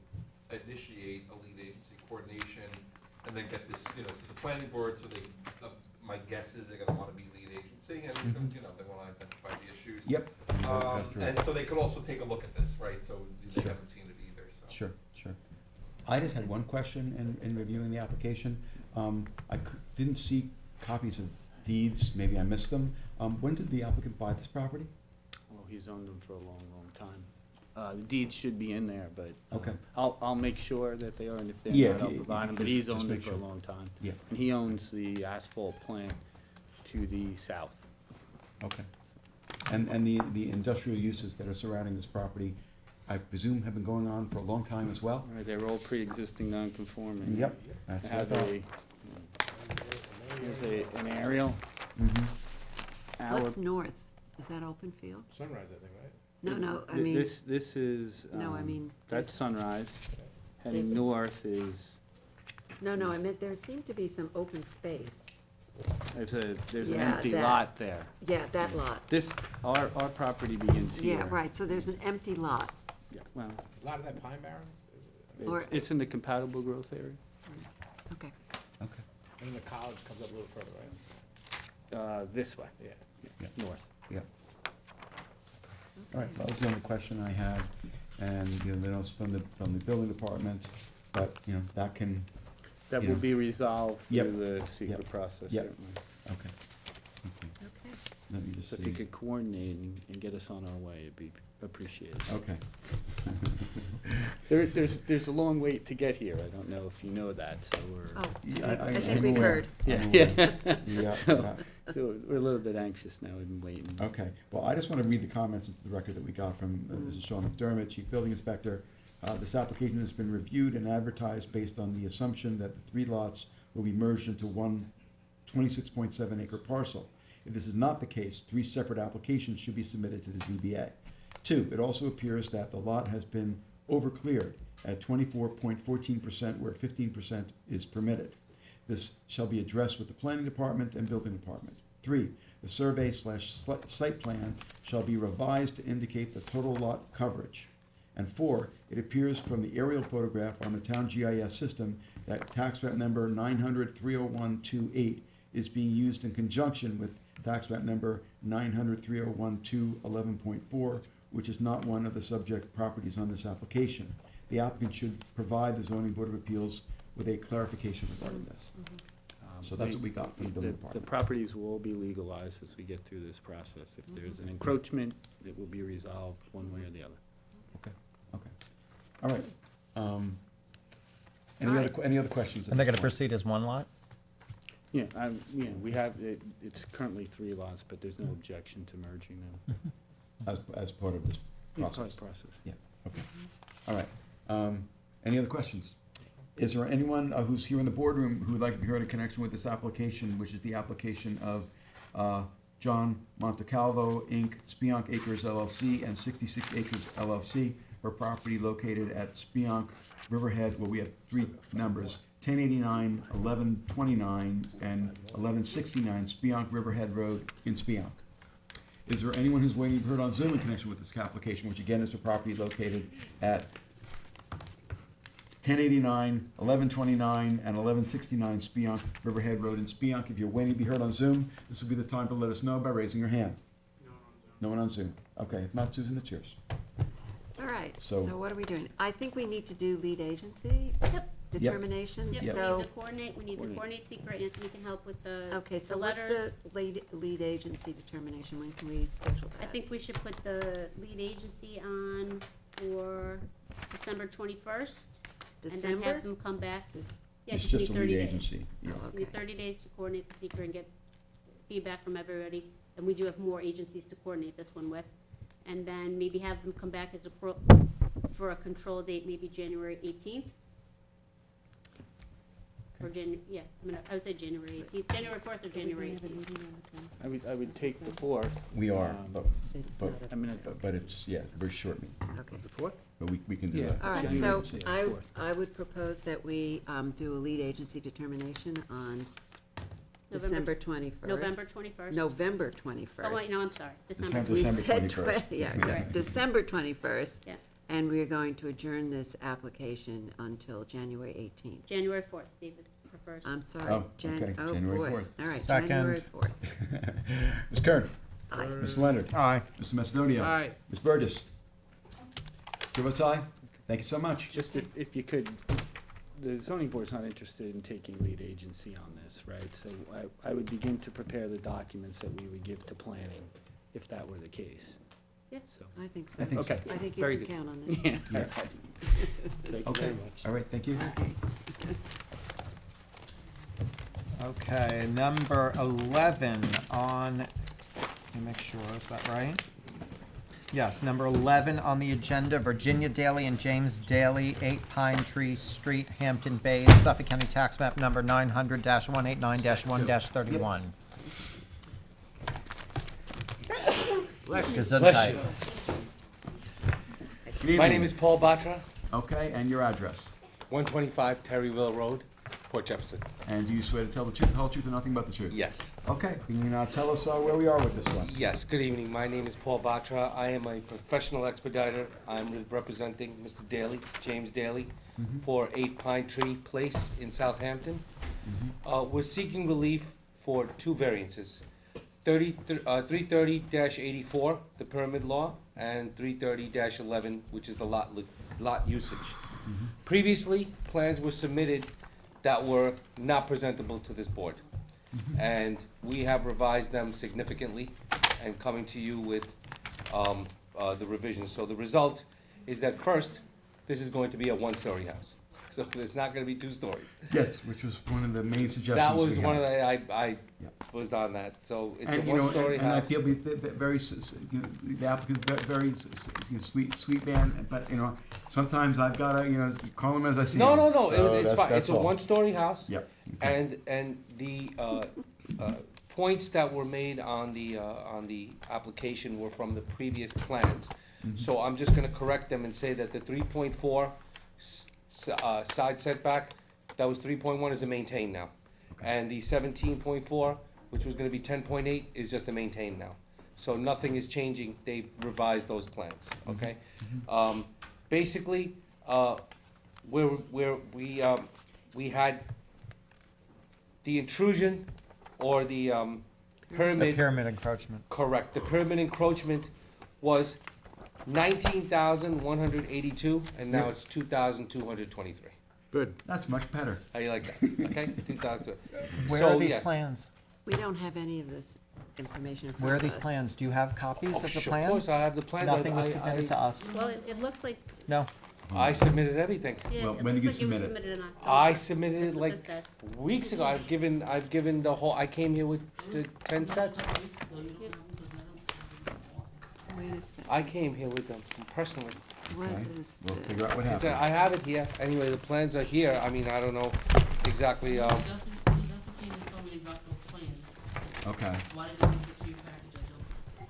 initiate a lead agency coordination and then get this, you know, to the planning board, so they, my guess is they're gonna wanna be lead agency, and it's gonna, you know, they wanna identify the issues. Yep. And so they could also take a look at this, right, so they haven't seen it either, so. Sure. I just had one question in reviewing the application. Didn't see copies of deeds, maybe I missed them. When did the applicant buy this property? Well, he's owned them for a long, long time. The deeds should be in there, but Okay. I'll make sure that they are, and if they're Yeah, not, I'll yeah, provide them, but just he's owned them make for a sure. long time. Yeah. And he owns the asphalt plant to the south. Okay. And the industrial uses that are surrounding this property, I presume have been going on for a long time as well? All right, they're all pre-existing non-conforming. Yep, that's I what I have thought. here's an aerial. What's north? Is that open field? Sunrise, I think, right? No, I mean, This is, No, I mean, that's there's- Sunrise. Heading there's- north is, no, I meant there seemed to be some open space. there's an Yeah, empty that. lot there. Yeah, that lot. Our property begins here. Yeah, right, so there's an empty lot. Yeah, well, Is a lot of that Pine Barrens? Is it? Or- it's in the compatible growth area. Okay. Okay. And the college comes up a little further, right? This way, Yeah. north. Yep. All right, that was the only question I had, and, you know, notes from the building department, but, you know, that can, That you will know. be resolved Yep. through the secret Yep. process, Yep. certainly. okay. Okay. Let me just So if you see. could coordinate and get us on our way, it'd be appreciated. Okay. There's a long wait to get here. I don't know if you know that, so we're. Oh, Yeah, I think I'm we've aware. heard. Yeah, I'm yeah. aware. Yeah, So, so we're a little bit anxious now. We've been waiting. Okay, well, I just want to read the comments into the record that we got from this is Sean McDermott, Chief Building Inspector. This application has been reviewed and advertised based on the assumption that the 3 lots will be merged into one 26.7 acre parcel. If this is not the case, 3 separate applications should be submitted to the ZBA. 2, it also appears that the lot has been overcleared at 24.14% where 15% is permitted. This shall be addressed with the planning department and building department. 3, the survey/site plan shall be revised to indicate the total lot coverage. And 4, it appears from the aerial photograph on the town GIS system that tax map number 900-30128 is being used in conjunction with tax map number 900-301-211.4, which is not one of the subject properties on this application. The applicant should provide the zoning board of appeals with a clarification regarding this. So that's what we got from the building The department. properties will be legalized as we get through this process. If there's an encroachment, it will be resolved one way or the other. Okay. All right. Any other questions? And they're gonna proceed as one lot? Yeah, we have, it's currently 3 lots, but there's no objection to merging them. As part of this Yeah, part process? of the process. Yeah, okay. All right. Any other questions? Is there anyone who's here in the boardroom who would like to be heard in connection with this application, which is the application of John Montecalvo, Inc., Spionk Acres LLC, and 66 Acres LLC, for property located at Spionk Riverhead, where we have 3 numbers, 1089, 1129, and 1169 Spionk Riverhead Road in Spionk. Is there anyone who's waiting to be heard on Zoom in connection with this application, which again is a property located at 1089, 1129, and 1169 Spionk Riverhead Road in Spionk? If you're waiting to be heard on Zoom, this will be the time to let us know by raising your hand. No one on Zoom. Okay, if not, Susan, it's yours. All right, So- so what are we doing? I think we need to do lead agency determinations, Yep, so. we need to coordinate secret, Anthony can help with the Okay, so the what's letters. the lead agency determination? When can we schedule that? I think we should put the lead agency on for December 21st. And then December? have them come back. Yeah, It's just just need a lead 30 days. agency. Yeah. Oh, We need 30 days to coordinate the secret and get feedback from everybody. And we do have more agencies to coordinate this one with. And then maybe have them come back as for a control date, maybe January 18th. Or I would say January 18th, January 4th or January 18th. I would take the 4th. We are, um, but it's, yeah, very short meeting. Okay. The 4th? But we can do Yeah. that. All right, January so 4th. I would propose that we do a lead agency determination on November December 21st. November 21st. November 21st. Oh, wait, no, I'm sorry, December. We December said 21st. yeah, Yeah. right, December 21st. Yeah. And we are going to adjourn this application until January 18th. January 4th, David prefers. I'm sorry. Oh, okay, January boy. 4th. All right, Second. January 4th. Ms. Kern? Aye. Mr. Leonard? Aye. Mr. Macedonia? Aye. Ms. Burgess? Chair votes aye. Thank you so much. Just if you could, the zoning board's not interested in taking lead agency on this, right? So I would begin to prepare the documents that we would give to planning, if that were the case. Yeah, So, I think so. I think so. okay. I think you Very can good. count on that. Yeah. Yeah. Thank you Okay, very much. all right, thank you. Okay, number 11 on, let me make sure, is that right? Yes, number 11 on the agenda, Virginia Daly and James Daly, 8 Pine Tree Street, Hampton Bays, Suffolk County Tax Map number 900-189-1-31. Gesundheit. Good My evening. name is Paul Batra, Okay, and your address? 125 Terryville Road, Port Jefferson. And do you swear to tell the truth, the whole truth, and nothing but the truth? Yes. Okay, can you now tell us where we are with this one? Yes, good evening. My name is Paul Batra. I am a professional expediter. I'm representing Mr. Daly, James Daly, for 8 Pine Tree Place in Southampton. We're seeking relief for 2 variances. 330-84, the pyramid law, and 330-11, which is the lot usage. Previously, plans were submitted that were not presentable to this board. And we have revised them significantly and coming to you with the revisions. So the result is that first, this is going to be a 1-story house. So there's not gonna be 2 stories. Yes, which was one of the main suggestions. That was we one of had. the, I was on that, so it's a And, you know, 1-story and I house. feel very, the applicant, very sweet man, but, you know, sometimes I've gotta, call him as I see him. No, So it's that's- fine, that's it's a all. 1-story house. Yep. And the points that were made on the application were from the previous plans. So I'm just gonna correct them and say that the 3.4 side setback, that was 3.1 is a maintain now. And the 17.4, which was gonna be 10.8, is just a maintain now. So nothing is changing, they've revised those plans, okay? Basically, we had the intrusion or the The pyramid. pyramid encroachment. Correct, the pyramid encroachment was 19,182, and now it's 2,223. Good. That's much better. How you like that? Okay, 2,000. Where So, are these yes. plans? We don't have any of this information in front Where are of these us. plans? Do you have copies of the Of plans? course, I have the plans. Nothing was I- submitted to us. Well, it looks like, No. I submitted everything. yeah, Well, it when looks did you like it was submit it? submitted in October. I submitted it That's what like this says. weeks ago. I've given the whole, I came here with the 10 sets. Wait a second, I came here with them personally. what Okay. is We'll this? figure out what It's happened. I have it here. Anyway, the plans are here. I mean, I don't know exactly, Okay, Why did they give it to your package?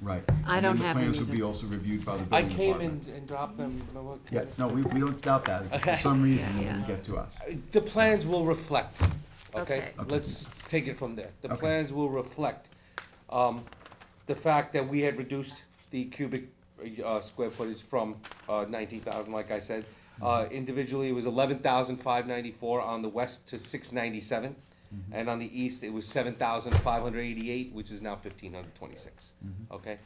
right. I And don't then have the any plans of would be them. also reviewed by the I building came department. and dropped them. Yeah, no, we don't doubt that. For some reason, it didn't get to us. The plans will reflect, okay? Okay. Let's take it from there. The Okay. plans will reflect, the fact that we had reduced the cubic, square footage from, 19,000, like I said. Individually, it was 11,594 on the west to 697. And on the east, it was 7,588, which is now 1,526, okay?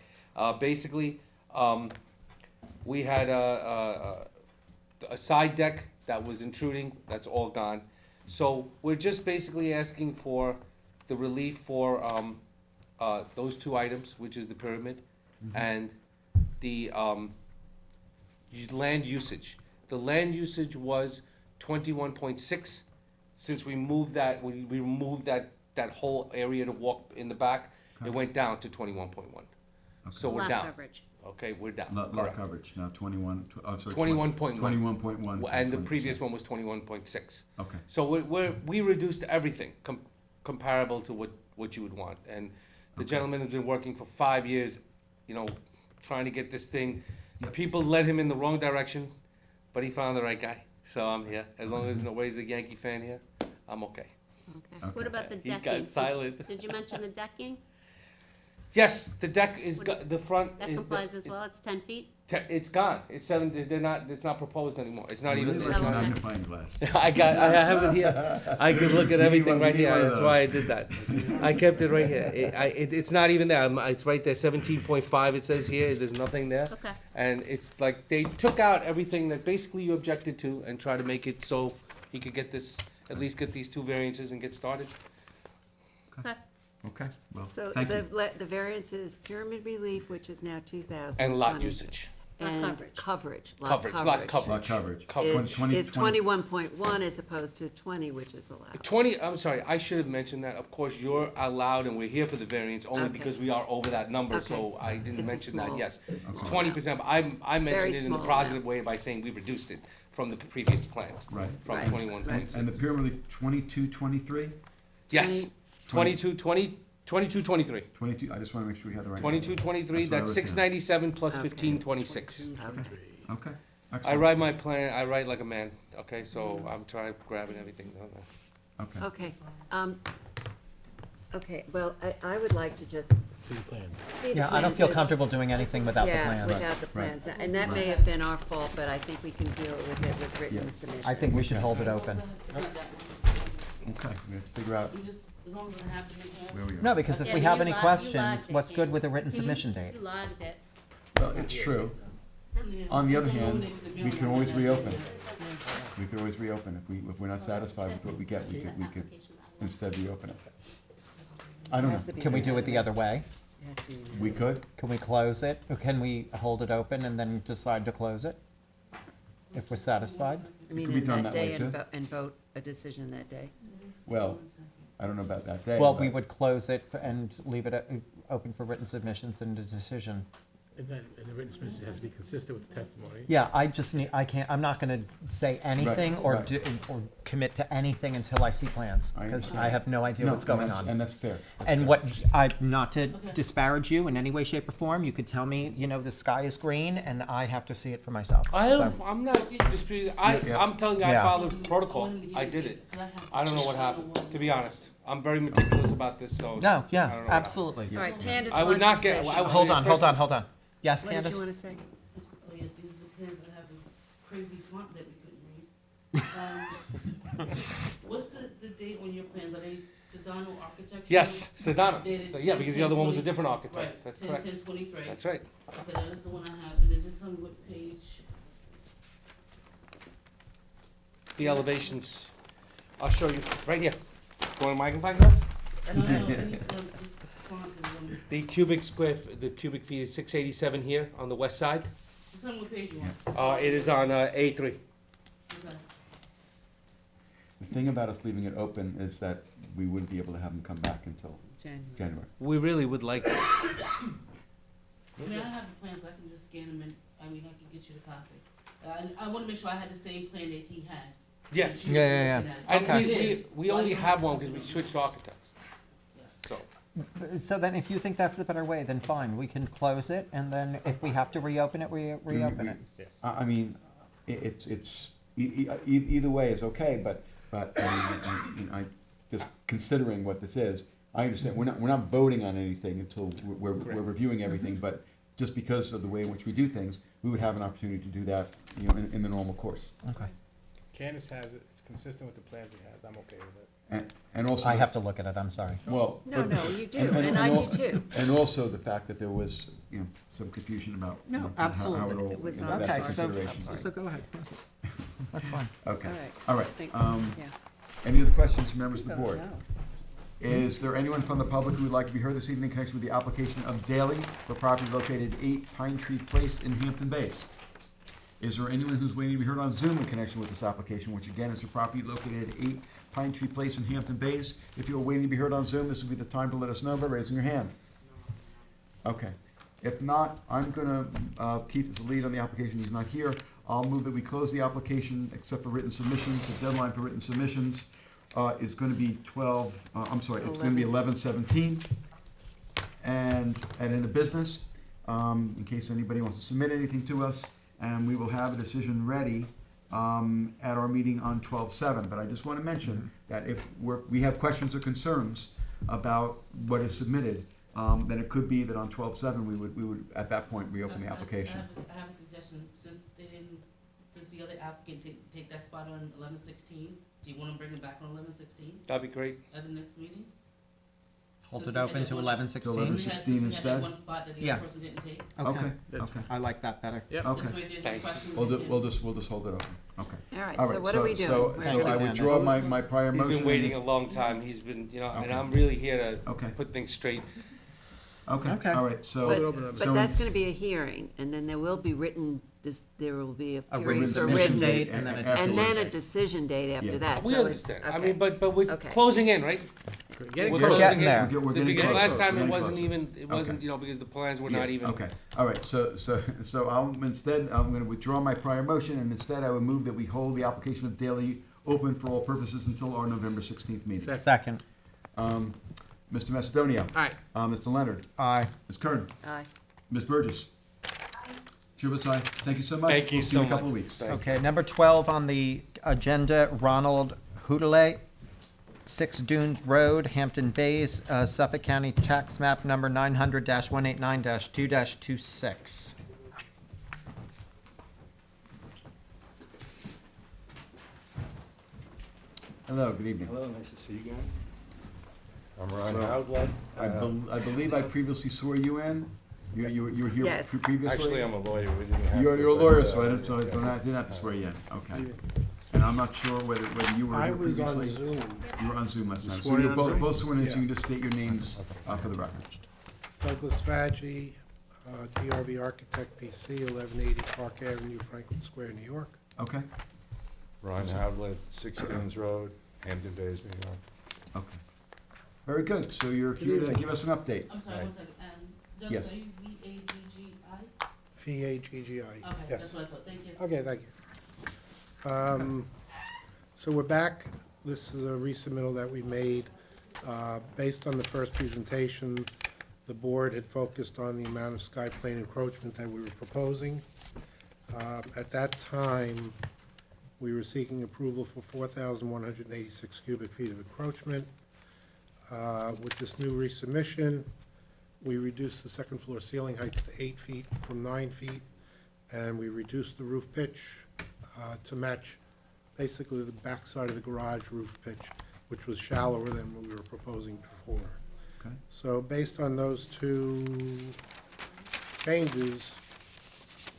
Basically, we had a side deck that was intruding, that's all gone. So we're just basically asking for the relief for those two items, which is the pyramid and the land usage. The land usage was 21.6. Since we moved that, we removed that whole area to walk in the back, it went down to 21.1. So we're Lot down. coverage. Okay, we're down. Lot Correct. coverage, now 21, oh, sorry. 21.1. 21.1. And the previous one was 21.6. Okay. So we reduced everything comparable to what you would want. And the gentleman has been working for 5 years, trying to get this thing. People led him in the wrong direction, but he found the right guy. So I'm here. As long as nobody's a Yankee fan here, I'm okay. Okay. What about the He decking? got silent. Did you mention the decking? Yes, the deck is, the front. That is- complies as well, it's 10 feet? It's gone. It's it's not proposed anymore. It's not even. Really it's like a not- magnifying glass. I have it here. I could look at everything right here. That's why I did that. I kept it right here. It's not even there. It's right there, 17.5 it says here. There's nothing there. Okay. And it's like, they took out everything that basically you objected to and try to make it so he could get this, at least get these two variances and get started. Okay. Okay, well, So thank you. the variance is pyramid relief, which is now 2,000. And lot usage. Lot And coverage. coverage, Lot lot coverage. Lot coverage. Coverage. is 21.1 as opposed to 20, which is allowed. 20, I'm sorry, I should have mentioned that. Of course, you're allowed, and we're here for the variance only Okay. because we are over that number, so Okay. I didn't It's a mention that, small- yes. it's a It's small 20%, but I Very mentioned it in a small positive way by saying we reduced it from the previous plans. Right. From Right. 21.6. And the pyramid relief, 22, 23? Yes, 22, 23. 22, I just want to make sure we had the right. 22, 23, That's what I that's wrote down. 697 plus Okay. 1526. Okay, I excellent. write my plan, I write like a man, okay, so I'm trying grabbing everything. Okay. Okay, okay, well, I would like to just see the plans. Yeah, I don't feel comfortable doing anything without the Yeah, plans. without the Right. plans, and that may have been our fault, but I think we can deal with it with written Yeah. submission. I think we should hold it open. Okay, we have to figure out As long as it happens. where we are. No, because if Yeah, we have you any logged questions, it, what's good Jan. with a written submission date? You logged it. Well, it's true. On the other hand, we can always reopen. We could always reopen. If we're not satisfied with what we get, we could instead reopen it. I don't know. Can we do it the other way? It has to be unanimous. We could? Can we close it, or can we hold it open and then decide to close it? If we're satisfied? I mean, could be in done that that way, day too. and vote a decision that day. Well, I don't know about that day. Well, we but- would close it and leave it open for written submissions and a decision And then, and the written submission has to be consistent with the testimony. Yeah, I'm not gonna say anything or right. do, or commit to anything until I see plans, I because understand. I have no idea No, what's going and that's- on. And that's fair. That's And fair. what, not to disparage you in any way, shape, or form, you could tell me, the sky is green, and I have to see it for myself. So- I'm not disputing, Yeah. I'm telling you, I Yeah. followed protocol, I did it. I don't know what happened, to be honest. I'm very meticulous about this, so. No, I don't yeah, know what absolutely. All right, Candace I would wants not to get- say I- something. Hold on. Yes, What did Candace? you want to say? Oh, yes, these are the plans that have a crazy font that we couldn't read. What's the date on your plans? Are they Sedano Architecture? Yes, Sedano. Dated Yeah, because the other one was a 10/10/20 different architect. Right, That's 10, correct. 10/23. That's right. Okay, that is the one I have, and then just tell me what page. The elevations, I'll show you, right here. Going to magnifying glass? No, this font is on, The the cubic feet is 687 here on the west side. just tell me what page you want. It is on A3. Okay. The thing about us leaving it open is that we wouldn't be able to have them come back until January. We really would like to. I mean, I have the plans, I can just scan them and, I can get you the copy. I wanna make sure I had the same plan that he had. Yes. Yeah. And Okay. we only have one because we switched architects. So, So then, if you think that's the better way, then fine, we can close it, and then if we have to reopen it, we reopen it. I mean, either way is okay, but I, just considering what this is, I understand, we're not voting on anything until we're reviewing everything, but just because of the way in which we do things, we would have an opportunity to do that, in the normal course. Okay. Candace has it, it's consistent with the plans he has, I'm okay with it. And also. I have to look at it, I'm sorry. Well. No, you do, and I do too. And also the fact that there was, some confusion about. No, how it absolutely. all, It was that's on the Okay, so, consideration. so go ahead, close it. That's fine. Okay, All right. all right. Thank- yeah. Any other questions from members of the board? No. Is there anyone from the public who would like to be heard this evening in connection with the application of Daly for property located at 8 Pine Tree Place in Hampton Bays? Is there anyone who's waiting to be heard on Zoom in connection with this application, which again is for property located at 8 Pine Tree Place in Hampton Bays? If you're waiting to be heard on Zoom, this would be the time to let us know by raising your hand. Okay. If not, I'm gonna, Keith is the lead on the application, he's not here. I'll move that we close the application except for written submissions. The deadline for written submissions is gonna be it's gonna be 11/17. And at end of business, in case anybody wants to submit anything to us, and we will have a decision ready at our meeting on 12/7. But I just want to mention that if we have questions or concerns about what is submitted, then it could be that on 12/7, we would at that point reopen the application. I have a suggestion, since the other applicant take that spot on 11/16, do you wanna bring it back on 11/16 that'd be great. at the next meeting? Hold Since it we open had to that one- 11/16? To 11/16 We had instead? that one spot that the Yeah. other person didn't take. Okay, That's okay. I like that better. Yep. Okay. This way, if there's any questions. We'll we can- just hold it open. Okay. All right, All so right, what are we doing? So Thank you, I withdraw Candace. my prior He's motion. been waiting a and long time. He's been, and Okay. I'm really here Okay. to put things straight. Okay, Okay. all right, so. But that's gonna be a hearing, and then there will be there will be A hearing written for submission date and then a And decision. then a decision date Yeah. after that, We so it's, understand. I okay. mean, but we're Okay. closing in, right? Getting We're You're closing getting in. there. We're getting Because close. last time it Getting wasn't closer. even, it wasn't, Okay. because the plans were Yeah, not even. Okay, all right, so I'm gonna withdraw my prior motion, and instead I would move that we hold the application of Daly open for all purposes until our November 16th meeting. Second. Mr. Macedonia. Aye. Mr. Leonard. Aye. Ms. Kern. Aye. Ms. Burgess. Chair votes aye. Thank you so much. Thank you We'll see you in so a couple much. of weeks. Thank Okay, number 12 on the agenda, Ronald Houdelet, 6 Dunes Road, Hampton Bays, Suffolk County Tax Map number 900-189-2-26. Hello, good evening. Hello, nice to see you again. I'm Ron Howlett. I believe I previously swore you in. You were here Yes. previously? Actually, I'm a lawyer, we didn't have You're to, a but, lawyer, so I didn't have to swear you in, okay. And I'm not sure whether you were I here was on previously. Zoom. You were on Zoom last time, so Sworn you're in both on Zoom? sworn in, so you Yeah. can just state your names for the record. Douglas Fadgy, DRV Architect, PC, 1180 Park Avenue, Franklin Square, New York. Okay, Ron Howlett, 6 Dunes Road, Hampton Bays, New York. okay. Very good, so you're here to give us an update. I'm sorry, Right. one second, Yes. Douglas, are you VAGGI? P-A-G-G-I. Okay, Yes. that's what I thought, thank you. Okay, thank you. So we're back. This is a resubmittal that we made. Based on the first presentation, the board had focused on the amount of sky plane encroachment that we were proposing. At that time, we were seeking approval for 4,186 cubic feet of encroachment. With this new resubmission, we reduced the second floor ceiling heights to 8 feet from 9 feet, and we reduced the roof pitch to match basically the backside of the garage roof pitch, which was shallower than what we were proposing before. Okay. So based on those two changes,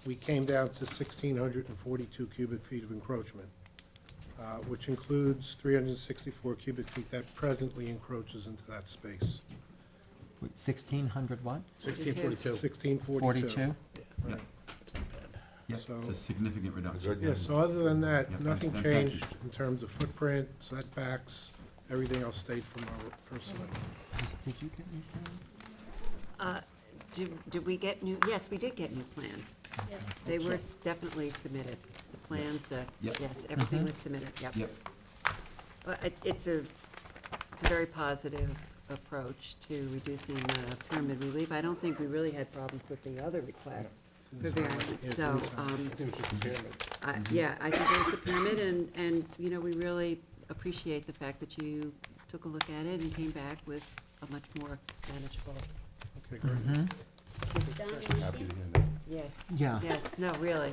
we came down to 1,642 cubic feet of encroachment, which includes 364 cubic feet that presently encroaches into that space. 1,600 what? 1642. 1642. 42? Yep. Yep, So- it's a significant reduction. Yeah, so other than that, Yep, nothing and thank you. changed in terms of footprint, setbacks, everything else stayed from our first one. Did you get new plans? Did we get new, yes, we did get new plans. Yep. They were definitely submitted. The plans, Yep. yes, everything was submitted, yep. Yep. It's a very positive approach to reducing permit relief. I don't think we really had problems with the other requests for variance, so, I think it was just a pyramid. yeah, I think it was a pyramid, and, you know, we really appreciate the fact that you took a look at it and came back with a much more manageable. Okay, great. Don, did you Happy see? to hear that. Yes. Yeah. Yes, no, really,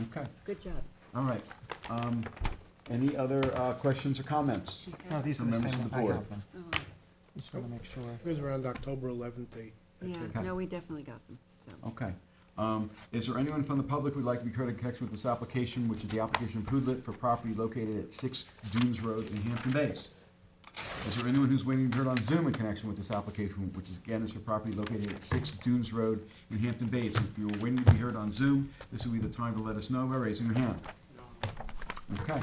Okay, good job. all right. Any other questions or comments? No, these are From the members same. of the I board. have them. Oh, Just want to make sure. It was around October 11th date. I yeah, think. Okay. no, we definitely got them, so. Okay. Is there anyone from the public who'd like to be heard in connection with this application, which is the application of Hoodlet for property located at 6 Dunes Road in Hampton Bays? Is there anyone who's waiting to be heard on Zoom in connection with this application, which is, again, is for property located at 6 Dunes Road in Hampton Bays? If you're waiting to be heard on Zoom, this will be the time to let us know by raising your hand. Okay.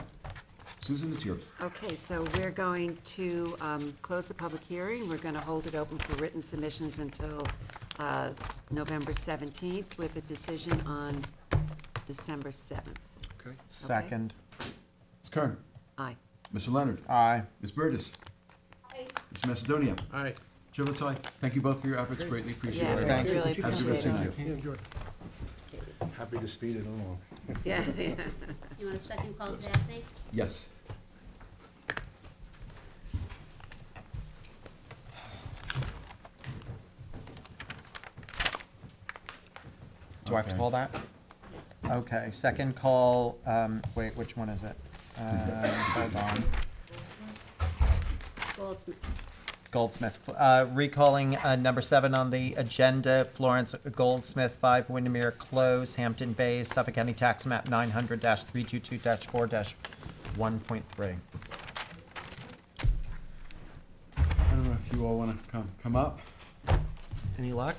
Susan, it's yours. Okay, so we're going to close the public hearing. We're going to hold it open for written submissions until November 17th with a decision on December 7th. Okay. Second. Ms. Kern. Aye. Mr. Leonard. Aye. Ms. Burgess. Ms. Macedonia. Aye. Chair votes aye. Thank you both for your efforts. Greatly appreciate Yeah, it. Thank you. really Have a good appreciate rest it. of your Yeah, enjoy. Happy to speed it along. Yeah. You want a second call, Daphne? Yes. Do I have to Okay. call that? Okay, second call, wait, which one is it? Hold on. Goldsmith. Goldsmith, recalling number 7 on the agenda, Florence Goldsmith, 5 Windermere Close, Hampton Bays, Suffolk County Tax Map 900-322-4-1.3. I don't know if you all want to come up. Any luck?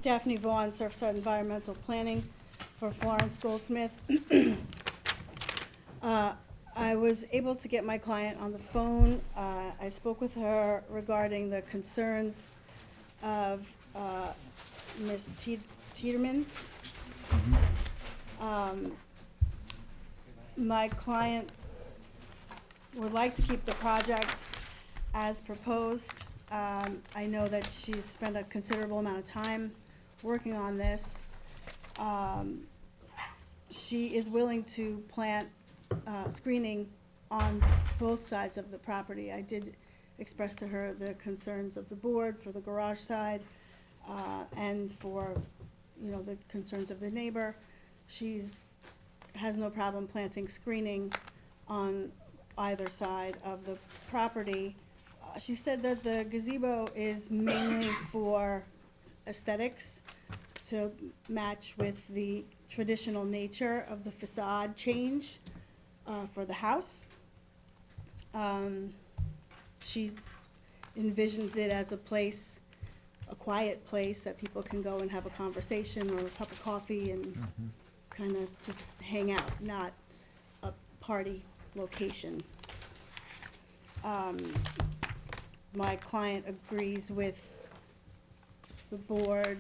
Daphne Vaughn, Surfside Environmental Planning for Florence Goldsmith. I was able to get my client on the phone. I spoke with her regarding the concerns of Ms. Tiedemann. My client would like to keep the project as proposed. I know that she's spent a considerable amount of time working on this. She is willing to plant screening on both sides of the property. I did express to her the concerns of the board for the garage side and for, you know, the concerns of the neighbor. Has no problem planting screening on either side of the property. She said that the gazebo is mainly for aesthetics, to match with the traditional nature of the facade change for the house. She envisions it as a place, a quiet place that people can go and have a conversation or a cup of coffee and kind of just hang out, not a party location. My client agrees with the board,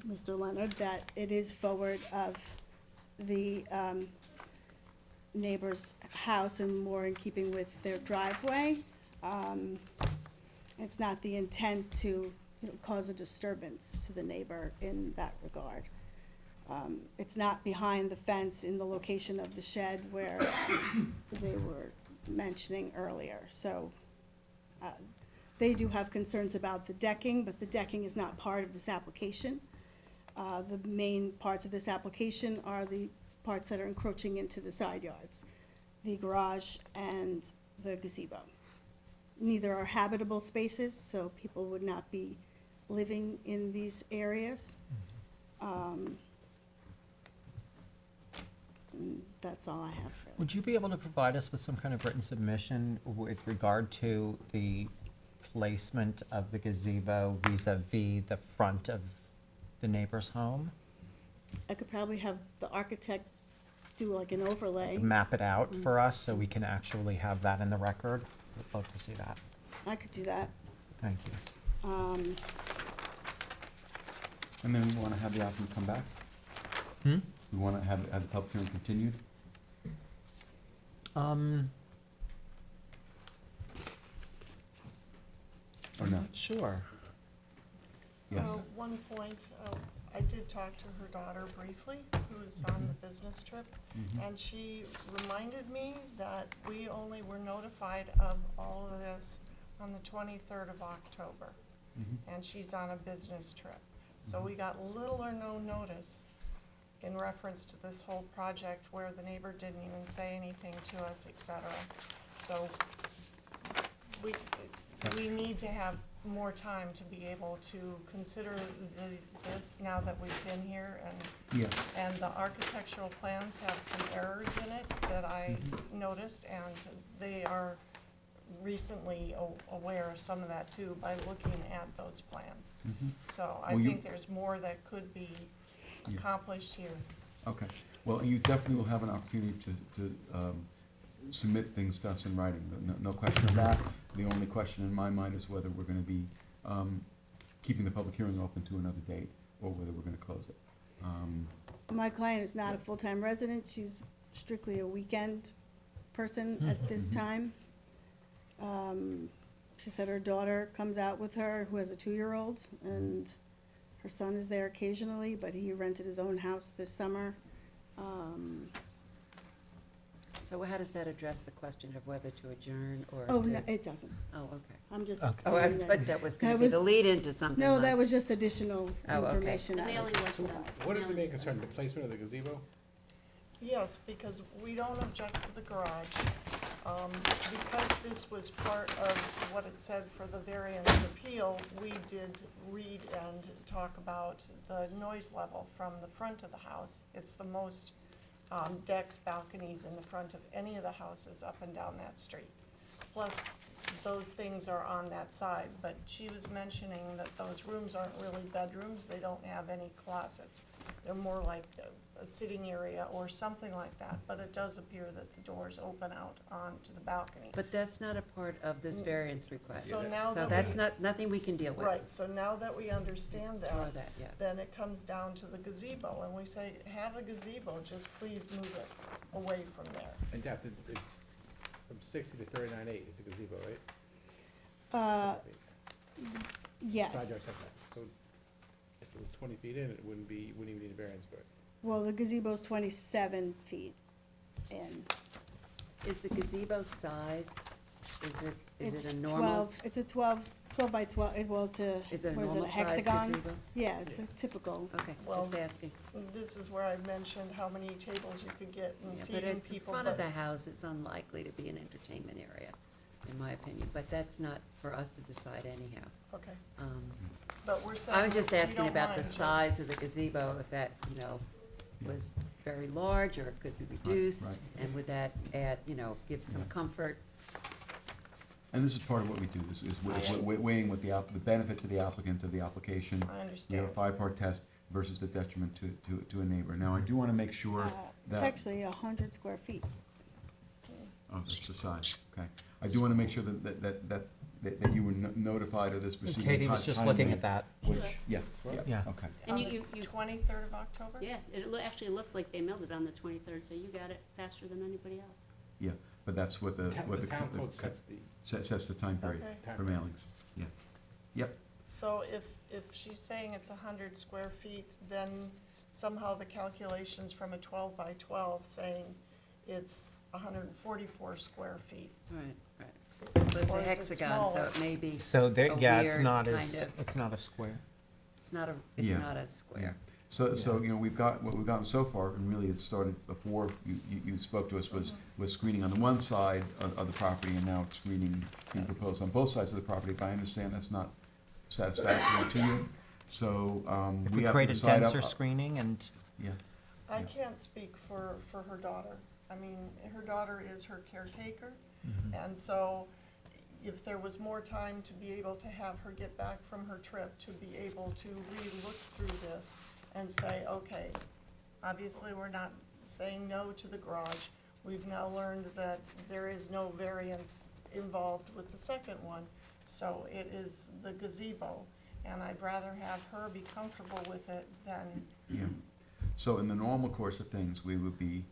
Mr. Leonard, that it is forward of the neighbor's house and more in keeping with their driveway. It's not the intent to cause a disturbance to the neighbor in that regard. It's not behind the fence in the location of the shed where they were mentioning earlier. So they do have concerns about the decking, but the decking is not part of this application. The main parts of this application are the parts that are encroaching into the side yards, the garage and the gazebo. Neither are habitable spaces, so people would not be living in these areas. That's all I have for. Would you be able to provide us with some kind of written submission with regard to the placement of the gazebo vis-a-vis the front of the neighbor's home? I could probably have the architect do like an overlay. Map it out for us so we can actually have that in the record? We'd love to see that. I could do that. Thank you. And then we want to have the applicant come back? We want to have the public hearing continued? Or not? Sure. Yes. One point, I did talk to her daughter briefly, who's on the business trip, and she reminded me that we only were notified of all of this on the 23rd of October, and she's on a business trip. So we got little or no notice in reference to this whole project where the neighbor didn't even say anything to us, et cetera. So we need to have more time to be able to consider this now that we've been here, and and the architectural plans have some errors in it that I noticed, and they are recently aware of some of that too by looking at those plans. So I think there's more that could be accomplished here. Okay, well, you definitely will have an opportunity to submit things to us in writing, no question of that. The only question in my mind is whether we're gonna be keeping the public hearing open to another date, or whether we're gonna close it. My client is not a full-time resident. She's strictly a weekend person at this time. She said her daughter comes out with her, who has a 2-year-old, and her son is there occasionally, but he rented his own house this summer. So how does that address the question of whether to adjourn or Oh, to? no, it doesn't. Oh, okay. I'm just Okay. Oh, I saying thought that was gonna that be the was- lead into something No, like. that was just additional Oh, okay. information. The I mailing was was done. What is the Mailing main was concern, done. the placement of the gazebo? Yes, because we don't object to the garage. Because this was part of what it said for the variance appeal, we did read and talk about the noise level from the front of the house. It's the most decks, balconies in the front of any of the houses up and down that street. Plus, those things are on that side, but she was mentioning that those rooms aren't really bedrooms, they don't have any closets. They're more like a sitting area or something like that, but it does appear that the doors open out onto the balcony. But that's not a part of this variance request. So now So that that's we- nothing we can deal with. Right, so now that we understand Explore that, that, yeah. then it comes down to the gazebo, and we say, have a gazebo, just please move it away from there. And Jeff, it's from 60 to 39.8 at the gazebo, right? Yes. Side yard setback. So if it was 20 feet in, it wouldn't even need a variance, but. Well, the gazebo's 27 feet in. Is the gazebo size, is It's it a normal? 12, it's a 12 by 12, well, it's a, Is it a what is it, a normal size hexagon? gazebo? Yeah, it's a typical. Okay, Well, just asking. This is where I mentioned how many tables you could get and Yeah, but seating it's in people, front of but the house, it's unlikely to be an entertainment area, in my opinion, but that's not for us to decide anyhow. okay. Um, But we're saying. I was just we asking don't about the mind just- size of the gazebo, if that, was very large, or it could be reduced, right. and would that add, give some comfort? And this is part of what we do, is weighing with the benefit to the applicant of the application. I We understand. have a 5-part test versus the detriment to a neighbor. Now, I do want to make sure It's that, actually 100 square feet. Oh, that's the size, okay. I do want to make sure that you were notified of this proceeding. Katie was just looking at that. Which, yeah, Yeah. okay. And On you, the 23rd of October? yeah, actually looks like they mailed it on the 23rd, so you got it faster than anybody else. Yeah, but that's what the. The town code sets the. Sets the time period Okay. for mailings, yeah. Yep, So if she's saying it's 100 square feet, then somehow the calculations from a 12 by 12 saying it's 144 square feet. Right, right. But it's a Or is it hexagon, so smaller? it may be So there, a yeah, it's weird not kind as, of- it's not a square. It's not Yeah. a square. so, you know, what we've gotten so far, and really it started before you spoke to us, was screening on the one side of the property, and now it's screening being proposed on both sides of the property, if I understand that's not satisfactory to you, so, If we we have to created decide. denser screening and, Yeah, I Yeah. can't speak for her daughter. I mean, her daughter is her caretaker, and so if there was more time to be able to have her get back from her trip, to be able to re-look through this and say, okay, obviously, we're not saying no to the garage. We've now learned that there is no variance involved with the second one, so it is the gazebo. And I'd rather have her be comfortable with it than, yeah. So in the normal course of things, we would be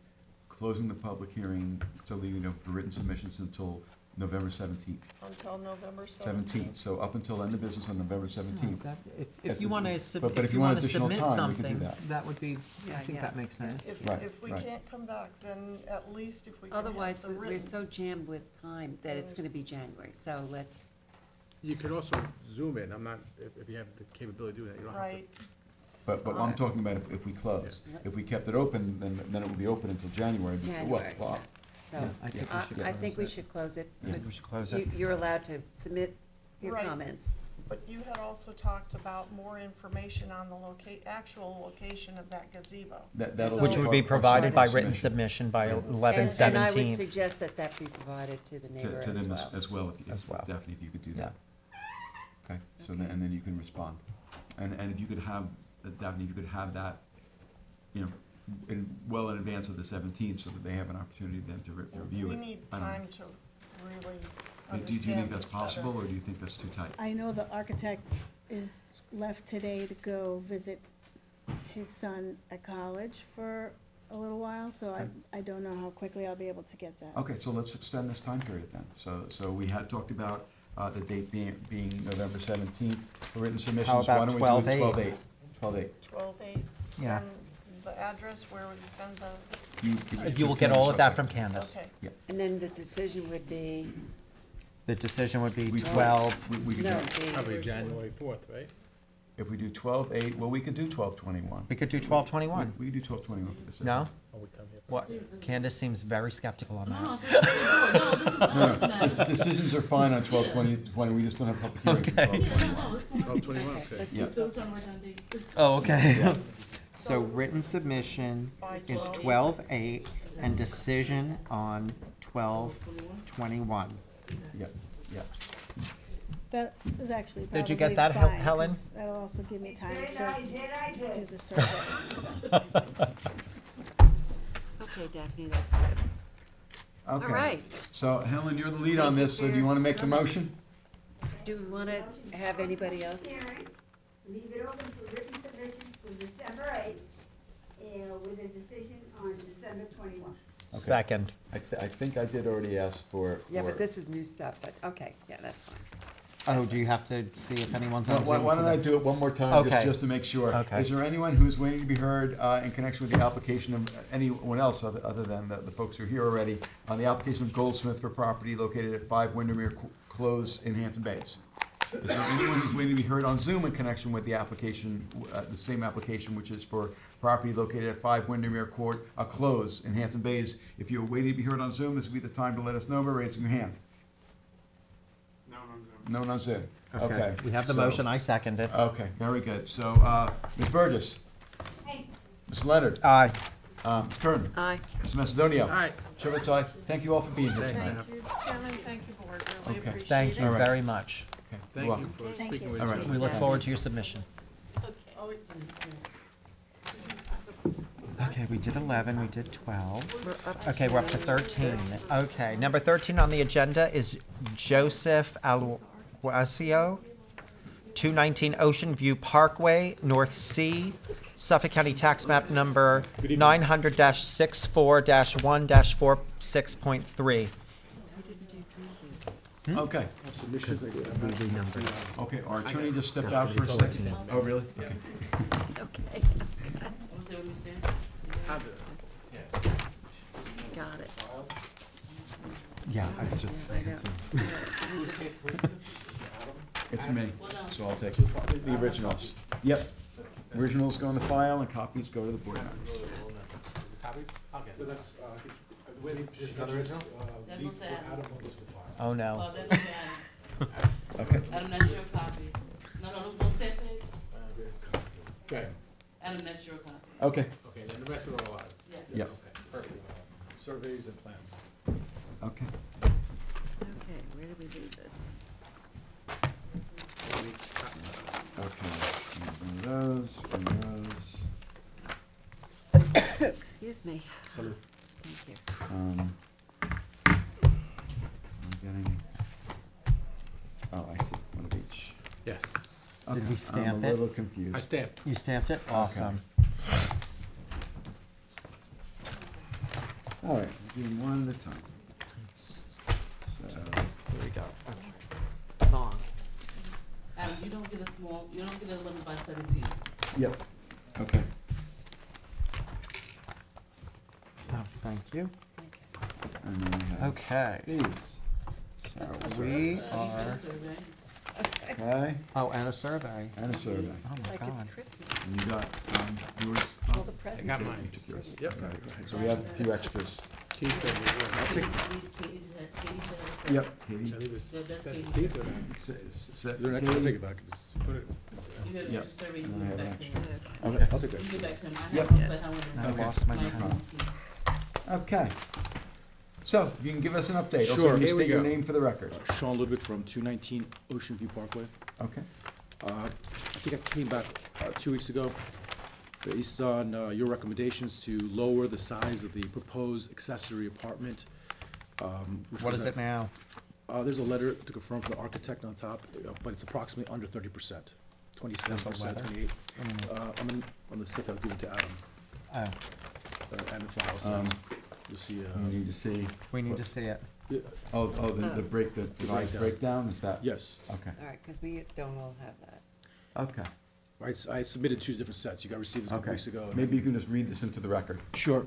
closing the public hearing, still leaving it for written submissions until November 17th. until November 17th. 17th, so up until end of business on November 17th. if you want to, But if you want additional time, we can do something, that. that would be, I Yeah, think yeah. that makes sense. Right, If we right. can't come back, then at least if we can have Otherwise, the we're written. so jammed with time that it's gonna be January, so let's, You could also zoom in, I'm not, if you have the capability of doing that, you don't have to. Right, But I'm talking about if we close. Yeah. If we kept it open, then it would be open until January. January, Well, yeah. So, Yes, I think we should I think we close it. should close it. I think but we should close it. You're allowed to submit your Right. comments. but you had also talked about more information on the actual location of that gazebo. that'll. Which be would be part of provided by written submission. submission by Yeah. 11/17. And I would suggest that that be provided to the neighbor To as them well. as well, if As well. Daphne, if you could do Yeah. that. Okay, so then, and then you can respond. And if you could have, Daphne, if you could have that, you know, well in advance of the 17th, so that they have an opportunity then to review We it. need I don't know. time to really Do you understand think that's this better. possible, or do you think that's too tight? I know the architect is left today to go visit his son at college for a little while, so Okay. I don't know how quickly I'll be able to get that. Okay, so let's extend this time period then. So we had talked about the date being November 17th for written submissions. about Why don't we do 12/8? 12/8? 12/8. 12/8. Yeah. And the address, where would you send those? You will get all of that from Candace. Okay. Yeah. And then the decision would be, The decision would be We- 12, We could no, do, Probably January 4th, right? if we do 12/8, well, we could do 12/21. we could do 12/21. We could do 12/21 for this. No? Oh, we come here. What? Candace seems very skeptical on No, that. No, decisions are fine on 12/20, we just don't have public hearings on Okay. 12/21. 12/21, okay, okay. let's Yeah. just Still trying to write down dates. Oh, okay. Yeah. So written submission By is 12. 12/8 and decision on 12/21. Yeah, yeah. That is actually Did you probably get that, fine, Helen? 'cause that'll also give me time Did to I do did. the survey and stuff. Okay, Daphne, that's good. All Okay. right. So Helen, you're the lead on this, so do you want to make the motion? Do we want to have anybody else? Hearing, leave it open for written submissions for December 8th, with a decision on December 21. Okay. Second. I think I did already ask for. Yeah, but this is new stuff, but, okay, yeah, that's fine. Oh, do you have to see if anyone's on Why Zoom? why for don't I the- do it one more time, Okay. just to make sure? Okay. Is there anyone who's waiting to be heard in connection with the application of anyone else other than the folks who are here already, on the application of Goldsmith for property located at 5 Windermere Close in Hampton Bays? Is there anyone who's waiting to be heard on Zoom in connection with the application, the same application, which is for property located at 5 Windermere Court, Close in Hampton Bays? If you're waiting to be heard on Zoom, this would be the time to let us know by raising your hand. No one on Zoom. Okay. We have the so- motion, I second it. Okay, very good. So, Ms. Burgess? Mr. Leonard? Aye. Ms. Curran? Aye. Mr. Macedonio? Aye. Chair votes aye. Thank you all for being here Thanks, tonight. Daph. Thank you, Chairman, thank you, board, really Okay. appreciate it. Thank you All right. very much. Okay, you're Thank you welcome. for Thank speaking you. with All us. right. We look forward to your submission. Oh, Okay, we did 11, we did 12. We're up Okay, we're up to 13. Okay, number 13 on the agenda is Joseph Alguacil, 219 Ocean View Parkway, North Sea, Suffolk County Tax Map number 900-64-1-46.3. Okay. Submissions. Okay, our attorney just stepped out for a second. Oh, really? Okay. Okay. Wanna say where you stand? Got it. Yeah, I just. It's me, so I'll take the originals. Yep. Originals go in the file and copies go to the board members. Another original? That goes to Adam. Oh, no. Oh, that goes to Adam. Okay. Adam, that's your copy. No, don't step it. Okay. Adam, that's your copy. Okay. Okay, then the rest are all ours. Yes. Yep. Okay, perfect. Surveys and plans. Okay. Okay, where did we leave this? Okay. Bring those, bring those. Excuse me. Salute. Thank you. I'm getting, oh, I see, one of each. Yes. Did Okay, we stamp I'm it? a little confused. I stamped. You stamped it? Awesome. All right, we're doing one at a time. So, Here we go. Okay. Long. Adam, you don't get a small, you don't get a 11 by 17. yep, okay. Oh, thank you. And then we have Okay. these. So So, we You got are, a survey? okay, oh, and a survey. and a survey. Oh, my Like it's God. Christmas. And you got yours? All the presents. I got mine. You took yours? Yep. Okay, so we have a few extras. Keith, I'll take, Katie said. yep, Katie. Shall I leave this? Yeah, that's Set Katie. Keith or not? Set They're not Katie. gonna take it back. Just put it. You have Yep. your survey, you And I give have it an back to him. Okay, I'll take You that. give it back to him. I Yep. have, but how I would lost my Mike pen. wants to. Okay. So, you can give us an update. Also, Sure, can you here we state your go. name for the record? Sean Ludwig from 219 Ocean View Parkway. Okay. I think I came back 2 weeks ago based on your recommendations to lower the size of the proposed accessory apartment. Which What was is at- it now? There's a letter to confirm from the architect on top, but it's approximately under 30%, 27%, letter? 28. I'm gonna sit there, give it to Adam, Oh, and the file, so you'll see. You need to see. we need to see it. Yeah, Oh, the break, the device breakdown, is that? Yes, Okay, All right, because we don't all have that. okay, I submitted 2 different sets, you got received this a couple okay. weeks ago. Maybe you can just read this into the record. Sure.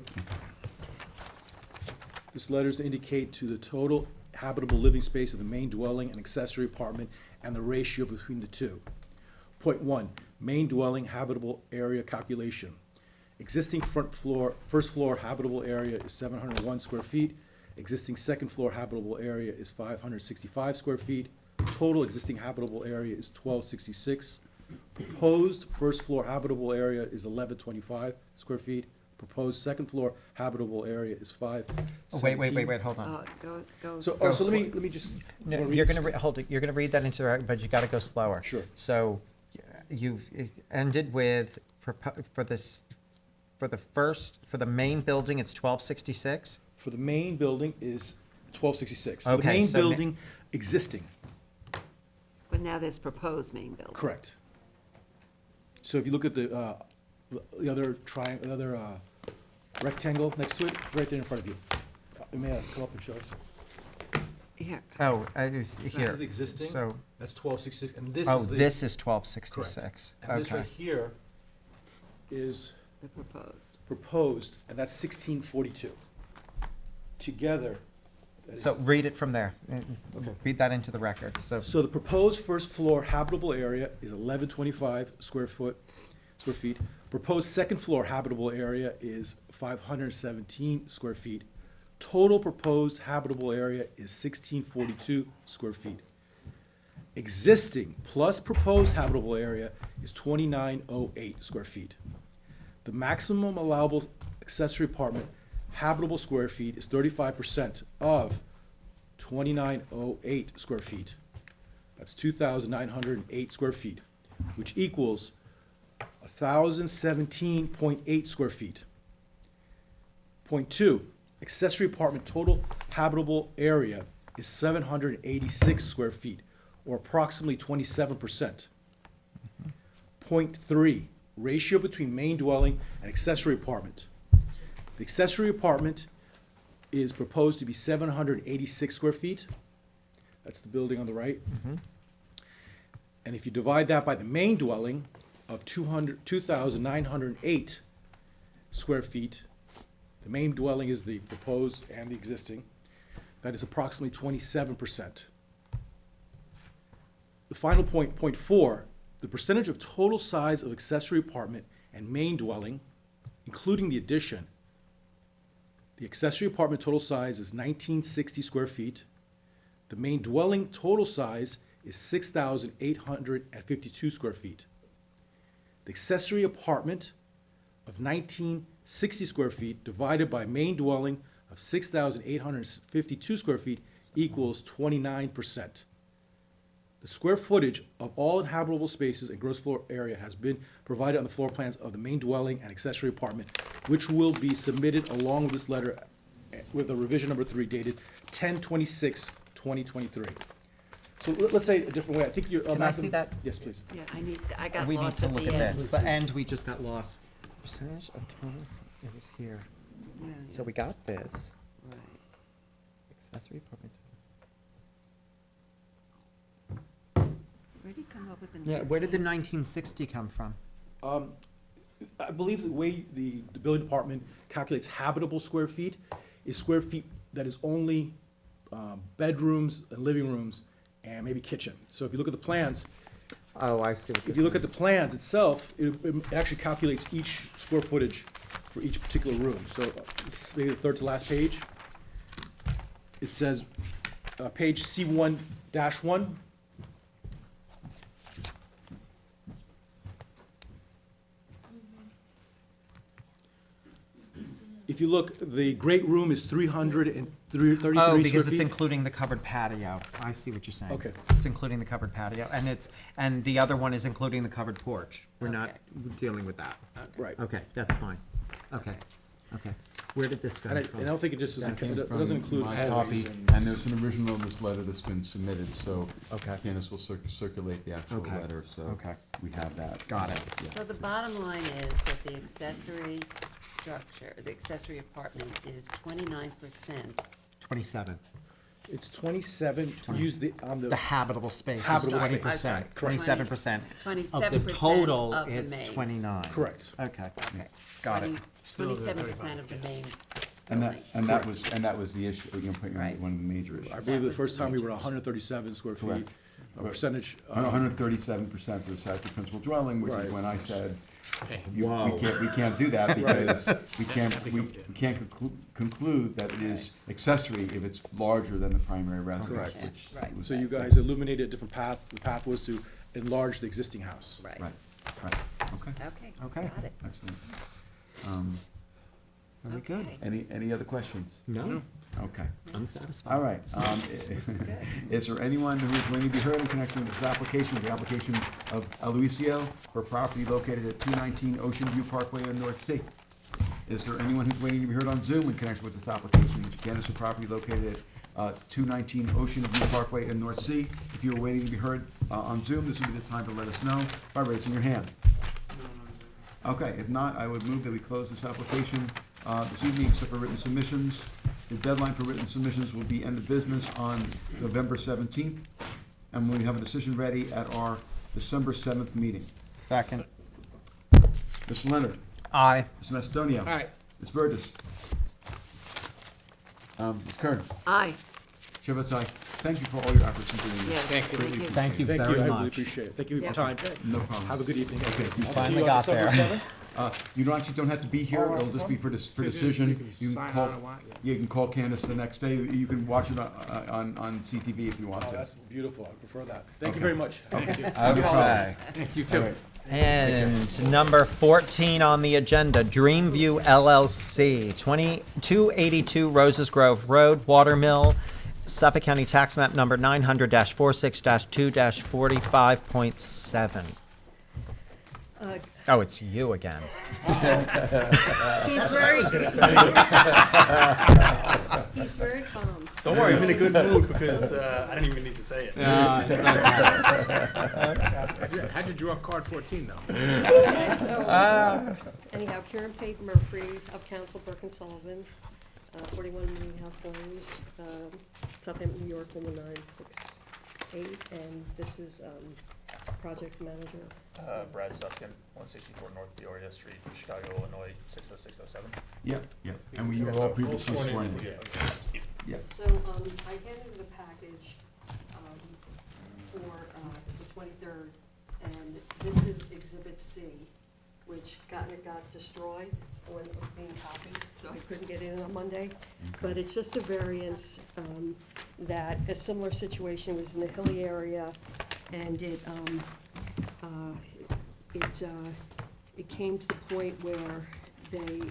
This letter is to indicate to the total habitable living space of the main dwelling and accessory apartment and the ratio between the two. Point 1, main dwelling habitable area calculation. Existing first floor habitable area is 701 square feet. Existing second floor habitable area is 565 square feet. Total existing habitable area is 1266. Proposed first floor habitable area is 1125 square feet. Proposed second floor habitable area is 517. Wait, hold on. Go. So, Go so let me just. No, wanna read you're this? gonna, hold it, you're gonna read that into the record, but you gotta go slower. Sure. So, you've ended with, for this, for the main building, it's 1266? For the main building is 1266. For the Okay, main so ma- building existing, But now there's proposed main building. correct. So if you look at the other rectangle next to it, it's right there in front of you. You may have to come up and show us. Here. Oh, This here. is the existing, So, that's 1266, and this oh, is the. this is 1266. And this right Okay. here is The proposed. proposed, and that's 1642. Together. that is- So read it from there. Okay. Read that into the record, so. So the proposed first floor habitable area is 1125 square feet. Proposed second floor habitable area is 517 square feet. Total proposed habitable area is 1642 square feet. Existing plus proposed habitable area is 2908 square feet. The maximum allowable accessory apartment habitable square feet is 35% of 2908 square feet. That's 2,908 square feet, which equals 1,017.8 square feet. Point 2, accessory apartment total habitable area is 786 square feet, or approximately 27%. Point 3, ratio between main dwelling and accessory apartment. The accessory apartment is proposed to be 786 square feet. That's the building on the right. And if you divide that by the main dwelling of 2,908 square feet, the main dwelling is the proposed and the existing, that is approximately 27%. The final point, point 4, the percentage of total size of accessory apartment and main dwelling, including the addition. The accessory apartment total size is 1,960 square feet. The main dwelling total size is 6,852 square feet. The accessory apartment of 1,960 square feet divided by main dwelling of 6,852 square feet equals 29%. The square footage of all inhabitable spaces and gross floor area has been provided on the floor plans of the main dwelling and accessory apartment, which will be submitted along with this letter with a revision number 3 dated 10/26/2023. So let's say it a different way. I think you're. Can I see that? Yes, please. Yeah, I got We need lost to at look the at end. this, but, and we just got lost. Percentage of total, it was here. Yeah, So we got this. Right. Accessory apartment. Where'd he come up with the? Yeah, where did the 1960 come from? I believe the way the building department calculates habitable square feet is square feet that is only bedrooms and living rooms and maybe kitchen. So if you look at the plans, Oh, I see what if you look at the plans itself, it actually calculates each square footage for each particular room. So this is maybe the third to last page. It says, page C1-1. If you look, the great room is 333 square feet. Oh, because it's including the covered patio. I see what you're saying. Okay. It's including the covered patio, and the other one is including the covered porch. We're not dealing with that. Right. Okay, that's fine. Okay, okay. Where did this come And from? I don't think it just That came it from doesn't include my hallways copy, and. and there's an original of this letter that's been submitted, so Okay. Candace will circulate the actual Okay. letter, so Okay. we have that. Got it. Yeah. So the bottom line is that the accessory structure, the accessory apartment is 29%. 27. It's 27, to use the, The habitable space is Habitable space. 20%. Correct. 27%. Of the 27% total, of the it's main. 29. Correct. Okay, got it. 27% of the main. And that was the issue, Right. one of the major issues. I believe That the was first the time we were major at 137 square feet, Correct. a percentage. 137% of the size of the principal dwelling, which Right. is when I said, Wow. we can't do that because we can't conclude that it is accessory if it's larger than the primary residence, Correct. which Right. was. So you guys illuminated a different path. The path was to enlarge the existing house. Right. Right, okay, Okay. Okay. Got it. excellent. Very good. Okay. Any other questions? No, Okay. I'm satisfied. All right. Is there anyone who is waiting to be heard in connection with this application, the application of Aloisio for property located at 219 Ocean View Parkway in North Sea? Is there anyone who's waiting to be heard on Zoom in connection with this application, which again is for property located at 219 Ocean View Parkway in North Sea? If you're waiting to be heard on Zoom, this would be the time to let us know by raising your hand. Okay, if not, I would move that we close this application this evening, except for written submissions. The deadline for written submissions will be end of business on November 17th, and we have a decision ready at our December 7th meeting. Second. Mr. Leonard? Aye. Mr. Macedonio? Aye. Ms. Burgess? Ms. Kern? Aye. Chair votes aye. Thank you for all your efforts in doing this. Yes, Greatly thank you. Thank you Thank you, very I really much. appreciate it. Thank you for your Yeah, time. good. No problem. Have a good evening. Okay. I'll Finally see you on got December there. 7th. You don't have to be here, it'll just be for decision. You can sign on and want, You can call Candace the next day, you can watch it on CTV if you want Oh, to. that's beautiful. I prefer that. Thank you Okay. very much. Thank you. Happy holidays. Thank you All too. right. And number 14 on the agenda, Dreamview LLC, 282 Roses Grove Road, Watermill, Suffolk County Tax Map number 900-46-2-45.7. Oh, it's you again. He's very, he's very calm. Don't worry, I'm in a good mood because I didn't even need to say it. How'd you draw card 14 though? Okay, so, anyhow, Karen Pate Murphy of Council Burke and Sullivan, 41 Meeting House Lane, Southampton, New York, 11968, and this is project manager. Brad Suskin, 164 North Peoria Street, Chicago, Illinois, 60607. Yep, yep. And you were all previously sworn in. Yeah. So, I handed the package, for, the 23rd, and this is Exhibit C, which got destroyed when it was being copied, so I couldn't get in on Monday. But it's just a variance, that a similar situation was in the hilly area, and it came to the point where they,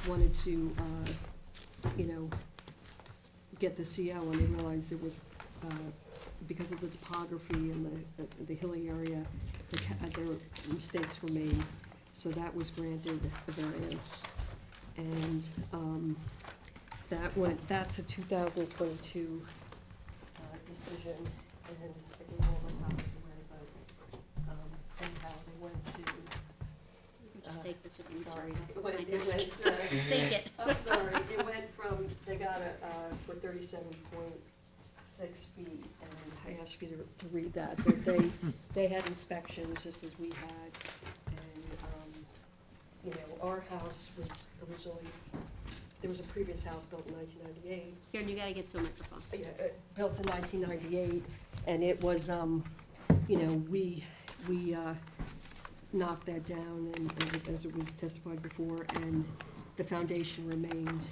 wanted to, get the CO, and they realized there was, because of the topography and the hilly area, there were mistakes were made, so that was granted a variance. And, that's a 2022, decision, and I gave all my copies away, but, anyhow, they went to, Just take this with you. sorry, My it desk. went, Take it. I'm sorry, it went from, they got it, for 37.6 feet, and I asked you to read that, but they had inspections just as we had, and, our house was originally, there was a previous house built in 1998, Karen, you gotta get to a microphone. built in 1998, and it was, we knocked that down, and as it was testified before, and the foundation remained,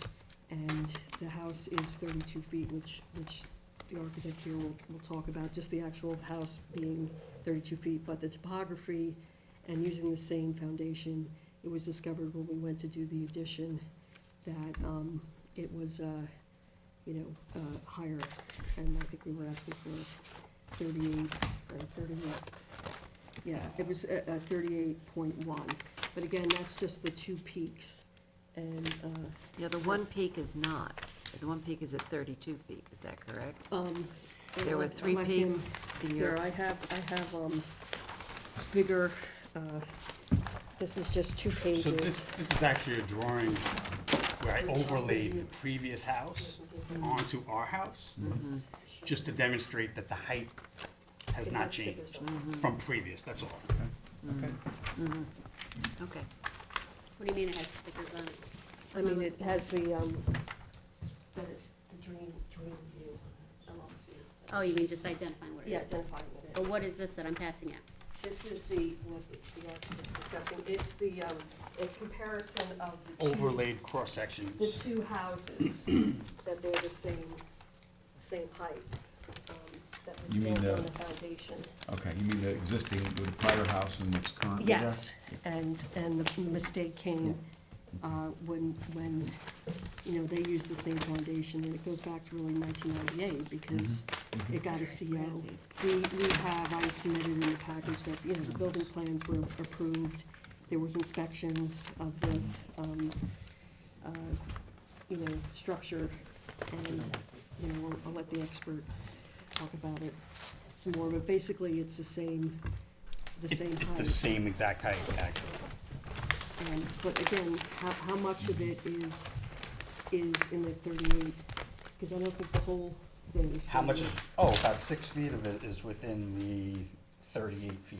and the house is 32 feet, which the architect here will talk about, just the actual house being 32 feet, but the topography and using the same foundation, it was discovered when we went to do the addition that, it was, higher, and I think we were asking for 38, or 38. Yeah, it was 38.1, but again, that's just the two peaks, and, Yeah, the one peak is not. The one peak is at 32 feet, is that correct? There were three peaks in your. Here, I have, bigger, this is just 2 pages. So this is actually a drawing where I overlaid the previous house onto our house, just to demonstrate that the height has It not has changed stickers on from previous, that's all. Okay. What do you mean it has stickers on it? I mean, it has the dream view, LLC. Oh, you mean just identifying what it is? Yeah, identifying what it But is. what is this that I'm passing out? This is what the architect's discussing, it's the, a comparison of the two. Overlaid cross sections. The two houses, that they're the same height, that was You mean built on the- the foundation. Okay, you mean the existing, the prior house and what's currently there? Yes, and the mistake came, when, they used the same foundation, and it goes back to really 1998, because it got a CO. We have, I submitted in the package that, the building plans were approved, there was inspections of the, structure, and, I'll let the expert talk about it some more, but basically, it's the same height. It's the same exact height, actually. But again, how much of it is in the 38? Because I don't think the whole thing is. How much 38. is, about 6 feet of it is within the 38 feet.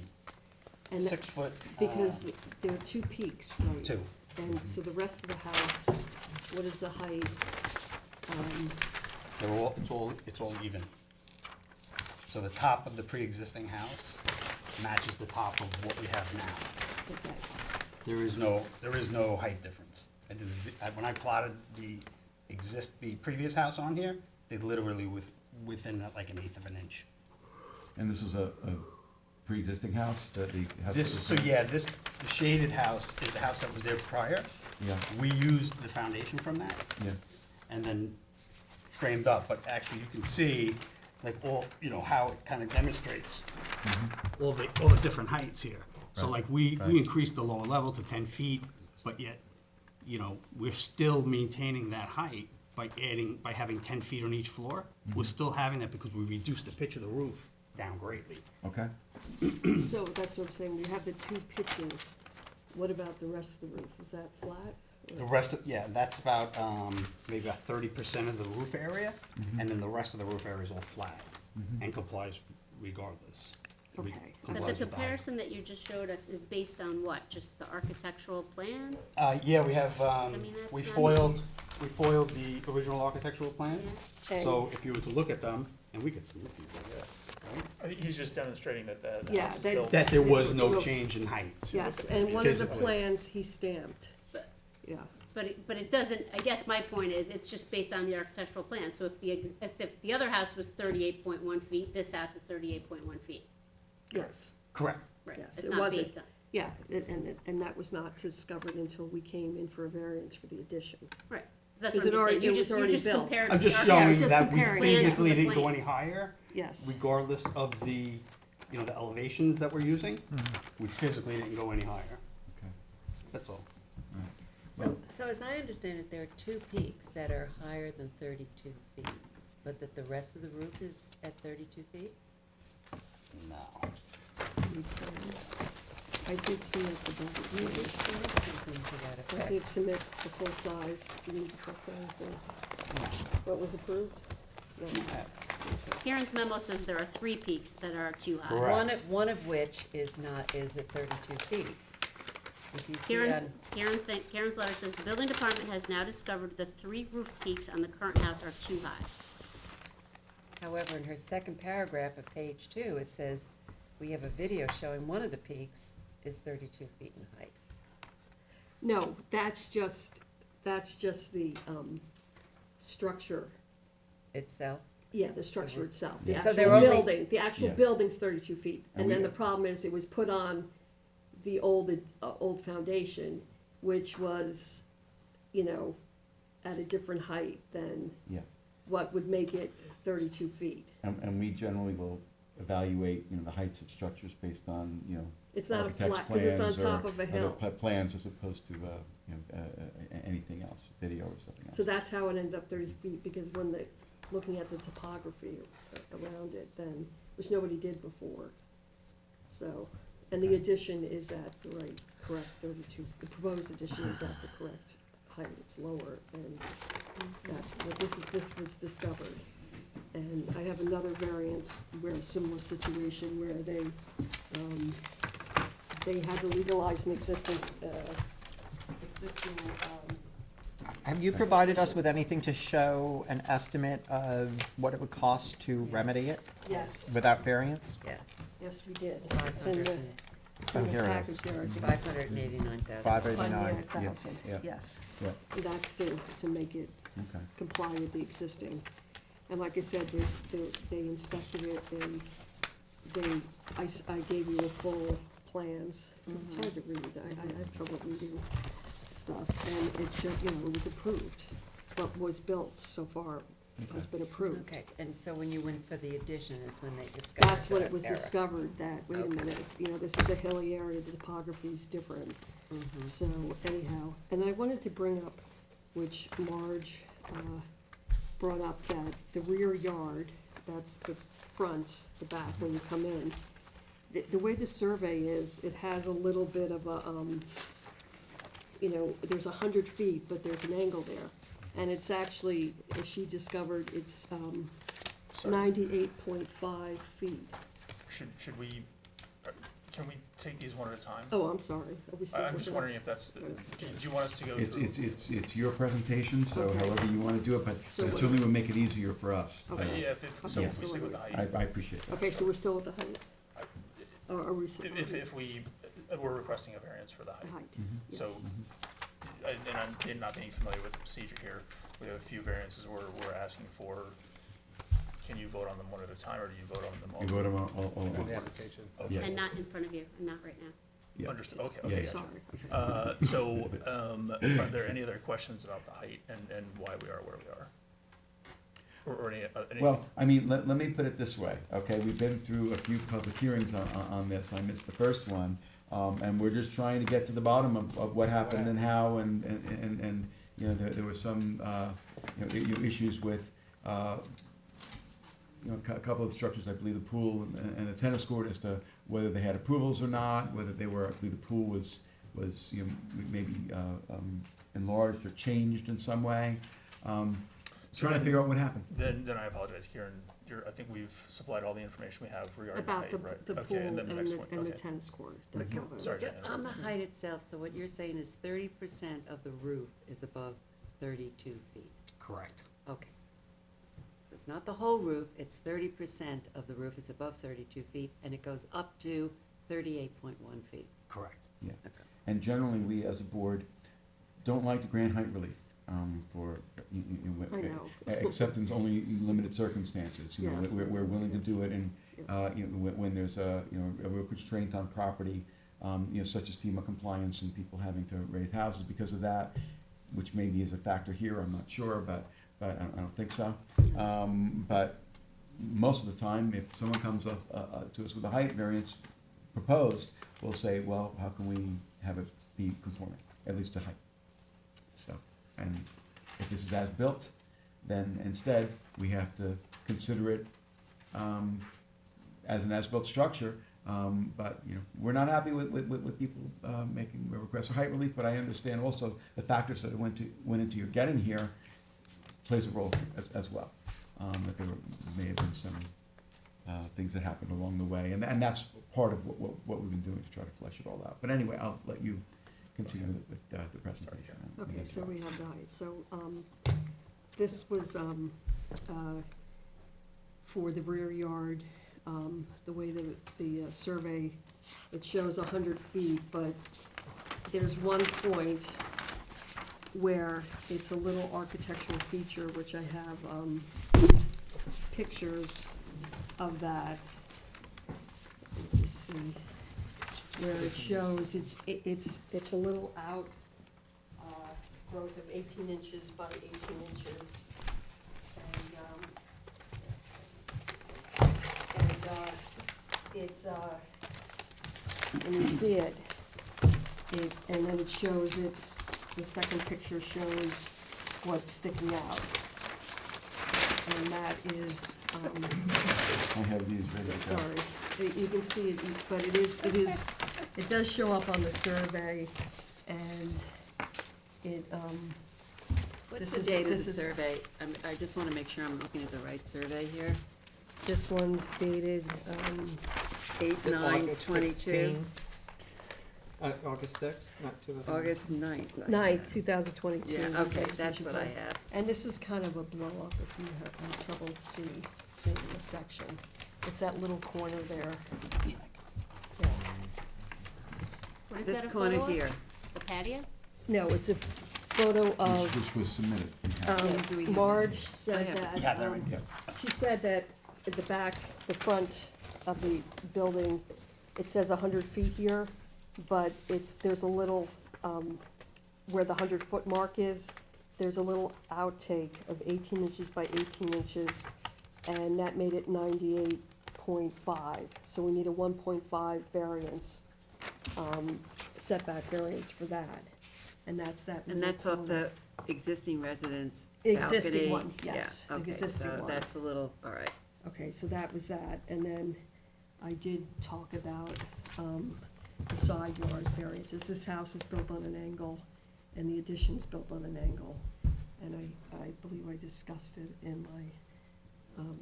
And 6 foot. Because there are two peaks, right? Two. And so the rest of the house, what is the height? It's all even. So the top of the pre-existing house matches the top of what we have now. Okay. There is no height difference. When I plotted the previous house on here, they literally within like an eighth of an inch. And this was a pre-existing house that the house? The shaded house is the house that was there prior. Yeah. We used the foundation from that. Yeah. And then framed up, but actually you can see like all, how it kind of demonstrates all the different heights here. So Right. like, we Right. increased the lower level to 10 feet, but yet, you know, we're still maintaining that height by having 10 feet on each floor. We're still having that because we reduced the pitch of the roof down greatly. Okay. So that's what I'm saying, we have the two pitches. What about the rest of the roof? Is that flat? The rest of, yeah, that's about, maybe about 30% of the roof area, Mm-hmm. and then the rest of the roof area is all flat and complies regardless. But Complies the with height. comparison that you just showed us is based on what? Just the architectural plans? Yeah, we have, mean, that's we not foiled the original architectural plans. Yeah. So if you were to look at them, and we could submit these, I guess, right? I think he's just demonstrating that the Yeah, house is that- built. That there was no No. change in height. Yes, and one of the Physically. plans he stamped, But, yeah. but it doesn't, I guess my point is, it's just based on the architectural plan. So if the other house was 38.1 feet, this house is 38.1 feet. Yes, Correct. Right, yes, it's it not wasn't, based on, yeah, and that was not discovered until we came in for a variance for the addition. right. That's Is what it I'm just already- saying. You it was just, you already just built? compared. I'm just the showing architectural that we plans to physically the didn't go plans. any higher. Yes. Regardless of the, you know, the elevations that we're using, we physically didn't go any higher. Okay. That's all. So as I understand it, there are two peaks that are higher than 32 feet, but that the rest of the roof is at 32 feet? No. I did submit the budget. You did submit something to that I effect. did submit the full size, you need the full size, what was approved? No. Karen's memo says there are 3 peaks that are too high. Correct. One of which is at 32 feet. If you see on, Karen's letter says, the building department has now discovered the 3 roof peaks on the current house are too high. however, in her second paragraph of page 2, it says, we have a video showing one of the peaks is 32 feet in height. No, that's just the, structure, Itself? yeah, the structure itself, the So actual they're only- building, the actual Yeah. building's 32 feet. And And then we- the problem is, it was put on the old foundation, which was, you know, at a different height than Yeah. what would make it 32 feet. And we generally will evaluate, you know, the heights of structures based on, you know, It's not a architect's flat, because it's on plans or top of a other hill. plans as opposed to, anything else, video or something else. So that's how it ended up 30 feet, because when looking at the topography around it, then, which nobody did before. So, and the addition is at the correct 32, the proposed addition is at the correct height, it's lower, and that's what this was discovered. And I have another variance where a similar situation where they had to legalize an existing, Have you provided us with anything to show an estimate of what it would cost to remedy it yes, without variance? Yes. yes, we did. It's in the, it's in Oh, the here it is. package there, I think it's 589,000. 589, yeah, 500,000, yeah. yes. Yeah, And that's to make it okay. comply with the existing. And like I said, they inspected it, I gave you the full plans, 'cause it's hard to read, I have trouble reading stuff, and it showed, you know, it was approved. What was built so far has been approved. Okay, and so when you went for the addition is when they discovered That's when the it was error. discovered that, wait a Okay. minute, you know, this is a hilly area, the topography's different. Mhm. So anyhow, and I wanted to bring up, which Marge brought up, that the rear yard, that's the front, the back, when you come in, the way the survey is, it has a little bit of a, you know, there's 100 feet, but there's an angle there. And it's actually, as she discovered, it's 98.5 feet. Should we, can we take these one at a time? Oh, I'm sorry. Are we still I'm just working on- wondering if that's, do you want us to go It's, through? it's your presentation, so Okay. however you wanna do it, but So it what- certainly will make it easier for us. Okay. Yeah, so Yeah. if we stick with the height. I appreciate that. Okay, so we're still at the height? Or are we? If we're requesting a variance for the height. Height, Mhm. So, yes. and I'm not being familiar with the procedure here, we have a few variances we're asking for. Can you vote on them one at a time, or do you vote on them all? You vote them all at The once. application. Yeah. And not in front of you, and not right now. Yeah. Understood, okay, Yeah, okay, yeah. gotcha. Sorry. So, are there any other questions about the height and why we are where we are? Or any? Well, I mean, let me put it this way, okay? We've been through a few public hearings on this. I missed the first one. And we're just trying to get to the bottom of what happened and how, and, you know, there were some, issues with, a couple of the structures, I believe the pool and the tennis court, as to whether they had approvals or not, whether they were, I believe the pool was, maybe, enlarged or changed in some way. Trying to figure out what happened. Then I apologize, Kieran, I think we've supplied all the information we have regarding the About height, right? the pool Okay, and then the next one, and the okay. tennis court. Mhm. Gilbert. Sorry. On the height itself, so what you're saying is 30% of the roof is above 32 feet? Correct. Okay. So it's not the whole roof, it's 30% of the roof is above 32 feet, and it goes up to 38.1 feet. Correct. Yeah. Okay. And generally, we as a board don't like to grant height relief, for, I know. except in only limited circumstances. You know, Yes. we're willing to do it, and, Yes. when there's a real constraint on property, such as FEMA compliance and people having to raise houses because of that, which maybe is a factor here, I'm not sure, but I don't think so. But most of the time, if someone comes to us with a height variance proposed, we'll say, well, how can we have it be conforming, at least to height? So, and if this is as built, then instead, we have to consider it, as an as-built structure. But, we're not happy with people, making requests for height relief, but I understand also the factors that went into your getting here plays a role as well. That there may have been some, things that happened along the way, and that's part of what we've been doing to try to flesh it all out. But anyway, I'll let you continue with the presentation. Okay, so we have the height. So, this was, for the rear yard, the way the survey, it shows 100 feet, but there's one point where it's a little architectural feature, which I have, pictures of that. So just see where it shows, it's a little out, growth of 18 inches by 18 inches. It's, when you see it, and then it shows it, the second picture shows what's sticking out. And that is, I have these ready to go. sorry, you can see it, but it does show up on the survey, and it, What's this the is- date of this the is- survey? I just want to make sure I'm looking at the right survey here. this one's dated, 8/9/22. August sixth, not 2000. August 9th. 9th, 2022. Yeah, okay, that's what I have. And this is kind of a blow-up if you have trouble seeing the section. It's that little corner there. Yeah. What is This that a corner photo of? here. The patio? No, it's a photo of, Which was submitted. Yes, do we have Marge I said have it. that, Yeah, there we go. she said that at the back, the front of the building, it says 100 feet here, but there's a little, where the 100-foot mark is, there's a little outtake of 18 inches by 18 inches, and that made it 98.5. So we need a 1.5 variance, setback variance for that. And that's that. And that's off the existing residence Existing balcony? one, yes, Yeah, the okay, existing so one. that's a little, all right. Okay, so that was that, and then I did talk about, the side yard variances. This house is built on an angle, and the addition is built on an angle. And I believe I discussed it in my,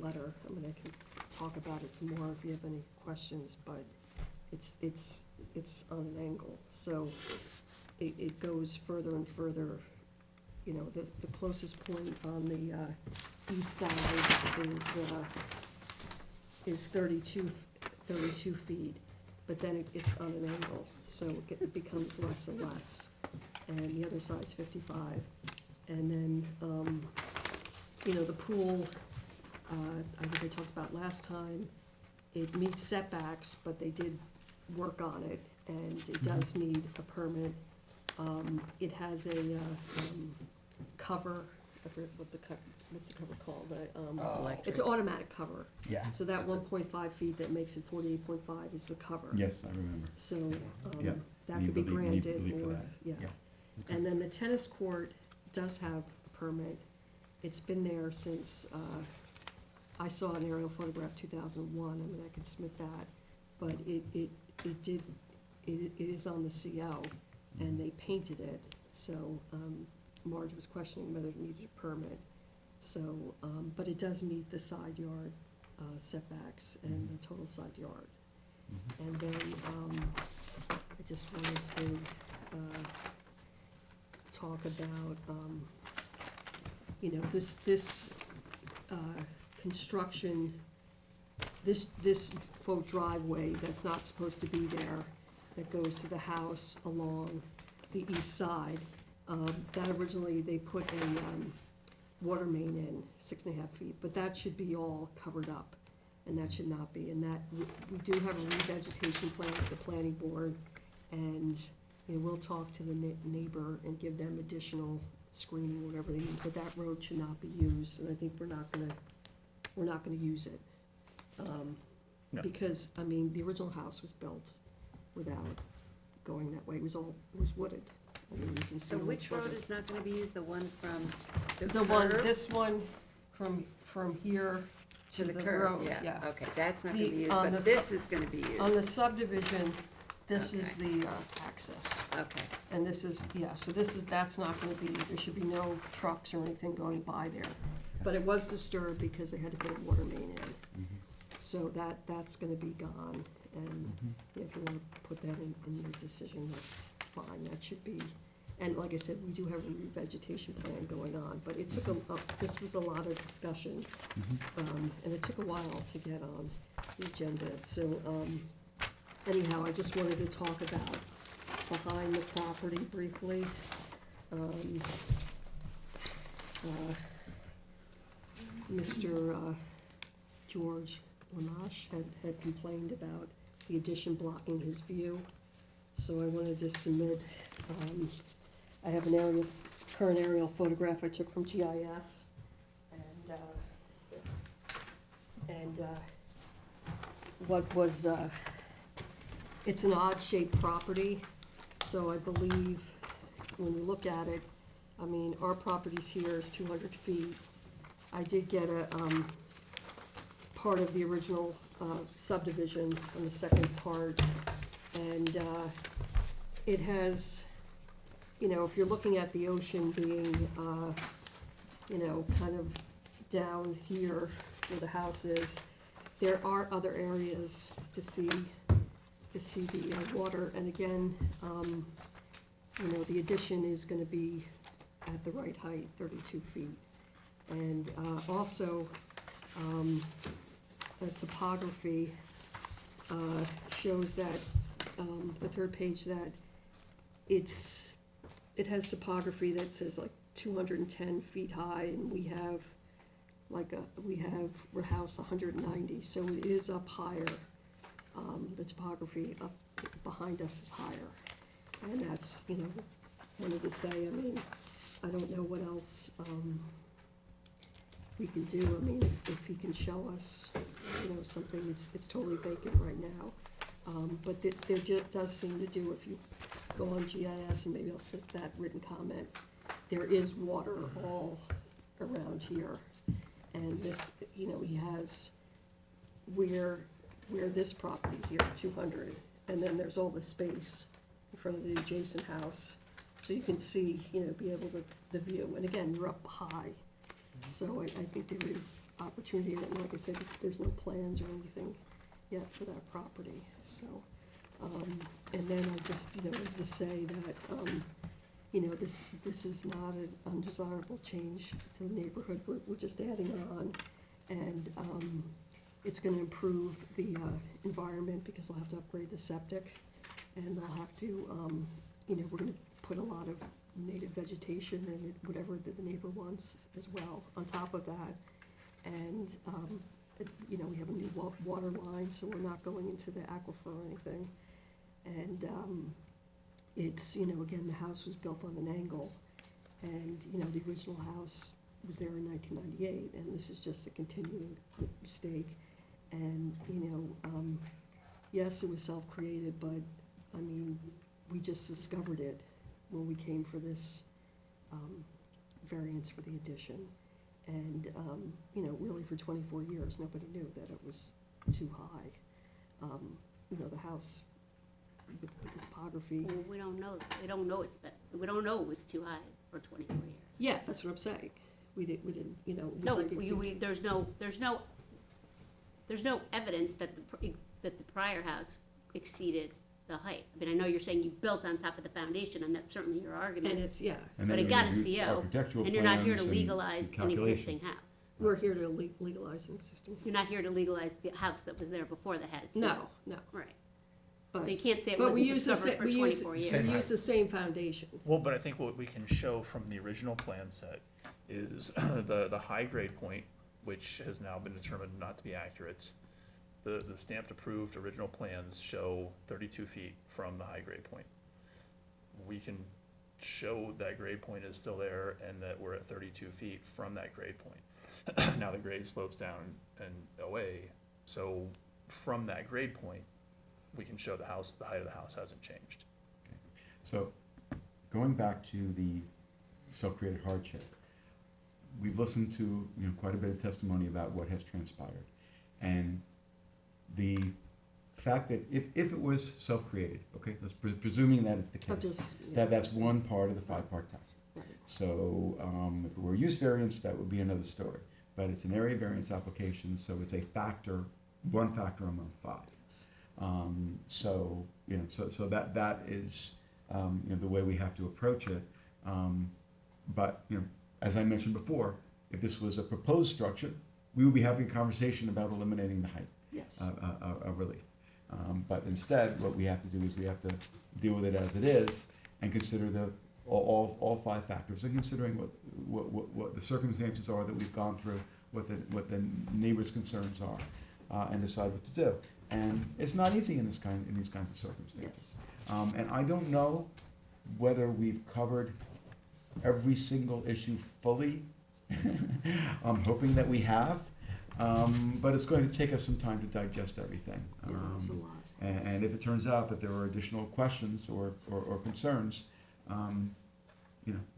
letter. I mean, I can talk about it some more if you have any questions, but it's on an angle. So it goes further and further, the closest point on the east side is 32 feet, but then it's on an angle, so it becomes less and less. And the other side's 55. And then, the pool, I think I talked about last time, it meets setbacks, but they did work on it, and it does need a permit. It has a cover I forget what what's the cover called, but, Electric. it's automatic cover. Yeah. So that That's it. 1.5 feet that makes it 48.5 is the cover. Yes, I remember. So, Yeah. that You could be need relief- granted, relief for or, that. yeah. Yeah. And then the tennis court does have a permit. It's been there since, I saw an aerial photograph 2001, I mean, I can submit that. But it is on the CO, and they painted it, so, Marge was questioning whether it needed a permit. So, but it does meet the side yard setbacks and the total side yard. And then, I just wanted to, talk about, you know, this construction, this quote driveway that's not supposed to be there, that goes to the house along the east side. That originally, they put a, water main in, 6.5 feet, but that should be all covered up, and that should not be, and that, we do have a revegetation plan with the planning board, and, you know, we'll talk to the neighbor and give them additional screening, whatever they need, but that road should not be used, and I think we're not gonna use it. No. Because, I mean, the original house was built without going that way, it was wooded. I mean, you can see So on the which road photo. is not gonna be used, the one from The one, curve this one from here to the road, curve? Yeah, okay, that's not gonna be used, on but the this sub- is gonna be used. On the subdivision, this is Okay. the access. Okay, And this is, yeah, so that's not gonna be, there should be no trucks or anything going by there. But it was disturbed because they had to put a water main in. So that's gonna be gone, and if you wanna put that in your decision, that's fine, that should be. And like I said, we do have a revegetation plan going on, but it took this was a lot of discussion, and it took a while to get on the agenda, so, anyhow, I just wanted to talk about behind the property briefly. Mr. George Lamache had complained about the addition blocking his view, so I wanted to submit, I have an current aerial photograph I took from GIS, and what was, it's an odd-shaped property, so I believe, when you look at it, I mean, our property's here is 200 feet. I did get a, part of the original subdivision on the second part, and it has, you know, if you're looking at the ocean being, you know, kind of down here where the house is, there are other areas to see the water, and again, you know, the addition is gonna be at the right height, 32 feet. And also, the topography shows that, the third page, that it has topography that says like 210 feet high, and we have our house 190, so it is up higher. The topography up behind us is higher, and that's, you know, wanted to say, I mean, I don't know what else, we can do. I mean, if he can show us, you know, something, it's totally vacant right now. But there does seem to do, if you go on GIS, and maybe I'll set that written comment, there is water all around here. And this, you know, he has where this property here, 200, and then there's all the space in front of the adjacent house. So you can see, you know, be able to, the view, and again, you're up high. So I think there is opportunity, and like I said, there's no plans or anything yet for that property, so. And then I just, you know, as to say that, you know, this is not an undesirable change to the neighborhood, we're just adding on. And it's gonna improve the environment, because they'll have to upgrade the septic, and they'll have to, you know, we're gonna put a lot of native vegetation and whatever that the neighbor wants as well on top of that. And, you know, we have a new water line, so we're not going into the aquifer or anything. And it's, you know, again, the house was built on an angle, and, you know, the original house was there in 1998, and this is just a continuing mistake. And, yes, it was self-created, but, I mean, we just discovered it when we came for this variance for the addition. And, really for 24 years, nobody knew that it was too high. The house with the topography. Well, we don't know, we don't know we don't know it was too high for 24 years. Yeah, that's what I'm saying. We didn't, it was No, like it there's no evidence that the prior house exceeded the height. I mean, I know you're saying you built on top of the foundation, and that's certainly your argument. And it's, yeah. And But then it got a you do CO, architectural and you're not here to plans and legalize an calculation. existing house. We're here to legalize an existing. You're not here to legalize the house that was there before that had a CO. No. Right. But- So you can't say it but we wasn't use the discovered sa- for we use- 24 We years. use the same foundation. Well, but I think what we can show from the original plan set is the high grade point, which has now been determined not to be accurate. The stamped approved original plans show 32 feet from the high grade point. We can show that grade point is still there and that we're at 32 feet from that grade point. Now the grade slopes down and away, so from that grade point, we can show the height of the house hasn't changed. So, going back to the self-created hardship, we've listened to, quite a bit of testimony about what has transpired. And the fact that if it was self-created, okay, let's presuming that it's the case, that's one part of the 5-part test. Right. So, if it were use variance, that would be another story. But it's an area variance application, so it's one factor among 5. So that is, the way we have to approach it. But, as I mentioned before, if this was a proposed structure, we would be having a conversation about eliminating the height. Yes. Of relief. But instead, what we have to do is we have to deal with it as it is and consider all 5 factors, and considering what the circumstances are that we've gone through, what the neighbors' concerns are, and decide what to do. And it's not easy in these kinds of circumstances. And I don't know whether we've covered every single issue fully. I'm hoping that we have, but it's going to take us some time to digest everything. It's a lot. And if it turns out that there are additional questions or concerns,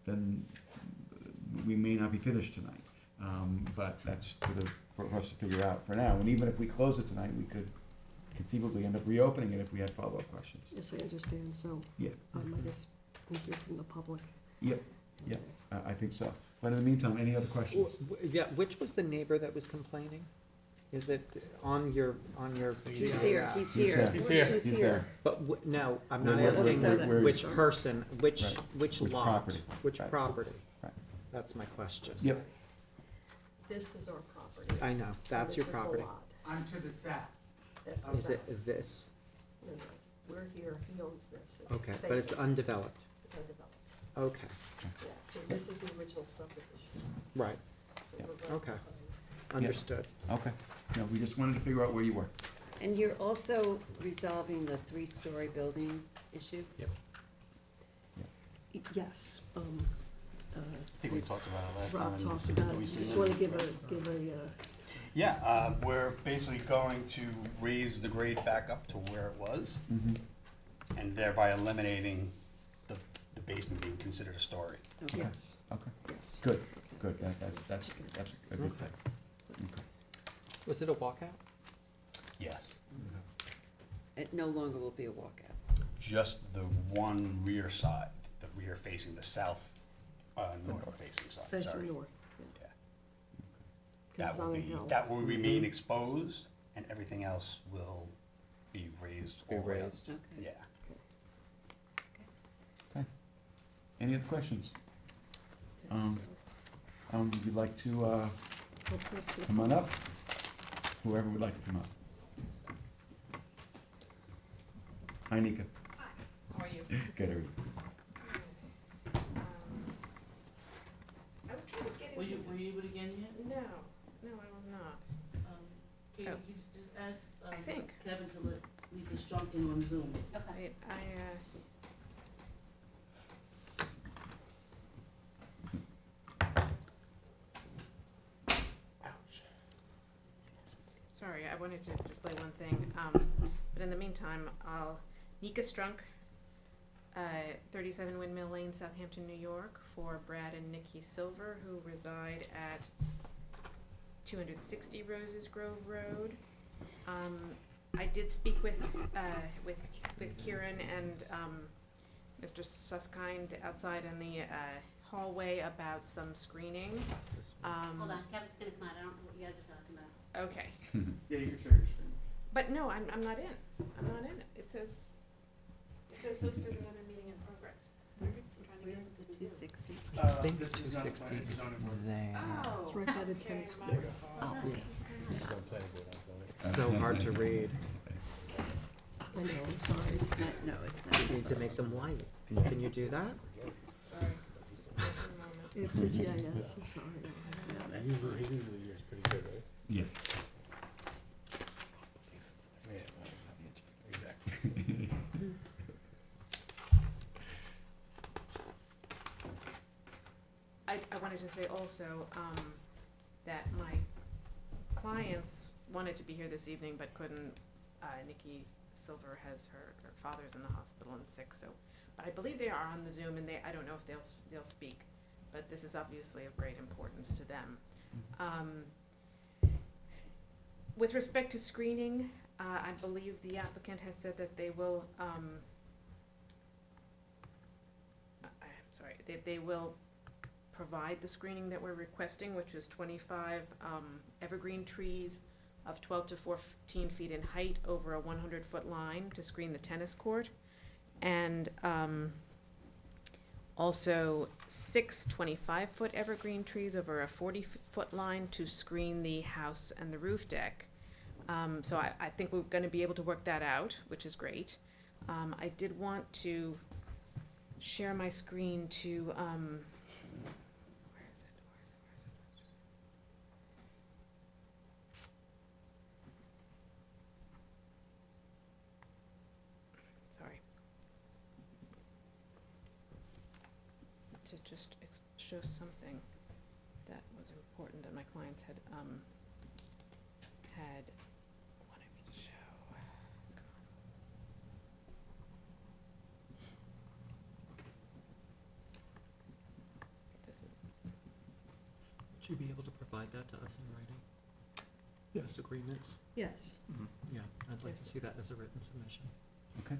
then we may not be finished tonight. But that's for us to figure out for now. And even if we close it tonight, we could conceivably end up reopening it if we had follow-up questions. Yes, I understand, so. Yeah. I guess we'll hear from the public. Yep, I think so. But in the meantime, any other questions? Yeah, which was the neighbor that was complaining? Is it on your? He's here, he's He's here. here. He's He's here. there. But, no, I'm not Where- asking where is- which person, which Right. Which lot, property. which Right. property. Right. That's my question. Yep. This is our property. I know, that's your property. I'm to the south. This Is it this? No, we're here, he owns this. It's Okay, but it's vacant. undeveloped. It's undeveloped. Okay, Yeah, so this is the original subdivision. right, So we're right okay, behind. understood. Okay. No, we just wanted to figure out where you were. And you're also resolving the 3-story building issue? Yep. Yes, I think we talked about it last time. Rob and talked about it, we just submitted- wanna give a, Yeah, we're basically going to raise the grade back up to where it was, and thereby eliminating the basement being considered a story. yes, Okay. yes. Good. That's a good thing. Okay. Was it a walkout? Yes. It no longer will be a walkout. Just the one rear side, the rear facing the south, north facing side, Facing sorry. north, yeah. Yeah. 'Cause That it's will on a be, hill. that will remain exposed, and everything else will be raised Be all the way up. raised. Okay. Yeah. Okay. Any other questions? Would you like to come on up? Whoever would like to come up. Hi, Nika. How are you? Good. How are you? I was trying to get Were into. you able to get in yet? No, I was not. Can Oh. you just ask I think. Kevin to leave his junk in on Zoom? Wait, wanted to display one thing, but in the meantime, Nika Strunk, 37 Windmill Lane, Southampton, New York, for Brad and Nikki Silver, who reside at 260 Roses Grove Road. I did speak with Kieran and Mr. Suskind outside in the hallway about some screening. Hold on, Kevin's gonna come out, I don't know what you guys are talking about. Okay, Yeah, you can share your screen. but no, I'm not in. I'm not in it. It says host as another meeting in progress. Where's the 260? I think 260 is there. Oh. It's right by the tennis court. Oh, okay. It's so hard to read. I know, I'm sorry. No, it's not. You need to make them white. Can you do that? Sorry, just give me a moment. It's a GIS, I'm sorry. Usually yours pretty good, right? Yes. Exactly. I wanted to say also, that my clients wanted to be here this evening but couldn't. Nikki Silver has her father's in the hospital and sick, so, but I believe they are on the Zoom and I don't know if they'll speak, but this is obviously of great importance to them. With respect to screening, I believe the applicant has said that they will, they will provide the screening that we're requesting, which is 25 evergreen trees of 12 to 14 feet in height over a 100-foot line to screen the tennis court, and also 6 25-foot evergreen trees over a 40-foot line to screen the house and the roof deck. So I think we're going to be able to work that out, which is great. I did want to share my screen to to just show something that was important that my clients had wanted me to show. Come on. This is Would you be able to provide that to us in writing? Yes. Agreements? Yes. Yeah, I'd like to see that as a written submission. Okay.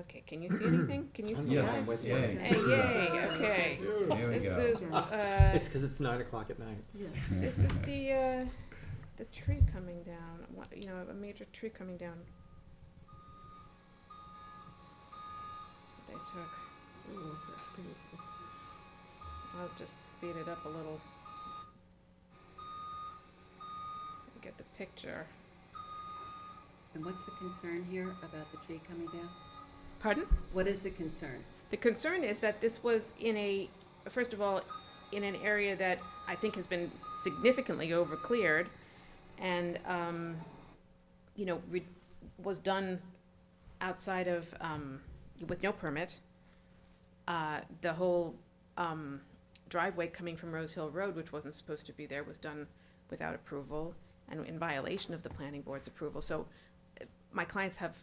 okay. Can you see anything? Can you see Yes. that? Yay. Hey, yay! Okay. There we This go. is It's because it's 9 o'clock at night. Yeah. this is the tree coming down. You know, a major tree coming down. They took. Oh, that's beautiful. I'll just speed it up a little. Get the picture. And what's the concern here about the tree coming down? Pardon? What is the concern? The concern is that this was first of all, in an area that I think has been significantly overcleared, and was done outside of with no permit. The whole driveway coming from Rose Hill Road, which wasn't supposed to be there, was done without approval and in violation of the planning board's approval. So my clients have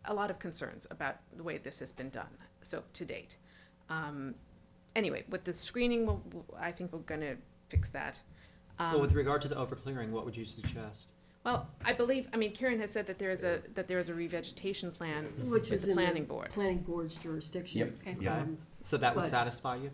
a lot of concerns about the way this has been done, so to date. Anyway, with the screening, I think we're gonna fix that. Well, with regard to the overclearing, what would you suggest? Well, Karen has said that there is a revegetation plan Which with is the in planning board. Planning board's jurisdiction. Yep. Okay. Yeah. So that would But- satisfy you?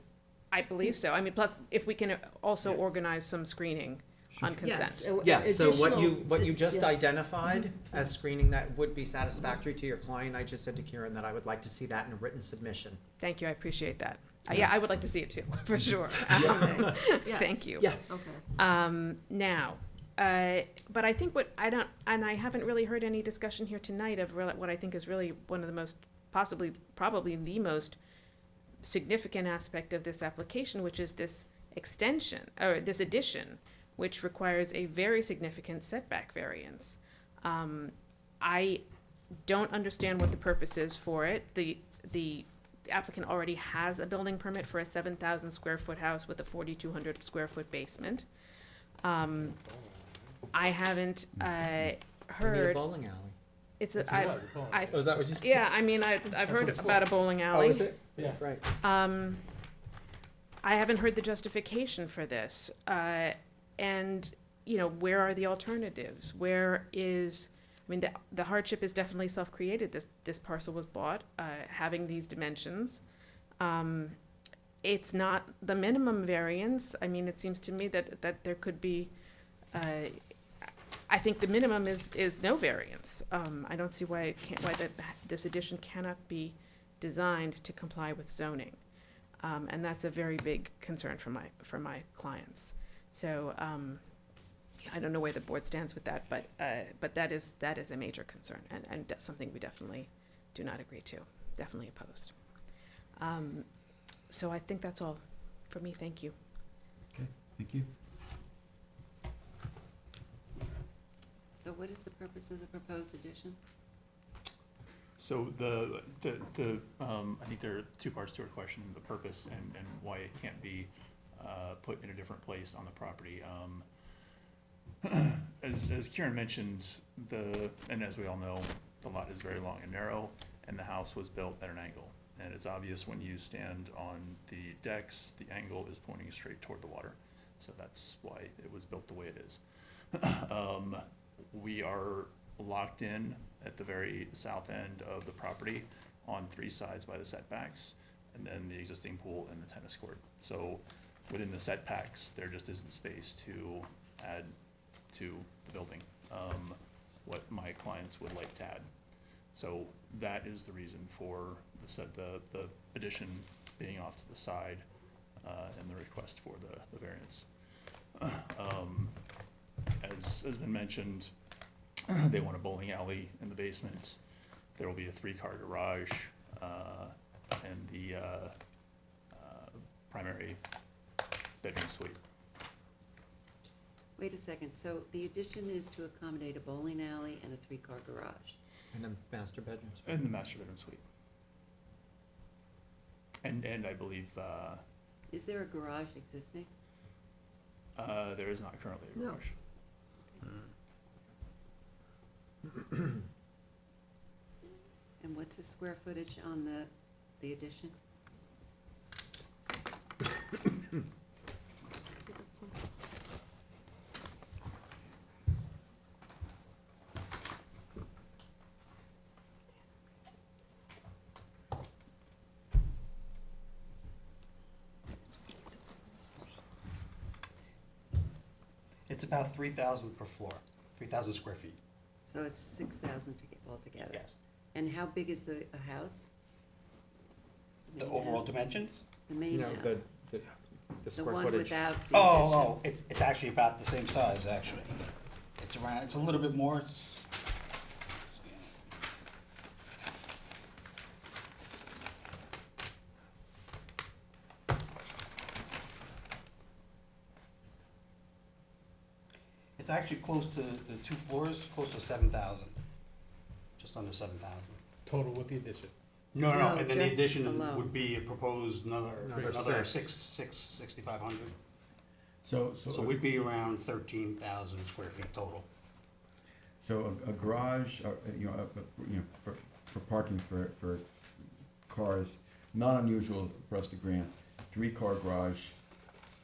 I believe so. Plus, if we can also organize some screening on consent. Yes. Yes, so what additional- you just yes. identified as screening that would be satisfactory to your client, I just said to Kieran that I would like to see that in a written submission. Thank you, I appreciate that. Yeah, I would like to see it too, for sure. Yes. Thank you. Yeah. Okay. Now, but I think I haven't really heard any discussion here tonight of what I think is really one of the most, probably the most significant aspect of this application, which is this extension, or this addition, which requires a very significant setback variance. I don't understand what the purpose is for it. The applicant already has a building permit for a 7,000 square foot house with a 4,200 square foot basement. I haven't, We need a heard, bowling alley. it's That's a, what it was, a bowling alley. Oh, is that what you said? yeah, I mean, I've what heard it's for. about a bowling alley. Oh, is it? Yeah. Right. I haven't heard the justification for this. And, you know, where are the alternatives? Where is, I mean, the hardship is definitely self-created. This parcel was bought, having these dimensions. It's not the minimum variance. I mean, it seems to me that there could be, I think the minimum is no variance. I don't see why this addition cannot be designed to comply with zoning. And that's a very big concern for my clients. So, I don't know where the board stands with that, but that is a major concern and that's something we definitely do not agree to, definitely opposed. So I think that's all for me, thank you. Okay, thank you. So what is the purpose of the proposed addition? So I think there are two parts to our question, the purpose and why it can't be put in a different place on the property. As Kieran mentioned, and as we all know, the lot is very long and narrow, and the house was built at an angle. And it's obvious when you stand on the decks, the angle is pointing straight toward the water. So that's why it was built the way it is. We are locked in at the very south end of the property on 3 sides by the setbacks, and then the existing pool and the tennis court. So within the setbacks, there just isn't space to add to the building what my clients would like to add. So that is the reason for the addition being off to the side and the request for the variance. As has been mentioned, they want a bowling alley in the basement. There will be a 3-car garage and the primary bedroom suite. Wait a second, so the addition is to accommodate a bowling alley and a 3-car garage? And the master bedrooms. And the master bedroom suite. And I believe Is there a garage existing? there is not currently a No. garage. And what's the square footage on the addition? It's about 3,000 per floor, 3,000 square feet. So it's 6,000 to get altogether? Yes. And how big is the house? The main overall house? dimensions? The main No, house? the The square one footage. without the addition? Oh, it's actually about the same size, actually. It's a little bit more. It's actually close to the 2 floors, close to 7,000, just under 7,000. Total with the addition. No, No, and then the just addition alone. would be a proposed another Another 6,500. So So we'd be around 13,000 square feet total. So a garage, for parking for cars, not unusual for us to grant. 3-car garage,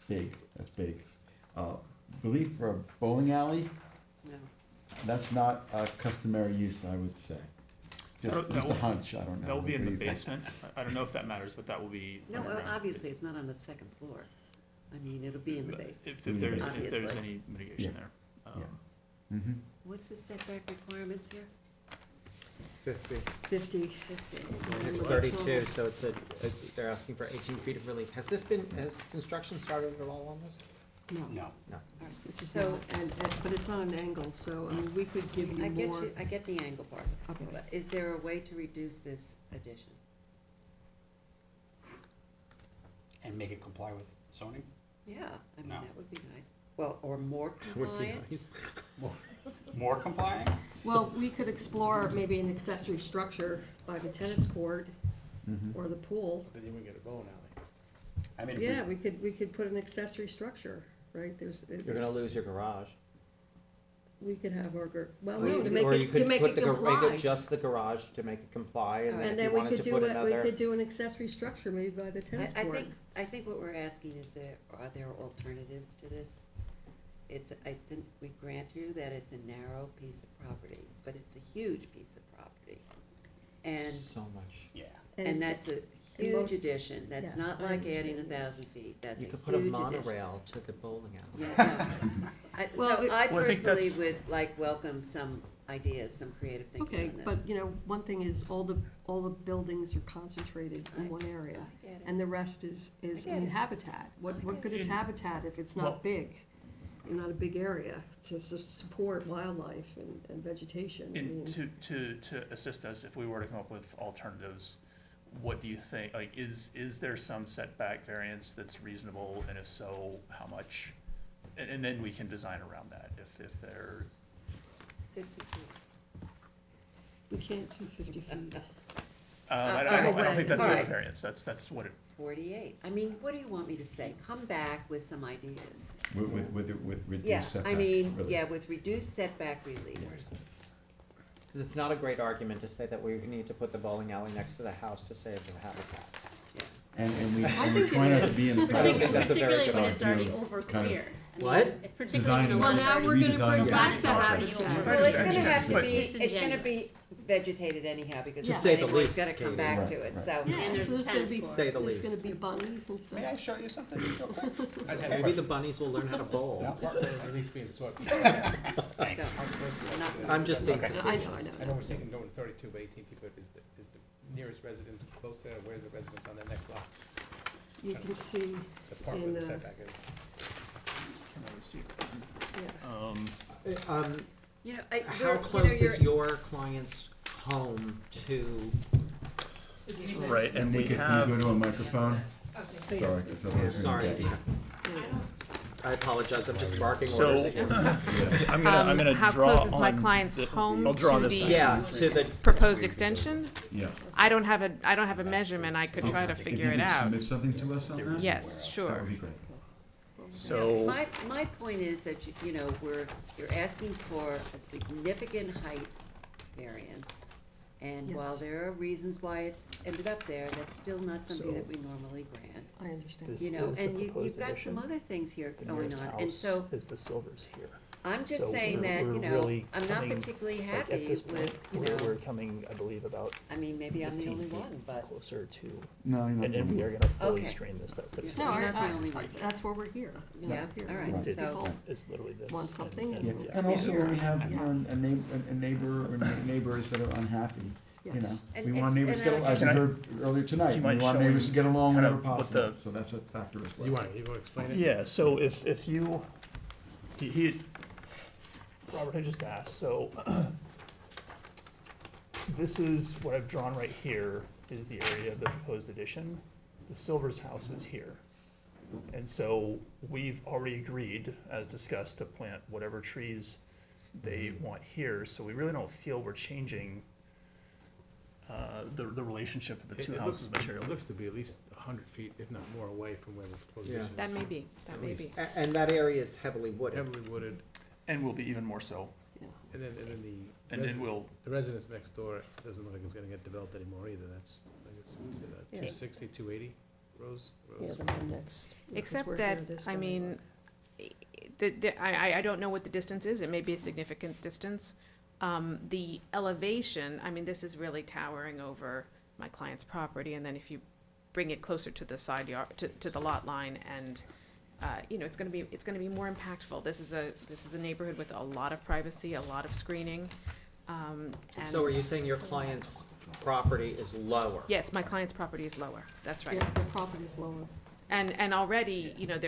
big, that's big. Belief for a bowling alley, No. that's not a customary use, I would say. Just a hunch, I don't know. That will be in What the do you think? basement. I don't know if that matters, but that will be. No, well, underground. obviously, it's not on the second floor. I mean, it'll be in the basement. If In the there's, basement. if there's Obviously. any mitigation there. Mhm. What's the setback requirements here? 50. 50. It's 32, so they're asking for 18 feet of relief. Has construction started at all on this? No. No. No. This is So- not, but it's on an angle, so, I mean, we could give you I get more. I get the angle part. Okay. But is there a way to reduce this addition? And make it comply with zoning? Yeah, I mean, No. that would be nice. Well, or more Would be compliant? nice. More complying? Well, we could explore maybe an accessory structure by the tennis court Mhm. or the pool. Then you would get a bowling alley. I mean, if Yeah, we could put an accessory structure, right, there's. You're gonna lose your garage. We could have our, well, Or no, you to could- make or you it, could to make put it the gar- make comply. it just the garage to make it comply, and then And if then you we wanted could to do put it, we another. could do an accessory structure maybe by the tennis court. I think what we're asking is are there alternatives to this? We grant you that it's a narrow piece of property, but it's a huge piece of property. And, So much. Yeah. and that's a and huge most- addition, that's yes, not I like adding understand, yes. 1,000 feet, that's a You huge could addition. put a monorail to the bowling alley. Yeah, no. Well, So it- I Well, I think personally that's- would like welcome some ideas, some creative thinking Okay, on this. but, you know, one thing is all the buildings are concentrated in one area, I get it. and the rest is, I I get mean, it. habitat. What good is habitat if it's Well- not big? Not a big area to support wildlife and vegetation. I mean, To assist us, if we were to come up with alternatives, what do you think, like, is there some setback variance that's reasonable, and if so, how much? And then we can design around that, if they're, 50 feet. We can't do 50 feet. I don't think that's all a right. variance, that's what it, 48. I mean, what do you want me to say? Come back with some ideas. With Yeah, reduced setback. I mean, relief. yeah, with reduced setback relief. Because it's not a great argument to say that we need to put the bowling alley next to the house to save the habitat. And we I and we think try it not to is. be in the Particularly- practice of that's a very Particularly good when it's already you know, over kind of clear. What? Particularly when the Designing- one's Well, now already. we're gonna redesigning bring the back the project. habitat. Well, it's gonna understand, have to but- be, it's gonna be Disingenuous. vegetated anyhow, because To the say the planning board's least, gotta come Katie. back Right, to it, right. so. Yeah, And there's so there's gonna tennis be, court. Say the there's gonna least. be bunnies and stuff. May I show you something real quick? I just have a Maybe question. the bunnies will learn how to bowl. At least being sought. So, not- I'm just being Okay. facetious. I know we're thinking doing 32 by 18 feet, but is the nearest residence close to that? Where's the residence on that next lot? You can see, The part where the In, setback is? can I see? yeah. You know, How close is your client's home to? Right, and we Nick, if you go have, to a microphone, They sorry, ask me. 'cause otherwise we're Sorry, gonna get you. I apologize, I'm just barking so, orders at you. I'm gonna How draw close is my on client's the- home I'll draw on to this the- side. Yeah, to the, Proposed extension? Yeah. I don't have a measurement, I could try to If figure you it could out. submit something to us on that? Yes, That sure. would be great. So, My point is that, you know, you're asking for a significant height variance. And while Yes. there are reasons why it's ended up there, that's still not something that we normally grant. I understand. You know, and you've got some other things here going on, and so is the Silvers here. I'm just So saying we're- that, we're you know, really I'm not coming, particularly Like, at happy this point, with, you we're know, coming, I believe, about I mean, maybe I'm the 15 only feet one, but. closer to, No, you're not. and we are gonna fully Okay. screen this, that's. Yeah. No, You're not the only one. that's where we're here. You know, Yeah, here. all right, Once It's, so- it's literally this. Want something Yeah, and- and also when we have Yeah. a neighbor or neighbors that are unhappy, you know. Yes. And We want it's- neighbors to and get, I- as we Can I- heard earlier do tonight, you we mind want neighbors to get along kind whenever of what possible, the- so that's a factor as well. You want to explain it? Yeah, so if you, Robert had just asked, so this is what I've drawn right here, is the area of the proposed addition. The Silvers house is here. And so we've already agreed, as discussed, to plant whatever trees they want here, so we really don't feel we're changing the relationship of the two houses materially. It looks to be at least 100 feet, if not more, away from where the proposed Yeah. addition is. That may be, that may be. And that area is heavily wooded. Heavily wooded, And will be even more so, and then and then we'll, the residence next door doesn't look like it's gonna get developed anymore either, that's, I guess, Yeah. 260, 280, Rose? Yeah, the one next. because Except we're that, here, this I guy. mean, I don't know what the distance is, it may be a significant distance. The elevation, I mean, this is really towering over my client's property, and then if you bring it closer to the side yard, to the lot line, and, you know, it's gonna be more impactful. This is a neighborhood with a lot of privacy, a lot of screening, and. So are you saying your client's property is lower? Yes, my client's property is lower, that's right. Yeah, the property's lower. And already, you know,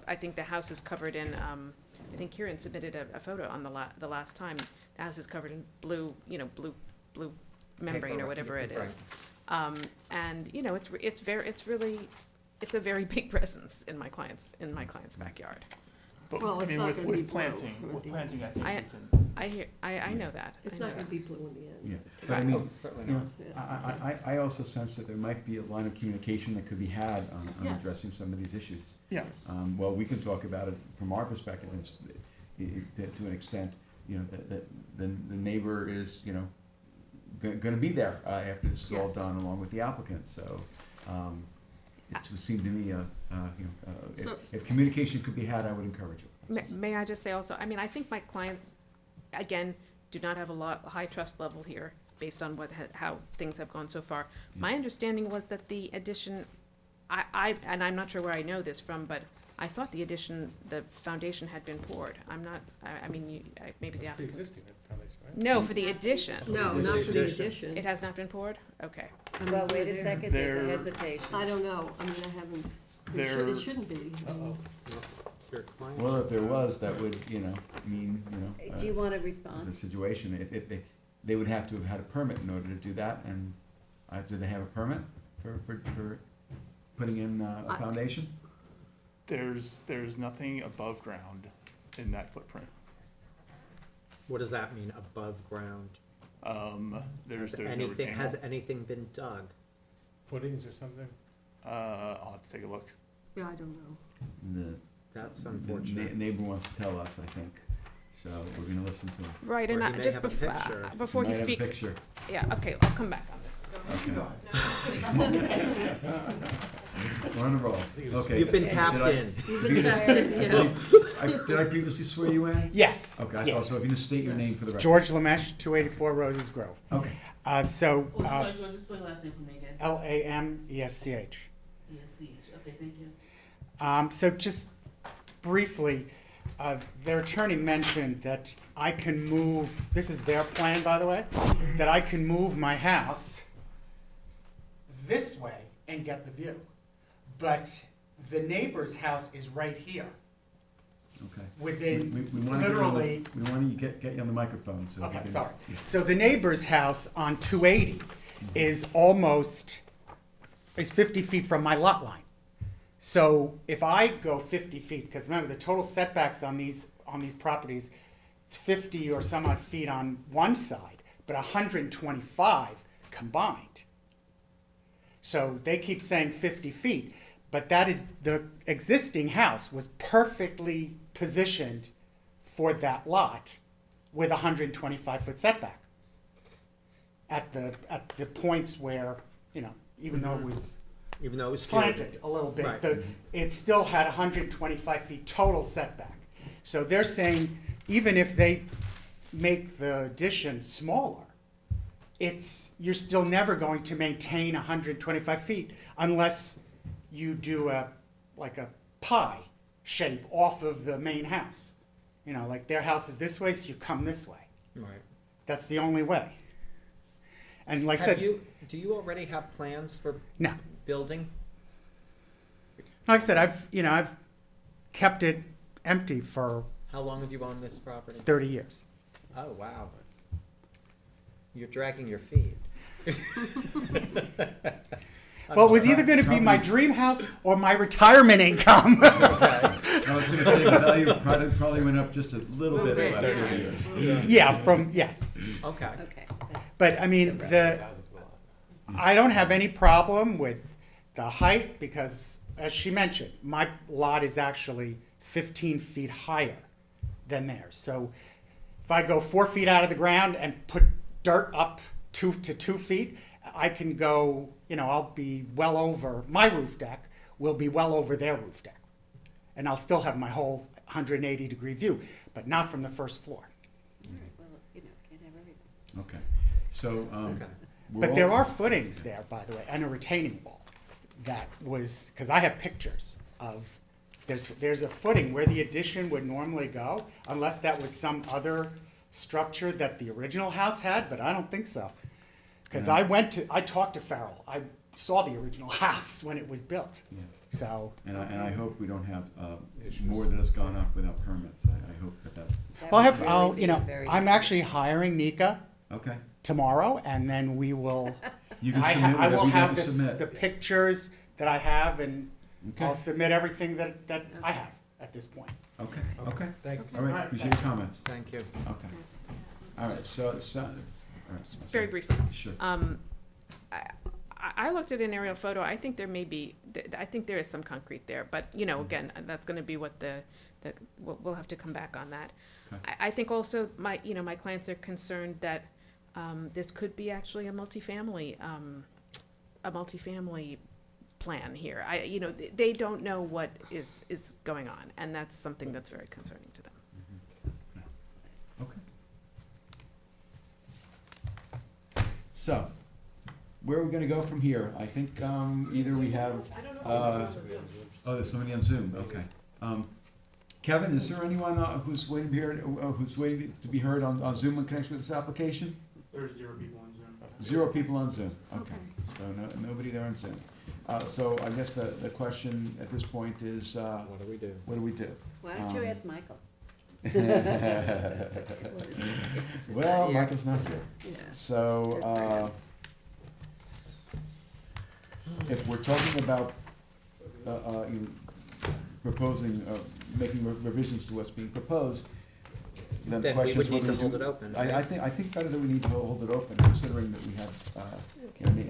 I think the house is covered in, I think Kieran submitted a photo on the last time. The house is covered in blue, you know, blue membrane Paper, or whatever it right. is. And, you know, it's a very big presence in my client's backyard. but, Well, I it's mean, not with, gonna be with blue planting, at with the planting, I end. think we I- can. I know that. It's I know not gonna that. be blue in the end. Yeah, It's but I gonna mean, Oh, certainly you not. know, I also sense that there might be a line of communication that could be had on Yes. addressing some of these issues. Yeah. Well, we can talk about it from our perspective, and to an extent, you know, the neighbor is, you know, gonna be there, after this is all Yes. done along with the applicant, so, it would seem to me, you know, So- if communication could be had, I would encourage it. May I just say also, I mean, I think my clients, again, do not have a high trust level here based on how things have gone so far. My understanding was that the addition, and I'm not sure where I know this from, but I thought the foundation had been poured. I'm not, I mean, maybe the applicant. Pre-existing foundation, right? No, for the addition. No, not for the addition. It has not been poured? Okay. I mean, Well, wait a there- second, there's a There- hesitation. I don't know, I mean, I haven't, There- it shouldn't be. Well, if there was, that would, you know, mean, you know. Do you want to It's a respond? situation, if they would have to have had a permit in order to do that, and, do they have a permit for putting in a foundation? There's nothing above ground in that footprint. What does that mean, above ground? There's Has no anything, retaining has wall. anything been dug? Footings or something? I'll have to take a look. Yeah, I don't know. That's The unfortunate. neighbor wants to tell us, I think, so we're gonna listen to him. Right, Or and he may just have a picture. before he Might have a speaks. picture. Yeah, okay, I'll come back on this. We're on a roll, okay. You've been Did tapped I- in. You've been tired, yeah. Did I previously swear you in? Yes. Okay, I Yeah. thought so, if you just state your name for the record. George Lamesh, 284 Roses Grove. Okay. So, Oh, sorry, George, just spell your last name for me again. Lamesch. E-S-C-H, okay, thank you. So just briefly, their attorney mentioned that I can move, this is their plan, by the way, that I can move my house this way and get the view. But the neighbor's house is right here, Okay. within We wanna get you on the- literally. We wanna get you on the microphone, so. if you Okay, can- sorry. yeah. So the neighbor's house on 280 is 50 feet from my lot line. So if I go 50 feet, because remember, the total setbacks on these properties, it's 50 or some odd feet on one side, but 125 combined. So they keep saying 50 feet, but the existing house was perfectly positioned for that lot with a 125-foot setback at the points where, you know, even though it was Even though it was slanted a little bit, Right. it still had 125 feet total setback. So they're saying, even if they make the addition smaller, you're still never going to maintain 125 feet unless you do like a pie shape off of the main house. You know, like their house is this way, so you come this way. Right. That's the only way. And like I said, Do you already have plans for no. building? Like I said, I've kept it empty for How long have you owned this property? 30 years. Oh, wow. You're dragging your feet. Well, it was either going to be my dream house or my retirement income. I was gonna say, the value probably went up just a little bit in the last 30 years. Yeah, yes. Okay. Okay. that's- But I mean, I don't have any problem with the height because, as she mentioned, my lot is actually 15 feet higher than theirs. So if I go 4 feet out of the ground and put dirt up 2 to 2 feet, I can go, I'll be well over, my roof deck will be well over their roof deck. And I'll still have my whole 180-degree view, but not from the first floor. All right, well, can't have everything. Okay, so, we're But there all- are footings there, by the way, and a retaining wall that was, because I have pictures of, there's a footing where the addition would normally go, unless that was some other structure that the original house had, but I don't think so. Because Yeah. I talked to Farrell, I saw the original house when it was built, Yeah. so. And I hope we don't have, more that has gone up without permits, I hope that. That Well, would really be very I'm actually hiring Nika Okay, tomorrow, and then we will. you can I submit will whatever you have have to submit. the pictures that I have, and Okay. I'll submit everything that I have at this point. Okay, okay. Thanks. All right, appreciate your comments. Thank you. Okay. All right, so, all right. Very briefly. Sure. I looked at an aerial photo. I think there may be, I think there is some concrete there, but, again, that's gonna be what the that we'll have to come back on that. Okay. I think also my clients are concerned that this could be actually a multifamily plan here. They don't know what is going on, and that's something that's very concerning to them. Okay. So, where are we gonna go from here? I think, either we have, oh, there's somebody on Zoom, okay. Kevin, is there anyone, who's waiting to be heard, who's waiting to be heard on Zoom in connection with this application? There's 0 people on Zoom. 0 people on Zoom, okay. So nobody there on Zoom. So I guess the question at this point is, What do we do? what do we do? Why don't you ask Michael? Well, Michael's not here. Yeah. So, if we're talking about, proposing, making revisions to what's being proposed, then the Then we question would is need whether to we hold do. it open, I right? think better that we need to hold it open, considering that we have,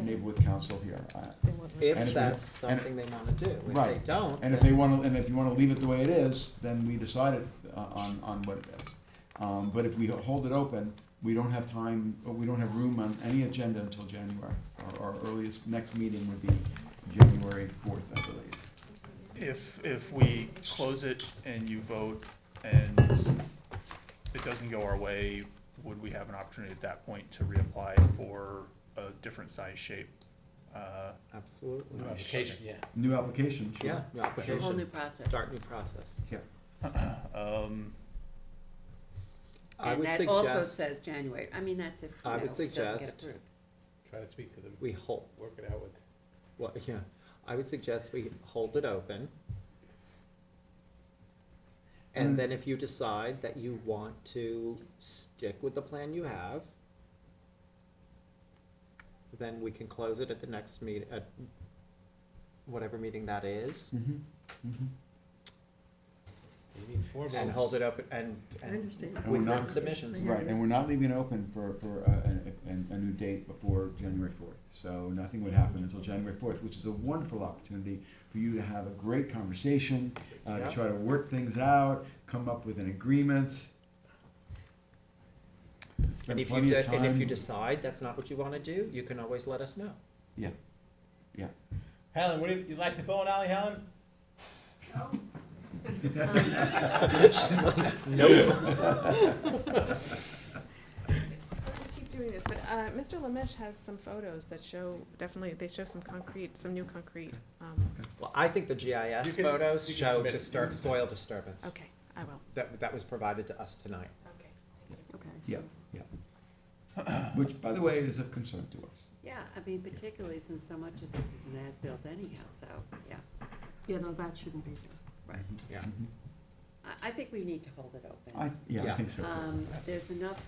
neighbor with counsel here. And If we- that's and- something they wanna do. If they Right. don't, And if then- they wanna, and if you wanna leave it the way it is, then we decide on what it is. But if we hold it open, we don't have time, or we don't have room on any agenda until January. Our earliest next meeting would be January 4th, I believe. If we close it and you vote and it doesn't go our way, would we have an opportunity at that point to reapply for a different size shape? Absolutely. New application, yeah. New application, sure. Yeah, new application. Whole new process. Start new process. Yeah. I And would that also suggest, says January. I mean, that's if, I would it doesn't get suggest- approved. Try to speak to them, we hold, work it out with. well, yeah, I would suggest we hold it open. And then if you decide that you want to stick with the plan you have, then we can close it at the next at whatever meeting that is, You need 4 and votes. hold it open, and I understand. And we're with not- written submissions. Right, and we're not leaving it open for a new date before January 4th. So nothing would happen until January 4th, which is a wonderful opportunity for you to have a great conversation, to try to work things out, come up with an agreement. And Spend if you, plenty of and if you time. decide that's not what you wanna do, you can always let us know. Yeah, yeah. Helen, you like the bowling alley, Helen? She's like, nope. So we keep doing this, but Mr. Lemesh has some photos that show, they show some new concrete. Well, I think the GIS You can- photos you can show submit it. soil disturbance. Okay, I will. That was provided to us tonight. Okay. Okay. Yeah, yeah. Which, by the way, is of concern to us. Yeah, I mean, particularly since so much of this is an as-built anyhow, so, yeah, Yeah, no, that shouldn't be there. right. Yeah. I think we need to hold it open. I Yeah. think so too. There's enough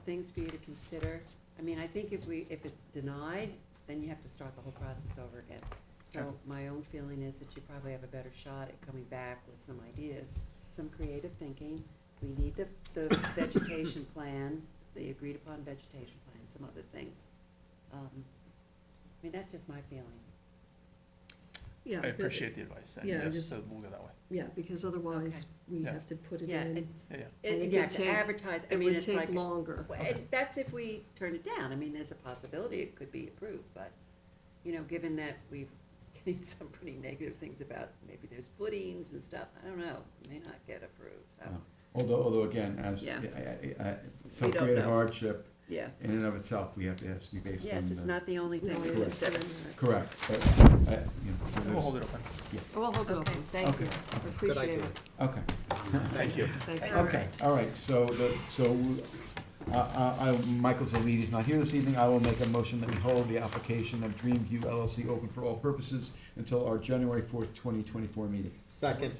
things for you to consider. I mean, I think if it's denied, then you have to start the whole process over again. So my own feeling is that you probably have a better shot at coming back with some ideas, some creative thinking. We need the vegetation plan, the agreed upon vegetation plan, some other things. I mean, that's just my feeling. Yeah. I but- appreciate the advice, and Yeah, yes, just- so we'll go that way. Yeah, because otherwise, we Yeah. have to put it Yeah, in. it's, Yeah, yeah. And it yeah, would to take- advertise, I It mean, would it's take like. longer. Well, that's if we turn it down. I mean, there's a possibility it could be approved, but, given that we've getting some pretty negative things about, maybe there's footings and stuff, I don't know, it may not get approved, so, No. Although again, as, Yeah. self-created know. hardship, yeah. in and of itself, it has to be based on. Yes, it's not the only thing No, to I Correct. consider. Correct, but, We'll hold it open. We'll hold it Okay. open, thank Okay. you, Good appreciate idea. it. okay. Thank you. Thank you. Okay, all right, Michael Zalidi is not here this evening. I will make a motion that we hold the application of Dreamview LLC open for all purposes until our January 4th, 2024 meeting. Second.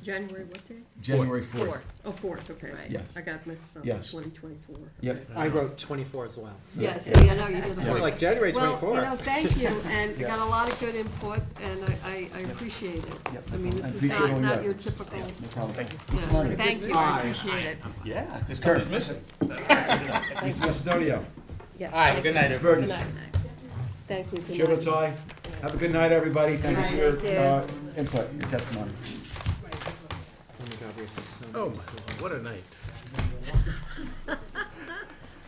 January what day? January 4th. Four. Oh, 4th, okay. Right. Yes. I got mixed up, Yes. 2024. Yep. I wrote 24 as well. So. Yeah, see, I know you did the More work. like January Well, 24. thank you, and you Yeah. got a lot of good input, and I appreciate it. Yep. I mean, this I is appreciate all not your your efforts. typical, No problem. Thank you. yes, thank you, I appreciate it. Yeah, this Kurt. is missing. Mr. Macedonia. Yes. All right, good night, Good Burgess. night. Thank you, good Chair night. votes aye. Have a good night, everybody. Thank you for your, Thank you. input, your testimony. Oh, what a night.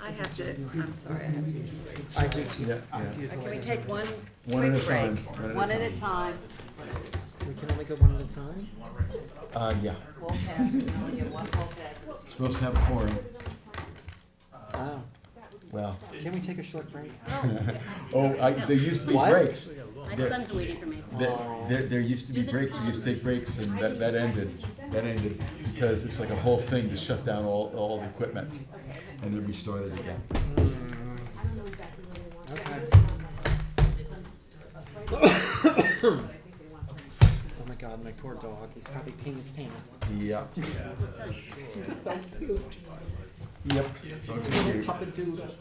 I have to, I'm sorry, I have to use the break. I do too. Yeah, Can we take one One at quick a break? time. One at a time. We can only go one at a time? Yeah. Full pass, you only get one full pass. Supposed to have a quorum. Oh. Well. Can we take a short break? There used to be What? breaks. My There- son's waiting for me. There used to be breaks, we used to take breaks, and that ended. That ended, because it's like a whole thing to shut down all the equipment, and then restart it again. Oh my god, my poor dog, he's probably peeing his pants. Yeah. He's so cute. Yep. Little puppadoodle.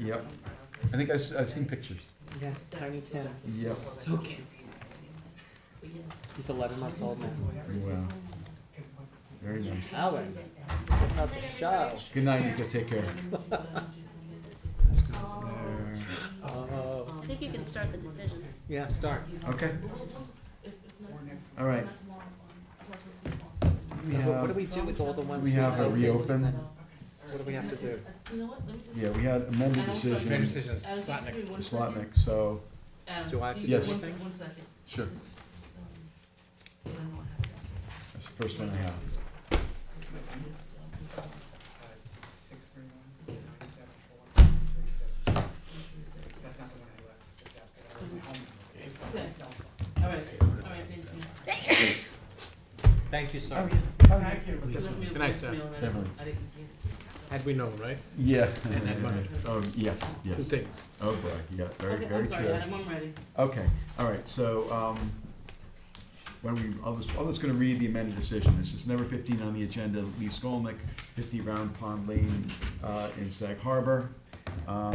Yep. I think I've seen pictures. Yes, Tiny Tim. Yep. So cute. He's 11 months old now. Wow. Very nice. Alan, give us a show. Good night, you can take care. I think you can start the decisions. Yeah, start. Okay. All right. What do we do with all the ones We have a opened? reopen. What do we have to do? Yeah, we had amended decision. Amended decision, Slotnick. Slotnick, so, Do I have to do Yes. anything? One second. sure. That's the first one I have. All right, thank you. Thank you, sir. Good night, sir. Had we known, right? Yeah. And had money. Oh, yes, yes. Two things. Oh, boy, yeah, very, Okay, very I'm sorry, true. Adam, I'm ready. Okay, all right, so, I'll just gonna read the amended decision. This is number 15 on the agenda, Lee Skolnick, 50 Round Pond Lane, in Sag Harbor. I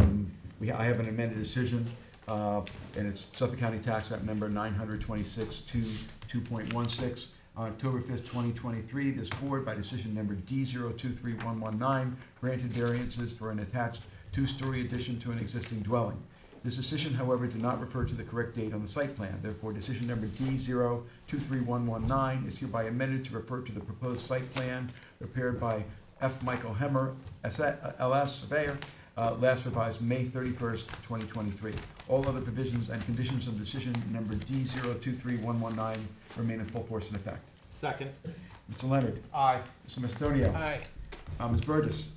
have an amended decision, and it's Suffolk County Tax Map number 926-2.16. On October 5th, 2023, this board, by decision number D023119, granted variances for an attached two-story addition to an existing dwelling. This decision, however, did not refer to the correct date on the site plan. Therefore, decision number D023119 is hereby amended to refer to the proposed site plan prepared by F. Michael Hemmer, LS Surveyor, last revised May 31st, 2023. All other provisions and conditions of decision number D023119 remain in full force and effect. Second. Mr. Leonard. Aye. Mr. Macedonia. Aye. Ms. Burgess.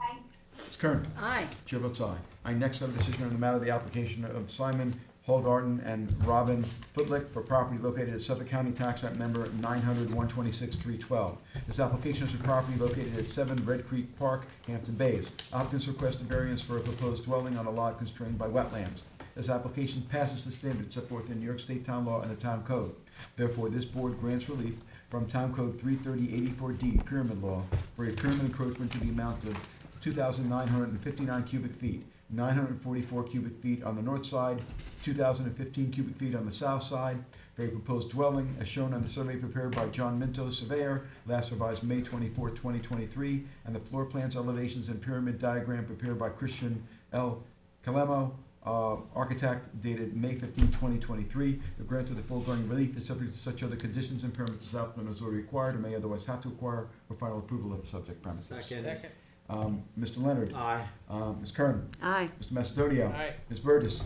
Aye. Ms. Kern. Aye. Chair votes aye. I next have a decision on the matter of the application of Simon Holgarten and Robin Footlick for property located at Suffolk County Tax Map number 900-126-312. This application is for property located at 7 Red Creek Park, Hampton Bays. Applicants request a variance for a proposed dwelling on a lot constrained by wetlands. This application passes the standards set forth in New York State Town Law and the Town Code. Therefore, this board grants relief from Town Code 330-84D, Pyramid Law, for a pyramid encroachment to the amount of 2,959 cubic feet, 944 cubic feet on the north side, 2,015 cubic feet on the south side, for a proposed dwelling as shown on the survey prepared by John Minto, Surveyor, last revised May 24, 2023, and the floor plans, elevations, and pyramid diagram prepared by Christian L. Calemo, architect, dated May 15, 2023. The grant of the foregoing relief is subject to such other conditions and permits as applicant has already required or may otherwise have to acquire for final approval of the subject premises. Second. Mr. Leonard. Aye. Ms. Kern. Aye. Mr. Macedonia. Aye. Ms. Burgess.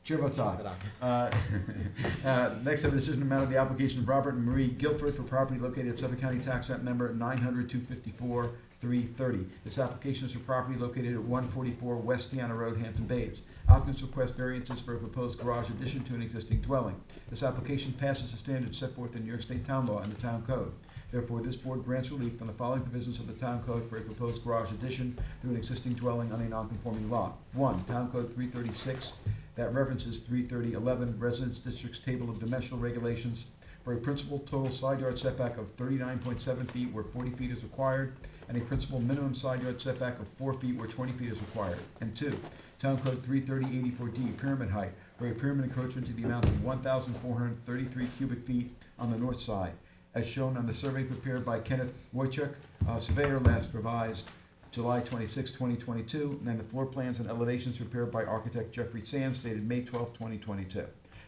Chair votes aye. Next, I have a decision to matter of the application of Robert and Marie Guilford for property located at Suffolk County Tax Map number 900-254-330. This application is for property located at 144 West Deanna Road, Hampton Bays. Applicants request variances for a proposed garage addition to an existing dwelling. This application passes the standards set forth in New York State Town Law and the Town Code. Therefore, this board grants relief from the following provisions of the Town Code for a proposed garage addition to an existing dwelling on a non-conforming lot. 1. Town Code 336, that references 33011, Residence District's Table of Dimensional Regulations, for a principal total side yard setback of 39.7 feet where 40 feet is required, and a principal minimum side yard setback of 4 feet where 20 feet is required. And 2. Town Code 33084D, pyramid height, for a pyramid encroachment to the amount of 1,433 cubic feet on the north side, as shown on the survey prepared by Kenneth Wojcik, Surveyor, last revised July 26, 2022, and then the floor plans and elevations prepared by architect Jeffrey Sands, dated May 12, 2022.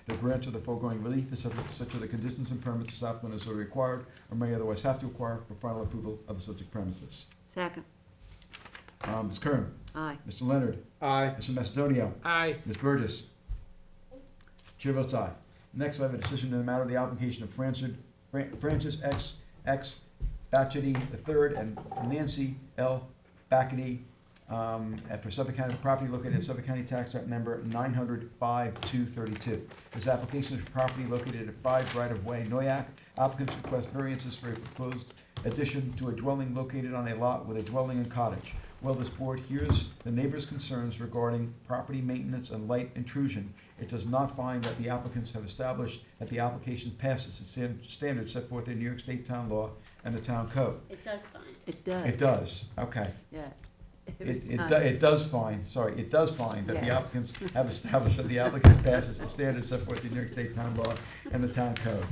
The grant of the foregoing relief is subject to such other conditions and permits as applicant is already required or may otherwise have to acquire for final approval of the subject premises. Second. Ms. Kern. Aye. Mr. Leonard. Aye. Mr. Macedonio. Aye. Ms. Burgess. Chair votes aye. Next, I have a decision in the matter of the application of Francis X. Batchety III and Nancy L. Backety for Suffolk County property located at Suffolk County Tax Map Number 900-5232. This application is for property located at 5 right-of-way Noyak. Applicants request variances for a proposed addition to a dwelling located on a lot with a dwelling and cottage. Well, this board hears the neighbors' concerns regarding property maintenance and light intrusion. It does not find that the applicants have established that the application passes the standards set forth in New York State Town Law and the Town Code. It does fine. It does. It does, okay. Yeah. It does find that the Yes. applicants have established that the applicant passes the standards set forth in New York State Town Law and the Town Code.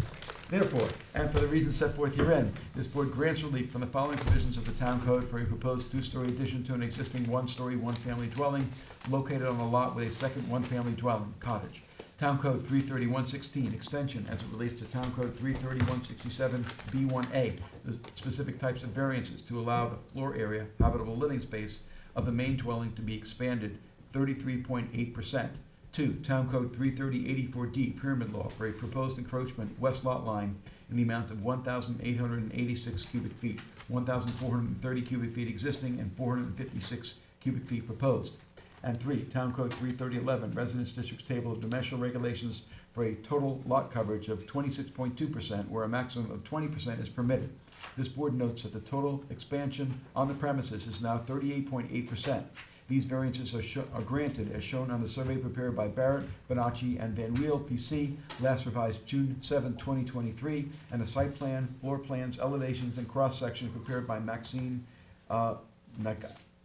Therefore, and for the reasons set forth herein, this board grants relief from the following provisions of the Town Code for a proposed 2-story addition to an existing 1-story, 1-family dwelling located on a lot with a second 1-family dwelling, cottage. Town Code 33116, extension as it relates to Town Code 33167B1A, the specific types of variances to allow the floor area, habitable living space of the main dwelling to be expanded 33.8%. 2, Town Code 33084D, Pyramid Law, for a proposed encroachment west lot line in the amount of 1,886 cubic feet, 1,430 cubic feet existing, and 456 cubic feet proposed. And 3, Town Code 33011, Residence Districts Table of Dimensional Regulations for a total lot coverage of 26.2%, where a maximum of 20% is permitted. This board notes that the total expansion on the premises is now 38.8%. These variances are granted as shown on the survey prepared by Barrett, Bonacci, and Van Weel, P.C., last revised June 7, 2023, and the site plan, floor plans, elevations, and cross-section prepared by Maxine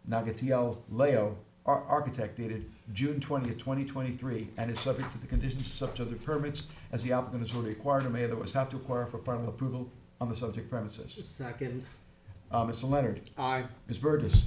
Nagatiel Leo, architect, dated June 20th, 2023, and is subject to the conditions of such other permits as the applicant has already acquired or may otherwise have to acquire for final approval on the subject premises. Second. Mr. Leonard. Aye. Ms. Burgess.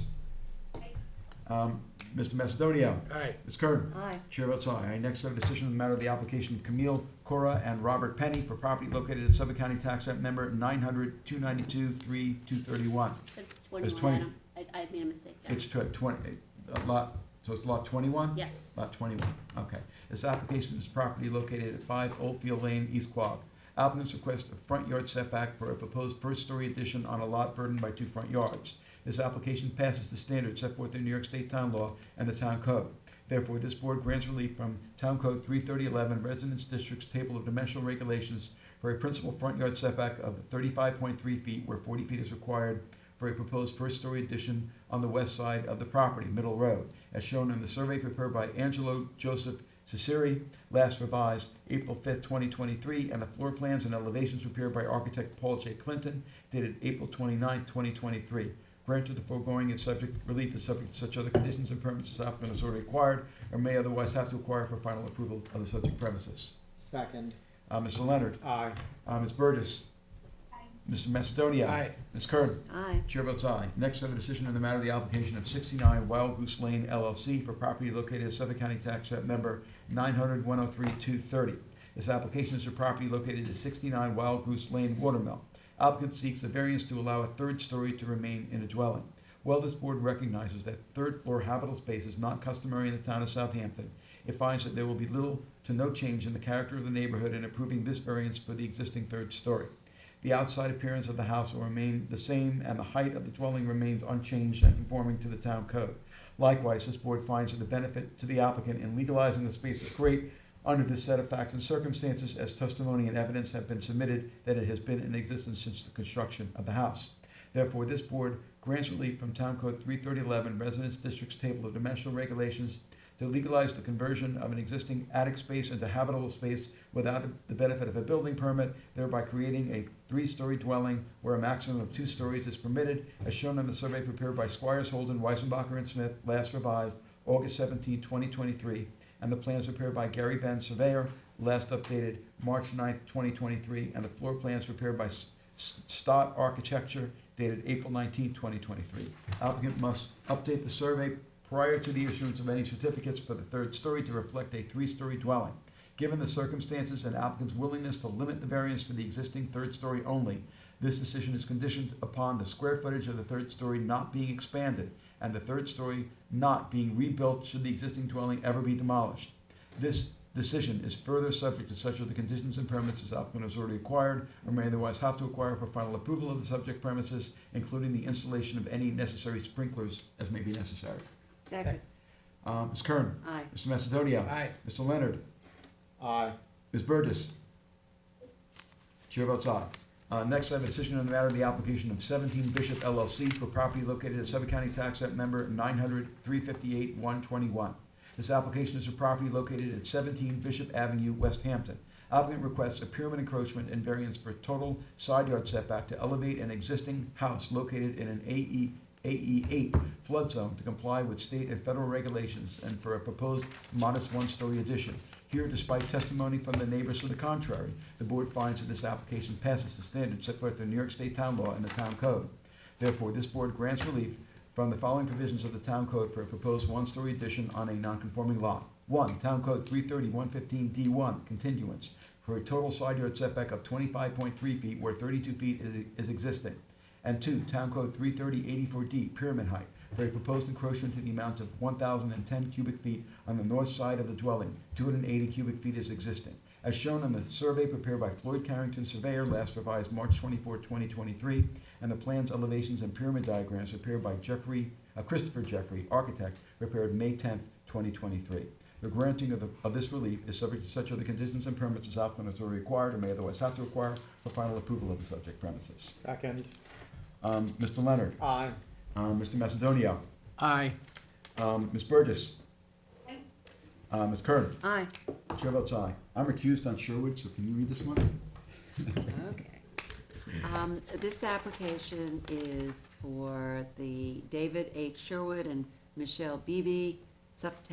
Mr. Macedonio. Aye. Ms. Kern. Aye. Chair votes aye. I next have a decision in the matter of the application of Camille Cora and Robert Penny for property located at Suffolk County Tax Map Number 900-292-3-231. It's It's 21, 20. Adam. I made a mistake there. It's 20, lot, so it's lot 21? Yes. Lot 21, okay. This application is property located at 5 Oldfield Lane, East Quogue. Applicants request a front yard setback for a proposed first-story addition on a lot burdened by 2 front yards. This application passes the standards set forth in New York State Town Law and the Town Code. Therefore, this board grants relief from Town Code 33011, Residence Districts Table of Dimensional Regulations for a principal front yard setback of 35.3 feet, where 40 feet is required for a proposed first-story addition on the west side of the property, Middle Road, as shown in the survey prepared by Angelo Joseph Ciceri, last revised April 5th, 2023, and the floor plans and elevations prepared by architect Paul J. Clinton, dated April 29th, 2023. Granted the foregoing is subject, relief is subject to such other conditions and permits as applicant has already acquired or may otherwise have to acquire for final approval of the subject premises. Second. Mr. Leonard. Aye. Ms. Burgess. Mr. Macedonia. Aye. Ms. Kern. Aye. Chair votes aye. Next, I have a decision in the matter of the application of 69 Wild Goose Lane LLC for property located at Suffolk County Tax Map Number 900-103-230. This application is for property located at 69 Wild Goose Lane Watermill. Applicant seeks a variance to allow a 3rd story to remain in a dwelling. While this board recognizes that 3rd floor habitable space is not customary in the town of Southampton, it finds that there will be little to no change in the character of the neighborhood in approving this variance for the existing 3rd story. The outside appearance of the house will remain the same, and the height of the dwelling remains unchanged and conforming to the town code. Likewise, this board finds that the benefit to the applicant in legalizing the space is great under this set of facts and circumstances, as testimony and evidence have been submitted that it has been in existence since the construction of the house. Therefore, this board grants relief from Town Code 33011, Residence Districts Table of Dimensional Regulations, to legalize the conversion of an existing attic space into habitable space without the benefit of a building permit, thereby creating a 3-story dwelling where a maximum of 2 stories is permitted, as shown on the survey prepared by Squires, Holden, Weisenbacher, and Smith, last revised August 17, 2023, and the plans prepared by Gary Ben, surveyor, last updated March 9, 2023, and the floor plans prepared by Stott Architecture, dated April 19, 2023. Applicant must update the survey prior to the issuance of any certificates for the 3rd story to reflect a 3-story dwelling. Given the circumstances and applicant's willingness to limit the variance to the existing third story only, this decision is conditioned upon the square footage of the third story not being expanded and the third story not being rebuilt should the existing dwelling ever be demolished. This decision is further subject to such of the conditions and permits as applicant has already acquired or may otherwise have to acquire for final approval of the subject premises, including the installation of any necessary sprinklers as may be necessary. Second. Ms. Kern. Aye. Mr. Macedonia. Aye. Mr. Leonard. Aye. Ms. Burgess. Chair votes aye. Next, I have a decision on the matter of the application of 17 Bishop LLC for property located at Suffolk County Tax Map Number 900-358-121. This application is for property located at 17 Bishop Avenue, West Hampton. Applicant requests a pyramid encroachment and variance for total side yard setback to elevate an existing house located in an AE8 flood zone to comply with state and federal regulations and for a proposed modest one-story addition. Here, despite testimony from the neighbors to the contrary, the board finds that this application passes the standards set forth in New York State Town Law and the Town Code. Therefore, this board grants relief from the following provisions of the Town Code for a proposed one-story addition on a non-conforming lot. 1. Town Code 330-115 D1, continuance, for a total side yard setback of 25.3 feet where 32 feet is existing. And 2. Town Code 330-84D, pyramid height, for a proposed encroachment to the amount of 1,010 cubic feet on the north side of the dwelling. 280 cubic feet is existing. As shown on the survey prepared by Floyd Carrington Surveyor, last revised March 24, 2023, and the plans, elevations, and pyramid diagrams prepared by Christopher Jeffrey, architect, prepared May 10, 2023. The granting of this relief is subject to such other conditions and permits as applicant has already acquired or may otherwise have to acquire for final approval of the subject premises. Second. Mr. Leonard. Aye. Mr. Macedonia. Aye. Ms. Burgess. Ms. Kern. Aye. Chair votes aye. I'm recused on Sherwood, so can you read this one? Okay. This application is for the David H. Sherwood and Michelle Beebe, Suffolk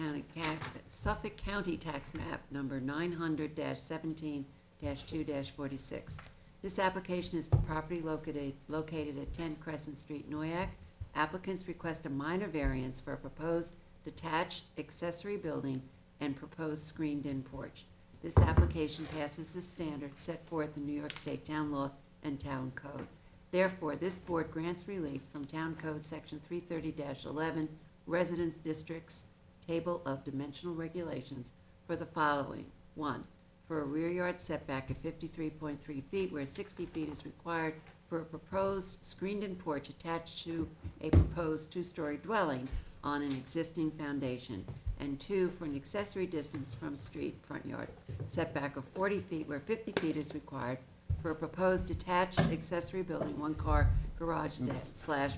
County Tax Map Number 900-17-2-46. This application is for property located at 10 Crescent Street, Noyak. Applicants request a minor variance for a proposed detached accessory building and proposed screened-in porch. This application passes the standards set forth in New York State Town Law and Town Code. Therefore, this board grants relief from Town Code Section 330-11, Residence Districts, Table of Dimensional Regulations for the following. 1. For a rear yard setback of 53.3 feet where 60 feet is required for a proposed screened-in porch attached to a proposed two-story dwelling on an existing foundation. And 2, for an accessory distance from street front yard setback of 40 feet where 50 feet is required for a proposed detached accessory building, one-car garage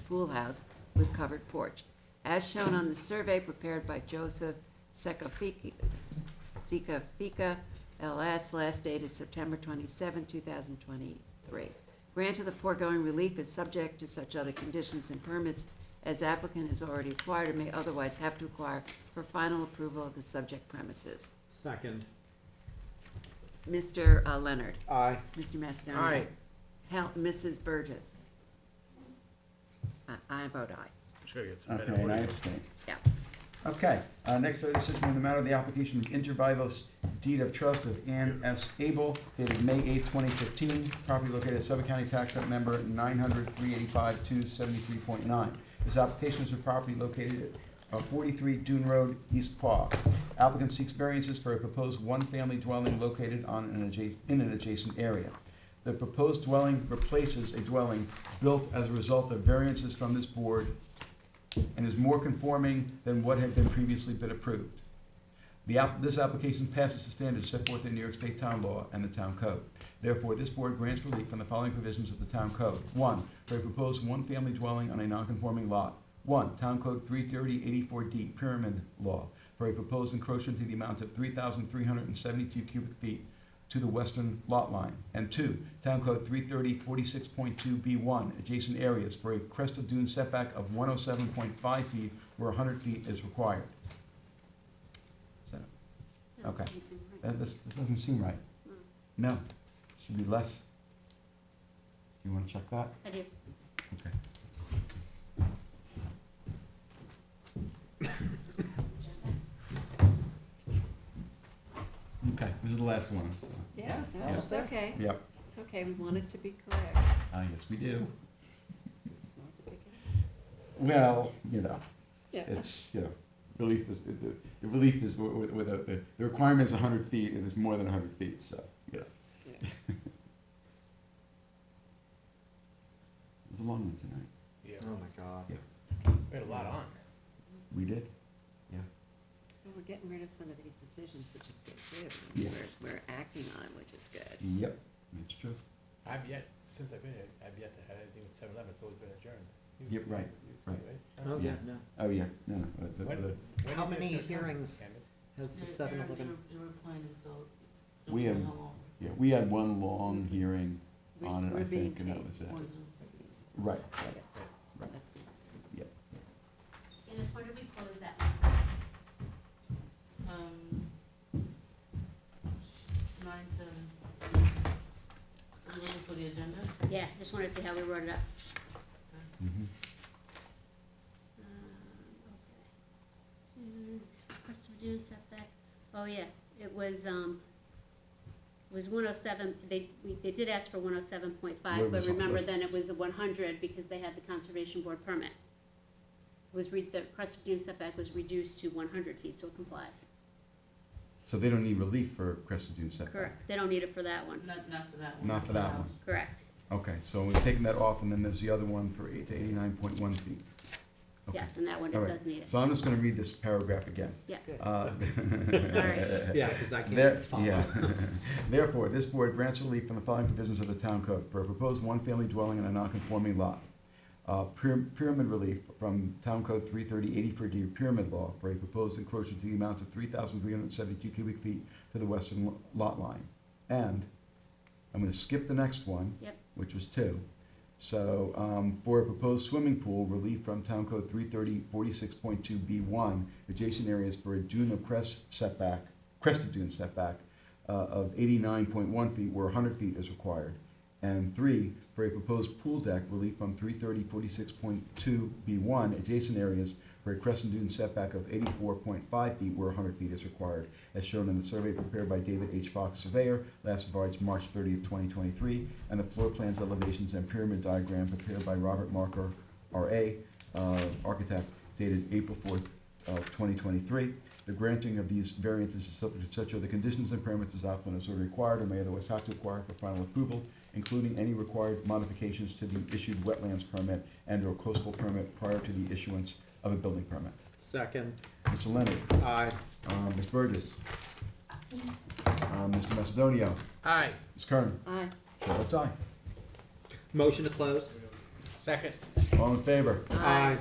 / pool house with covered porch. As shown on the survey prepared by Joseph Sikafika, LS, last dated September 27, 2023. Grant of the foregoing relief is subject to such other conditions and permits as applicant has already acquired or may otherwise have to acquire for final approval of the subject premises. Second. Mr. Leonard. Aye. Mr. Macedonia. Aye. Mrs. Burgess. I vote aye. Should get some Okay, better and I wording. abstain. Yeah. Okay, next decision on the matter of the application of inter vivos deed of trust of Ann S. Abel dated May 8, 2015, property located at Suffolk County Tax Map Number 900-385-273.9. This application is for property located at 43 Dune Road, East Quogue. Applicant seeks variances for a proposed one-family dwelling located in an adjacent area. The proposed dwelling replaces a dwelling built as a result of variances from this board and is more conforming than what had been previously been approved. This application passes the standards set forth in New York State Town Law and the Town Code. Therefore, this board grants relief from the following provisions of the Town Code. 1. For a proposed one-family dwelling on a non-conforming lot. 1. Town Code 330-84D, Pyramid Law, for a proposed encroachment to the amount of 3,372 cubic feet to the western lot line. And 2, Town Code 330-46.2B1, adjacent areas for a crest of dune setback of 107.5 feet where 100 feet is required. So, okay. This doesn't seem right. No, should be less. You want to check that? I do. Okay. Okay, This is the last one, so. Yeah, no, Yeah. it's okay. Yep. It's okay, we want it to be correct. Yes, we do. Small to begin. Well, Yeah. it's, relief is, the relief is with the requirement is 100 feet, and it's more than 100 feet, so, yeah. Yeah. It was a long one tonight. Yeah. Oh my God. We had a lot on. We did? Yeah. Well, we're getting rid of some of these decisions, which is good too. Yeah. We're acting on it, which is good. Yep, that's true. I've yet, since I've been here, I've yet to have anything with 7-Eleven, it's always been adjourned. Yep, right, right. Oh, yeah, no. Oh, yeah, no, When How you guys many gonna come, hearings Candace? has the They 7-Eleven? were planning, so. don't We know have, how long. yeah, we had one long hearing We're on it, we're I being think, and that taped. was it. Once- Right, Yes, right, that's good. yep. Candace, when did we close that? 9/7. Are you looking for the agenda? Yeah, just wanted to see how we wrote it up. Mhm. Okay. Request of June setback, oh yeah, it was 107, they did ask for 107.5, Where but was it? remember then it was a 100 because they had the conservation board permit. The request of June setback was reduced to 100 feet, so it complies. So they don't need relief for Crescent Dune setback? Correct, they don't need it for that one, Not for that one. Not for that one? correct, Okay, so we've taken that off, and then there's the other one for 8 to 89.1 feet. Okay. yes, and that one All it right. does need it, So I'm just gonna read this paragraph again. yes. Sorry. Yeah, 'cause I can't follow. Yeah. Therefore, this board grants relief from the following provisions of the town code for a proposed one-family dwelling in a non-conforming lot. Pyramid relief from Town Code 330-84D Pyramid Law for a proposed encroachment to the amount of 3,372 cubic feet to the western lot line. And I'm gonna skip the next one. Yep. Which was 2. So, for a proposed swimming pool, relief from Town Code 330-46.2B1, adjacent areas for a dune of crested dune setback of 89.1 feet where 100 feet is required. And 3, for a proposed pool deck, relief from 330-46.2B1, adjacent areas for a crescent dune setback of 84.5 feet where 100 feet is required, as shown in the survey prepared by David H. Fox Surveyor, last revised March 30th, 2023, and the floor plans, elevations, and pyramid diagram prepared by Robert Marker, R.A., architect, dated April 4th, 2023. The granting of these variances is subject to such other conditions and permits as often as are required or may otherwise have to acquire for final approval, including any required modifications to the issued wetlands permit and/or coastal permit prior to the issuance of a building permit. Second. Mr. Leonard. Aye. Ms. Burgess. Mr. Macedonio. Aye. Ms. Kern. Aye. Chair votes aye. Motion to close? Second. All in favor? Aye.